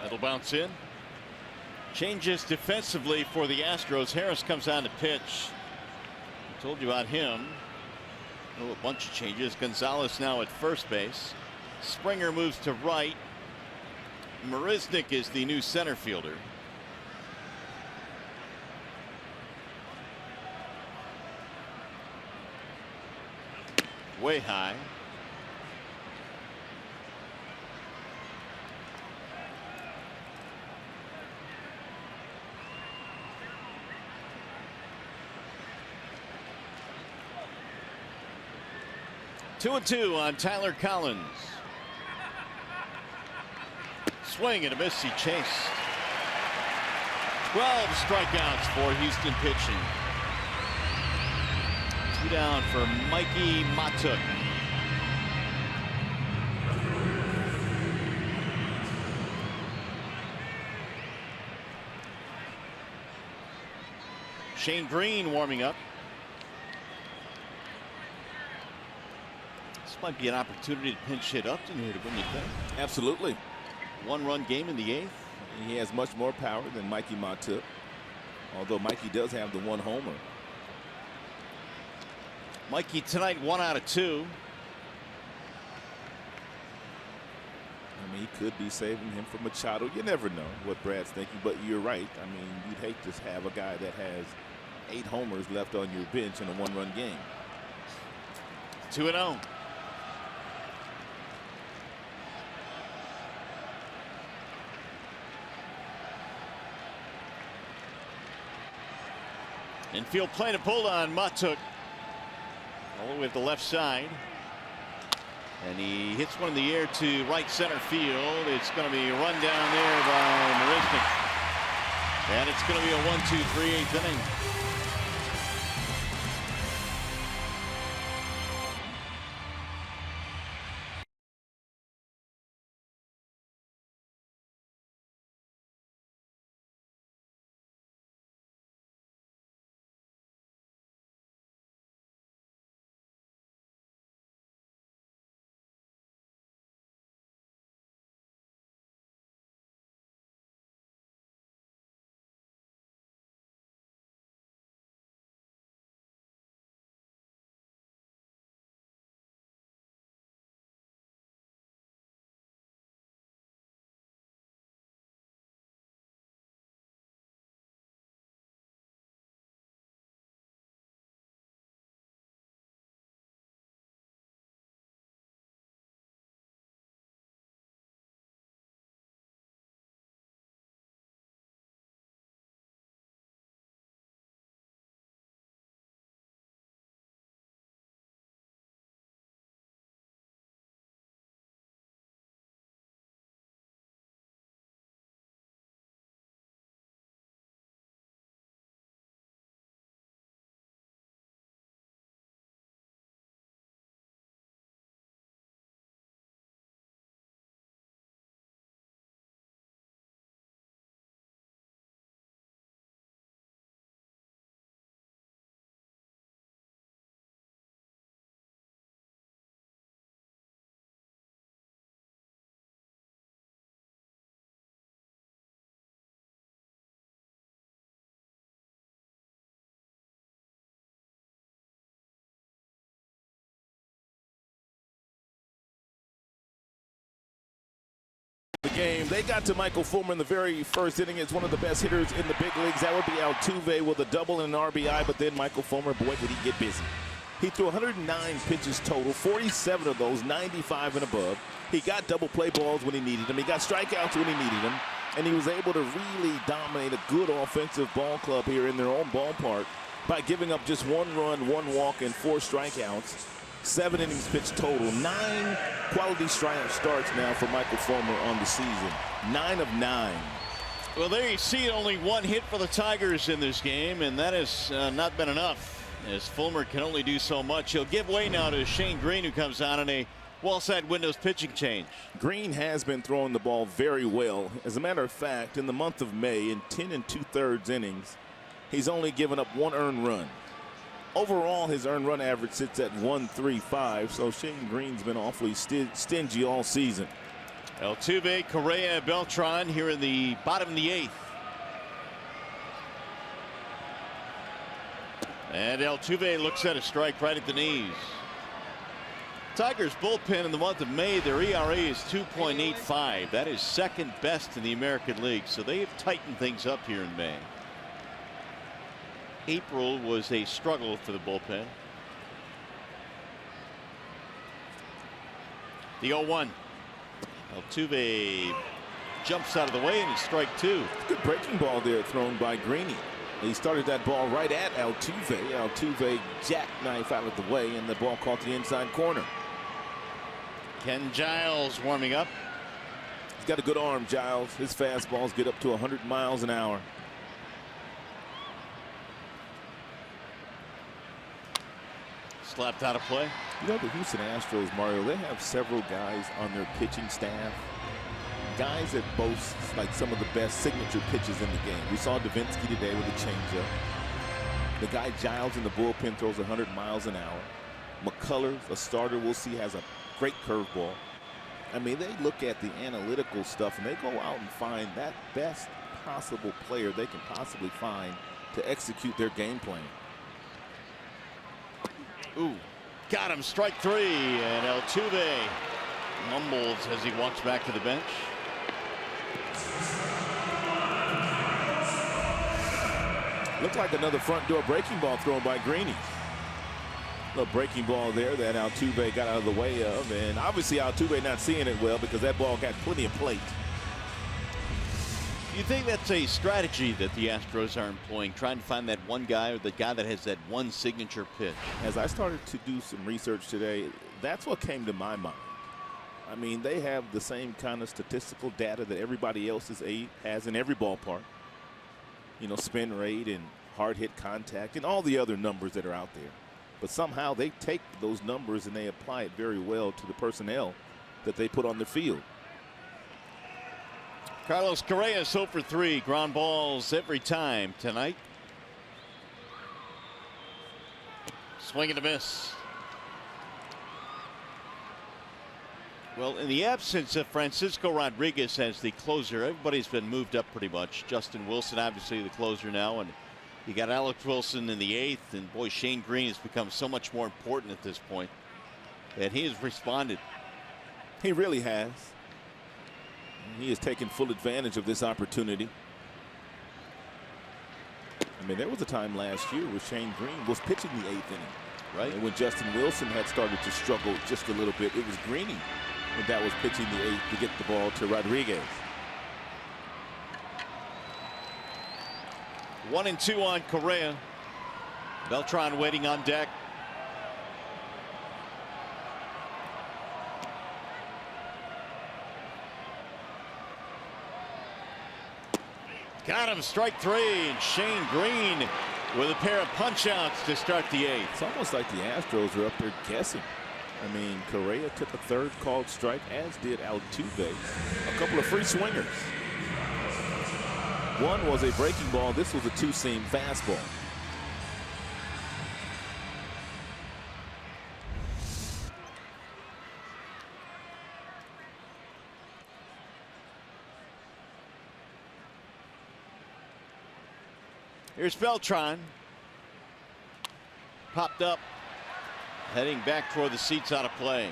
[SPEAKER 2] That'll bounce in. Changes defensively for the Astros. Harris comes on to pitch. I told you about him. Oh, a bunch of changes. Gonzalez now at first base. Springer moves to right. Marisnik is the new center fielder. Way high. Two and 2 on Tyler Collins. Swing and a miss. He chased. 12 strikeouts for Houston pitching. 2 down for MIKIE MAHTOOK. Shane Green warming up. This might be an opportunity to pinch hit Upton here to win the thing.
[SPEAKER 4] Absolutely.
[SPEAKER 2] 1-run game in the 8th.
[SPEAKER 4] He has much more power than MIKIE MAHTOOK, although MIKIE does have the 1 homer.
[SPEAKER 2] MIKIE tonight 1 out of 2.
[SPEAKER 4] I mean, he could be saving him for Machado. You never know what Brad's thinking, but you're right. I mean, you'd hate to have a guy that has 8 homers left on your bench in a 1-run game.
[SPEAKER 2] 2-0. Infield play to pull on MAHTOOK. All the way to the left side. And he hits one in the air to right center field. It's going to be run down there by Marisnik. And it's going to be a 1-2-3 8th inning.
[SPEAKER 4] game. They got to Michael Fulmer in the very first inning. It's one of the best hitters in the big leagues. That would be Altuve with a double and an RBI, but then Michael Fulmer, boy, did he get busy. He threw 109 pitches total, 47 of those, 95 and above. He got double play balls when he needed them. He got strikeouts when he needed them. And he was able to really dominate a good offensive ball club here in their own ballpark by giving up just 1 run, 1 walk, and 4 strikeouts. 7 innings pitched total. 9 quality starts now for Michael Fulmer on the season. 9 of 9.
[SPEAKER 2] Well, there you see it, only 1 hit for the Tigers in this game, and that has not been enough, as Fulmer can only do so much. He'll give way now to Shane Green, who comes on in a wall-side windows pitching change.
[SPEAKER 4] Green has been throwing the ball very well. As a matter of fact, in the month of May, in 10 2/3 innings, he's only given up 1 earned run. Overall, his earned run average sits at 1.35, so Shane Green's been awfully stingy all season.
[SPEAKER 2] Altuve, Correa, Beltran here in the bottom of the 8th. And Altuve looks at a strike right at the knees. Tigers bullpen in the month of May, their ERA is 2.85. That is second best in the American League, so they have tightened things up here in May. April was a struggle for the bullpen. The 0-1. Altuve jumps out of the way, and it's strike 2.
[SPEAKER 4] Good breaking ball there thrown by Greeny. He started that ball right at Altuve. Altuve jackknife out of the way, and the ball caught the inside corner.
[SPEAKER 2] Ken Giles warming up.
[SPEAKER 4] He's got a good arm, Giles. His fastballs get up to 100 miles an hour.
[SPEAKER 2] Slapped out of play.
[SPEAKER 4] You know, the Houston Astros, Mario, they have several guys on their pitching staff. Guys that boast like some of the best signature pitches in the game. We saw Davinsky today with a changeup. The guy Giles in the bullpen throws 100 miles an hour. McCullers, a starter we'll see, has a great curveball. I mean, they look at the analytical stuff and they go out and find that best possible player they can possibly find to execute their game plan.
[SPEAKER 2] Ooh, got him, strike 3, and Altuve mumbles as he walks back to the bench.
[SPEAKER 4] Looked like another front door breaking ball thrown by Greeny. Little breaking ball there that Altuve got out of the way of, and obviously Altuve not seeing it well because that ball got plenty of plate.
[SPEAKER 2] You think that's a strategy that the Astros are employing, trying to find that one guy or the guy that has that one signature pitch?
[SPEAKER 4] As I started to do some research today, that's what came to my mind. I mean, they have the same kind of statistical data that everybody else has in every ballpark. You know, spin rate and hard hit contact and all the other numbers that are out there. But somehow they take those numbers and they apply it very well to the personnel that they put on the field.
[SPEAKER 2] Carlos Correa is 0 for 3. Ground balls every time tonight. Swing and a miss. Well, in the absence of Francisco Rodriguez as the closer, everybody's been moved up pretty much. Justin Wilson, obviously the closer now, and you got Alex Wilson in the 8th, and boy, Shane Green has become so much more important at this point. And he has responded.
[SPEAKER 4] He really has. He has taken full advantage of this opportunity. I mean, there was a time last year where Shane Green was pitching the 8th inning.
[SPEAKER 2] Right.
[SPEAKER 4] And when Justin Wilson had started to struggle just a little bit, it was Greeny that was pitching the 8th to get the ball to Rodriguez.
[SPEAKER 2] 1-2 on Correa. Beltran waiting on deck. Got him, strike 3, and Shane Green with a pair of punch-outs to start the 8th.
[SPEAKER 4] It's almost like the Astros are up there guessing. I mean, Correa took a 3rd called strike, as did Altuve. A couple of free swingers. One was a breaking ball. This was a 2-seam fastball.
[SPEAKER 2] Here's Beltran. Popped up. Heading back toward the seats out of play.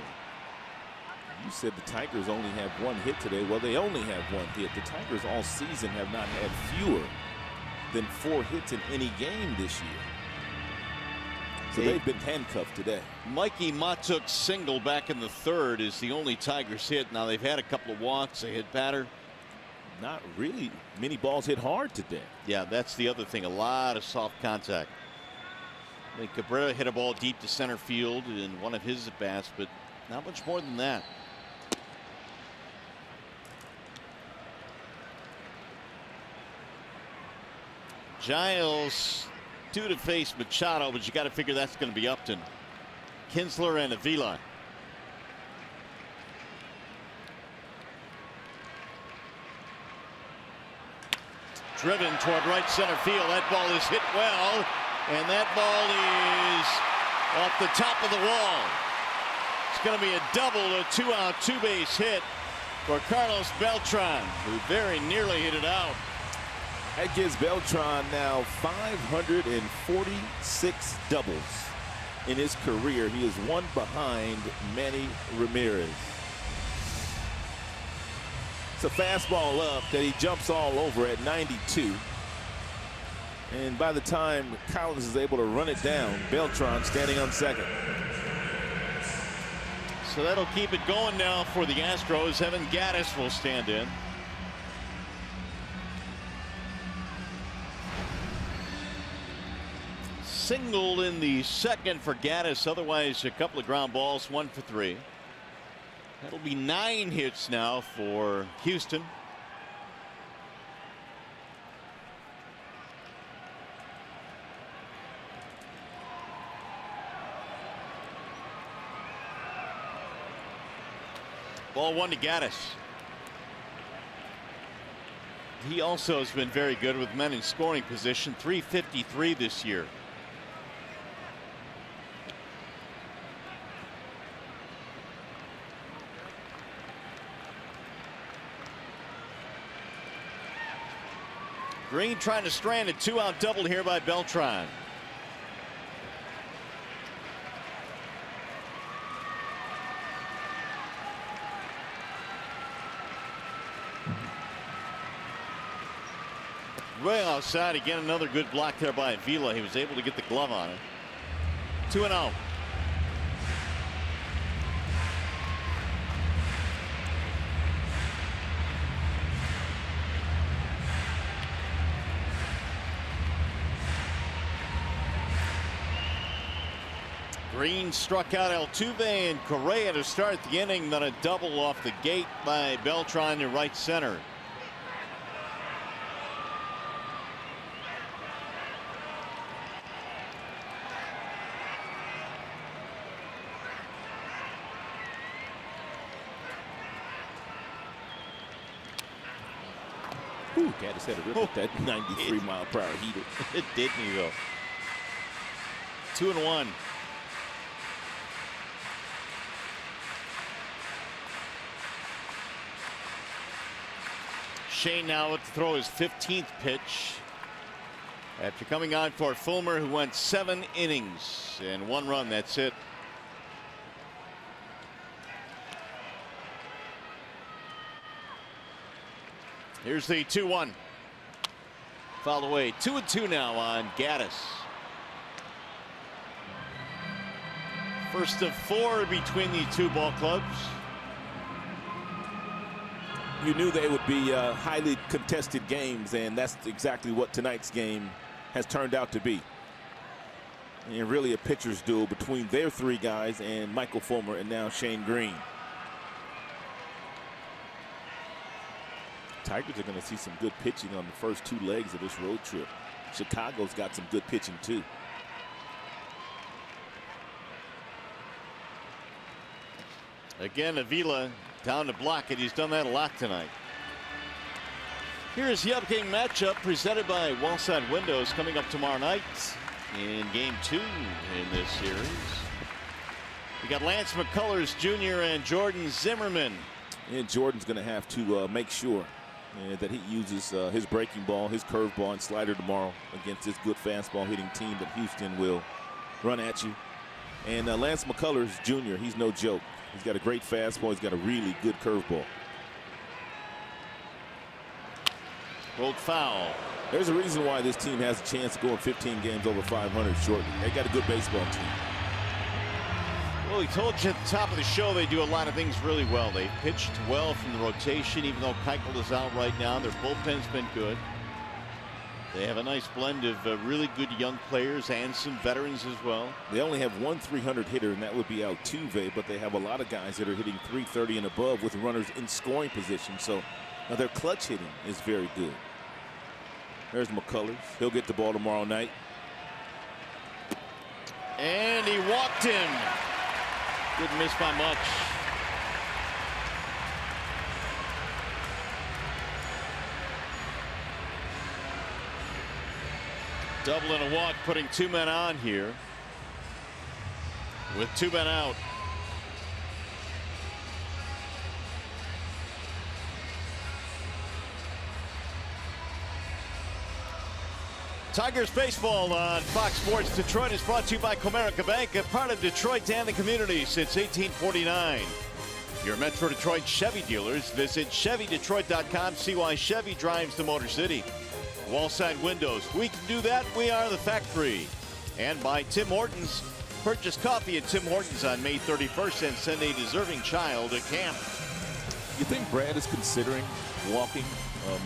[SPEAKER 4] You said the Tigers only have one hit today. Well, they only have one hit. The Tigers all season have not had fewer than 4 hits in any game this year. So they've been handcuffed today.
[SPEAKER 2] Mikey MAHTOOK's single back in the 3rd is the only Tigers hit. Now they've had a couple of walks. They hit batter.
[SPEAKER 4] Not really many balls hit hard today.
[SPEAKER 2] Yeah, that's the other thing. A lot of soft contact. I think CORREA hit a ball deep to center field in one of his at-bats, but not much more than that. Giles due to face Machado, but you got to figure that's going to be Upton. Kinsler and Avila. Driven toward right center field. That ball is hit well, and that ball is off the top of the wall. It's going to be a double, a 2-out, 2-base hit for Carlos Beltran, who very nearly hit it out.
[SPEAKER 4] That gives Beltran now 546 doubles in his career. He is one behind Manny Ramirez. It's a fastball up that he jumps all over at 92. And by the time Collins is able to run it down, Beltran standing on second.
[SPEAKER 2] So that'll keep it going now for the Astros. Evan Gattis will stand in. Single in the 2nd for Gattis. Otherwise, a couple of ground balls, 1 for 3. That'll be 9 hits now for Houston. Ball 1 to Gattis. He also has been very good with men in scoring position. 353 this year. Green trying to strand a 2-out double here by Beltran. Way outside again. Another good block there by Avila. He was able to get the glove on it. 2-0. Green struck out Altuve and Correa to start the inning, then a double off the gate by Beltran to right center.
[SPEAKER 4] Ooh, Gattis had a rip at that 93-mile-per-hour heater.
[SPEAKER 2] It didn't he though. 2-1. Shane now to throw his 15th pitch after coming on for Fulmer, who went 7 innings and 1 run. That's it. Here's the 2-1. Fouled away. 2-2 now on Gattis. First of 4 between the two ball clubs.
[SPEAKER 4] You knew they would be highly contested games, and that's exactly what tonight's game has turned out to be. And really a pitcher's duel between their 3 guys and Michael Fulmer and now Shane Green. Tigers are going to see some good pitching on the first 2 legs of this road trip. Chicago's got some good pitching too.
[SPEAKER 2] Again, Avila down to block it. He's done that a lot tonight. Here's the upcoming matchup presented by Wallside Windows coming up tomorrow night in game 2 in this series. We got Lance McCullers Jr. and Jordan Zimmerman.
[SPEAKER 4] And Jordan's going to have to make sure that he uses his breaking ball, his curveball, and slider tomorrow against this good fastball hitting team that Houston will run at you. And Lance McCullers Jr., he's no joke. He's got a great fastball. He's got a really good curveball.
[SPEAKER 2] Rolled foul.
[SPEAKER 4] There's a reason why this team has a chance of going 15 games over 500 shortly. They got a good baseball team.
[SPEAKER 2] Well, we told you at the top of the show they do a lot of things really well. They pitched well from the rotation, even though Keuchel is out right now. Their bullpen's been good. They have a nice blend of really good young players and some veterans as well.
[SPEAKER 4] They only have one 300 hitter, and that would be Altuve, but they have a lot of guys that are hitting 330 and above with runners in scoring position. So now their clutch hitting is very good. There's McCullers. He'll get the ball tomorrow night.
[SPEAKER 2] And he walked him. Didn't miss by much. Double and a walk, putting 2 men on here with 2 men out. Tigers baseball on Fox Sports Detroit is brought to you by Comerica Bank, a part of Detroit and the community since 1849. Your Metro Detroit Chevy dealers. Visit ChevyDetroit.com. See why Chevy drives the Motor City. Wallside Windows. We can do that. We are the factory. And by Tim Hortons. Purchase coffee at Tim Hortons on May 31st and send a deserving child to camp.
[SPEAKER 4] You think Brad is considering walking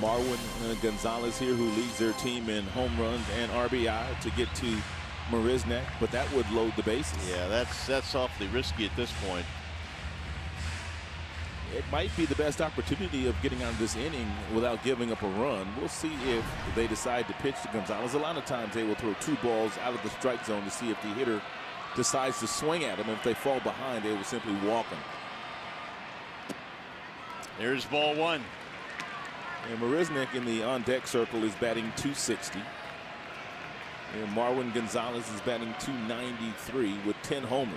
[SPEAKER 4] Marwin Gonzalez here, who leads their team in home runs and RBI, to get to Marisnick, but that would load the bases.
[SPEAKER 2] Yeah, that's awfully risky at this point.
[SPEAKER 4] It might be the best opportunity of getting out of this inning without giving up a run. We'll see if they decide to pitch to Gonzalez. A lot of times they will throw 2 balls out of the strike zone to see if the hitter decides to swing at him. If they fall behind, they will simply walk him.
[SPEAKER 2] There's ball 1.
[SPEAKER 4] And Marisnick in the on-deck circle is batting .260. And Marwin Gonzalez is batting .293 with 10 homers.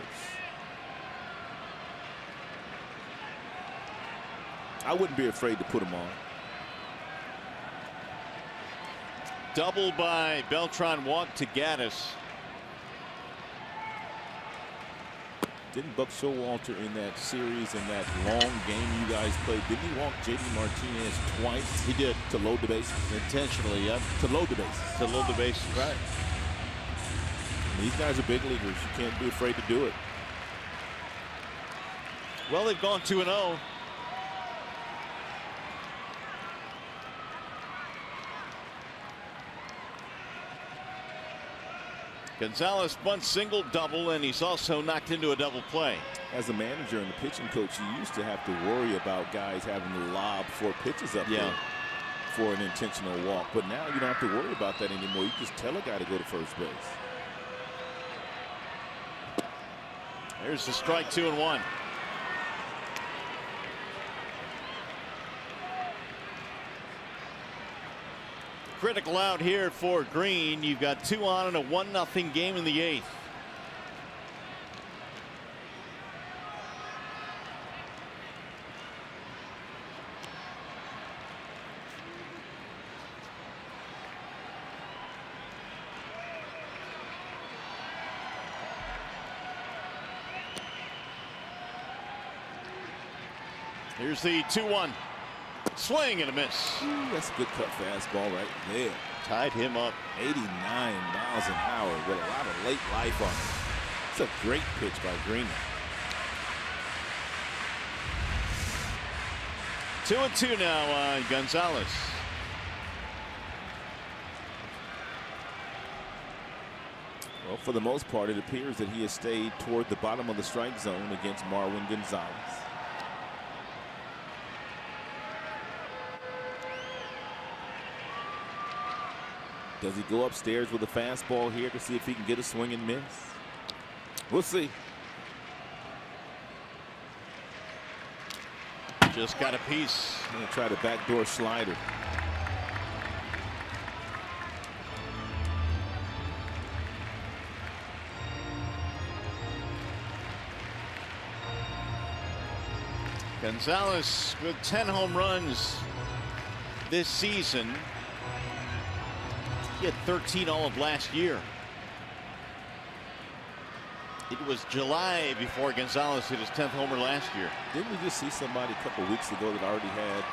[SPEAKER 4] I wouldn't be afraid to put him on.
[SPEAKER 2] Double by Beltran, walk to Gattis.
[SPEAKER 4] Didn't Buck Showalter in that series, in that long game you guys played, didn't he walk JD Martinez twice?
[SPEAKER 2] He did.
[SPEAKER 4] To load the bases?
[SPEAKER 2] Intentionally, yep.
[SPEAKER 4] To load the bases.
[SPEAKER 2] To load the bases.
[SPEAKER 4] Right. These guys are big leaguers. You can't be afraid to do it.
[SPEAKER 2] Well, they've gone 2-0. Gonzalez bunt single, double, and he's also knocked into a double play.
[SPEAKER 4] As a manager and a pitching coach, you used to have to worry about guys having to lob 4 pitches up there for an intentional walk. But now you don't have to worry about that anymore. You just tell a guy to go to first base.
[SPEAKER 2] There's the strike, 2-1. Critical out here for Green. You've got 2 on in a 1-0 game in the 8th. Here's the 2-1. Swing and a miss.
[SPEAKER 4] Ooh, that's a good cut fastball right there.
[SPEAKER 2] Tied him up.
[SPEAKER 4] 89 miles an hour with a lot of late life on it. It's a great pitch by Green.
[SPEAKER 2] 2-2 now on Gonzalez.
[SPEAKER 4] Well, for the most part, it appears that he has stayed toward the bottom of the strike zone against Marwin Gonzalez. Does he go upstairs with a fastball here to see if he can get a swing and miss? We'll see.
[SPEAKER 2] Just got a piece.
[SPEAKER 4] Gonna try the backdoor slider.
[SPEAKER 2] Gonzalez with 10 home runs this season. He had 13 all of last year. It was July before Gonzalez hit his 10th homer last year.
[SPEAKER 4] Didn't we just see somebody a couple weeks ago that already had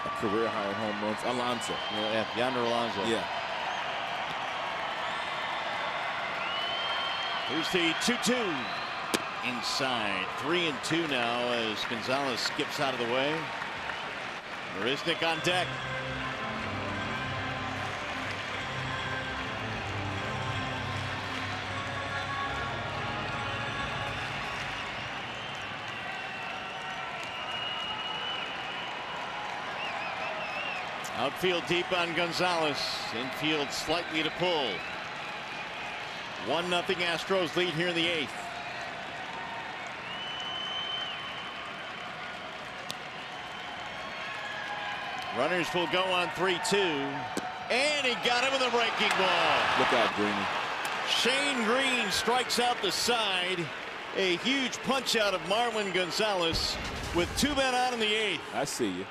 [SPEAKER 4] a career high in home runs? Alonso.
[SPEAKER 2] Yeah, Yonder Alonso.
[SPEAKER 4] Yeah.
[SPEAKER 2] Here's the 2-2. Inside. 3-2 now as Gonzalez skips out of the way. REDDICK on deck. Outfield deep on Gonzalez. Infield slightly to pull. 1-0 Astros lead here in the 8th. Runners will go on 3-2. And he got him with a breaking ball.
[SPEAKER 4] Look out, Greeny.
[SPEAKER 2] Shane Green strikes out the side. A huge punch out of Marwin Gonzalez with 2 men out in the 8th.
[SPEAKER 4] I see you.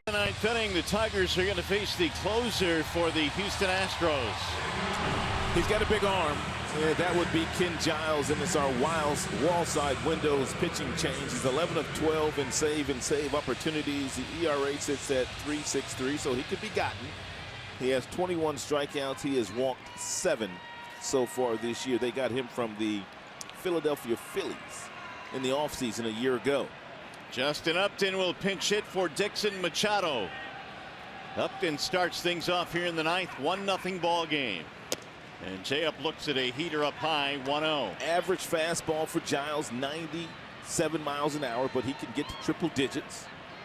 [SPEAKER 2] In the 9th inning, the Tigers are going to face the closer for the Houston Astros.
[SPEAKER 4] He's got a big arm. Yeah, that would be Ken Giles, and it's our wall side windows pitching change. He's 11 of 12 in save opportunities. The ERA sits at 3.63, so he could be gotten. He has 21 strikeouts. He has walked 7 so far this year. They got him from the Philadelphia Phillies in the offseason a year ago.
[SPEAKER 2] Justin Upton will pinch hit for Dixon Machado. Upton starts things off here in the 9th. 1-0 ball game. And J-Up looks at a heater up high, 1-0.
[SPEAKER 4] Average fastball for Giles, 97 miles an hour, but he can get to triple digits.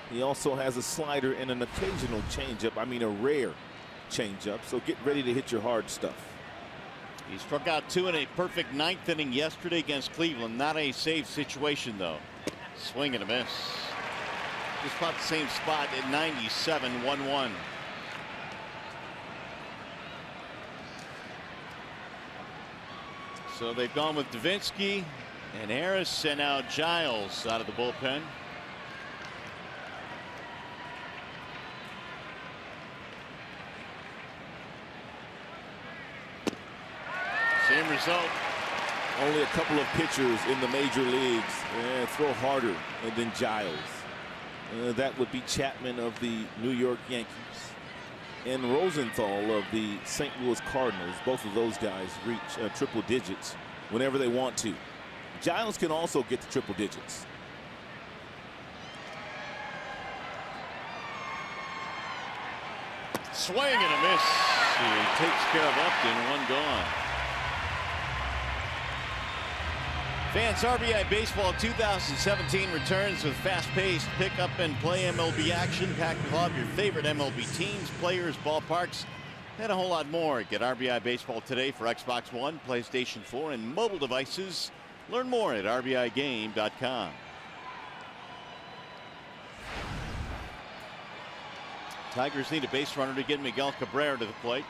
[SPEAKER 4] He also has a slider and an occasional changeup. I mean, a rare changeup. So get ready to hit your hard stuff.
[SPEAKER 2] He struck out 2 in a perfect 9th inning yesterday against Cleveland. Not a safe situation, though. Swing and a miss. Just about the same spot at 97, 1-1. So they've gone with Davinsky and Harris, and now Giles out of the bullpen. Same result.
[SPEAKER 4] Only a couple of pitchers in the major leagues throw harder than Giles. That would be Chapman of the New York Yankees and Rosenthal of the St. Louis Cardinals. Both of those guys reach triple digits whenever they want to. Giles can also get to triple digits.
[SPEAKER 2] Swing and a miss. He takes care of Upton. One gone. Fans, RBI Baseball 2017 returns with fast-paced pick-up-and-play MLB action packed with all of your favorite MLB teams, players, ballparks, and a whole lot more. Get RBI Baseball today for Xbox One, PlayStation 4, and mobile devices. Learn more at rbigame.com. Tigers need a base runner to get Miguel Cabrera to the plate.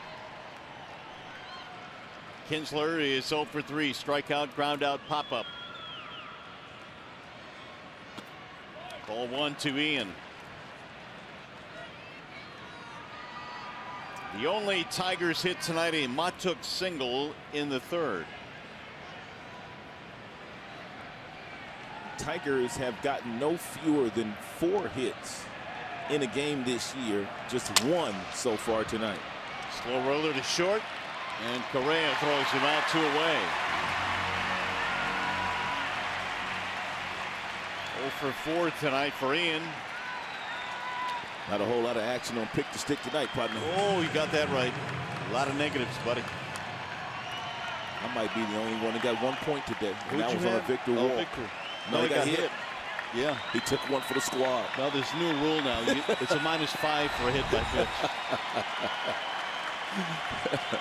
[SPEAKER 2] Kinsler is 0 for 3. Strikeout, ground out, pop up. Ball 1 to Ian. The only Tigers hit tonight, a MAHTOOK single in the third.
[SPEAKER 4] Tigers have gotten no fewer than 4 hits in a game this year, just 1 so far tonight.
[SPEAKER 2] Slow roller to short, and Correa throws him out 2 away. 0 for 4 tonight for Ian.
[SPEAKER 4] Not a whole lot of action on pick to stick tonight, partner.
[SPEAKER 2] Oh, you got that right. A lot of negatives, buddy.
[SPEAKER 4] I might be the only one that got 1 point today. And that was on Victor Wall.
[SPEAKER 2] Victor.
[SPEAKER 4] No, he got hit.
[SPEAKER 2] Yeah.
[SPEAKER 4] He took 1 for the squad.
[SPEAKER 2] Well, there's a new rule now. It's a -5 for a hit by pitch.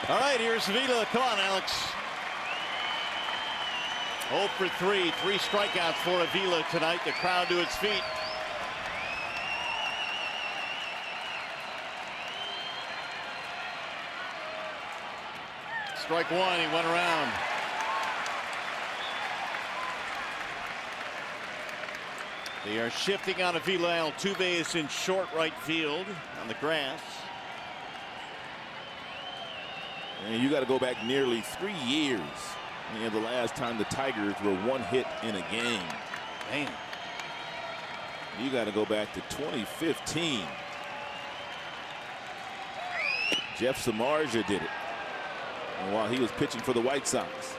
[SPEAKER 2] All right, here's Vila. Come on, Alex. 0 for 3. 3 strikeouts for Avila tonight. The crowd to its feet. Strike 1. He went around. They are shifting on Avila. Altuve is in short right field on the grass.
[SPEAKER 4] And you got to go back nearly 3 years. And the last time the Tigers were 1 hit in a game.
[SPEAKER 2] Man.
[SPEAKER 4] You got to go back to 2015. Jeff Samardzija did it. And while he was pitching for the White Sox.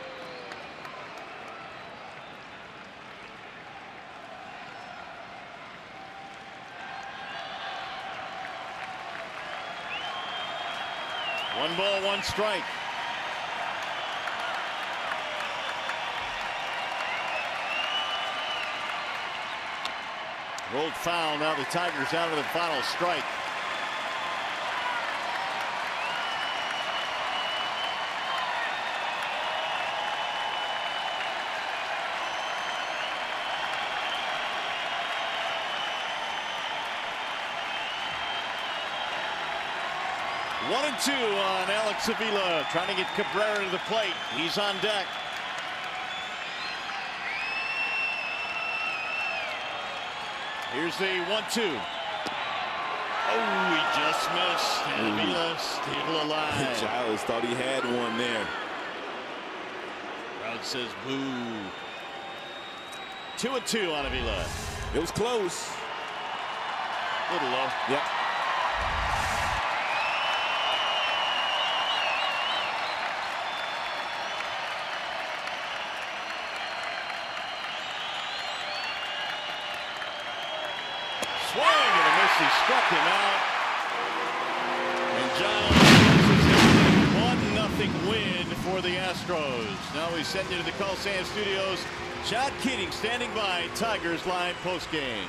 [SPEAKER 2] One ball, 1 strike. Rolled foul. Now the Tigers out of the final strike. One and 2 on Alex Avila, trying to get Cabrera to the plate. He's on deck. Here's the 1-2. Oh, he just missed. And Avila still alive.
[SPEAKER 4] Giles thought he had one there.
[SPEAKER 2] Crowd says boo. 2-2 on Avila.
[SPEAKER 4] It was close.
[SPEAKER 2] A little low.
[SPEAKER 4] Yep.
[SPEAKER 2] Swing and a miss. He struck him out. And Giles 1-0 win for the Astros. Now we send you to the Coliseum Studios. Chad Keating standing by. Tigers live postgame.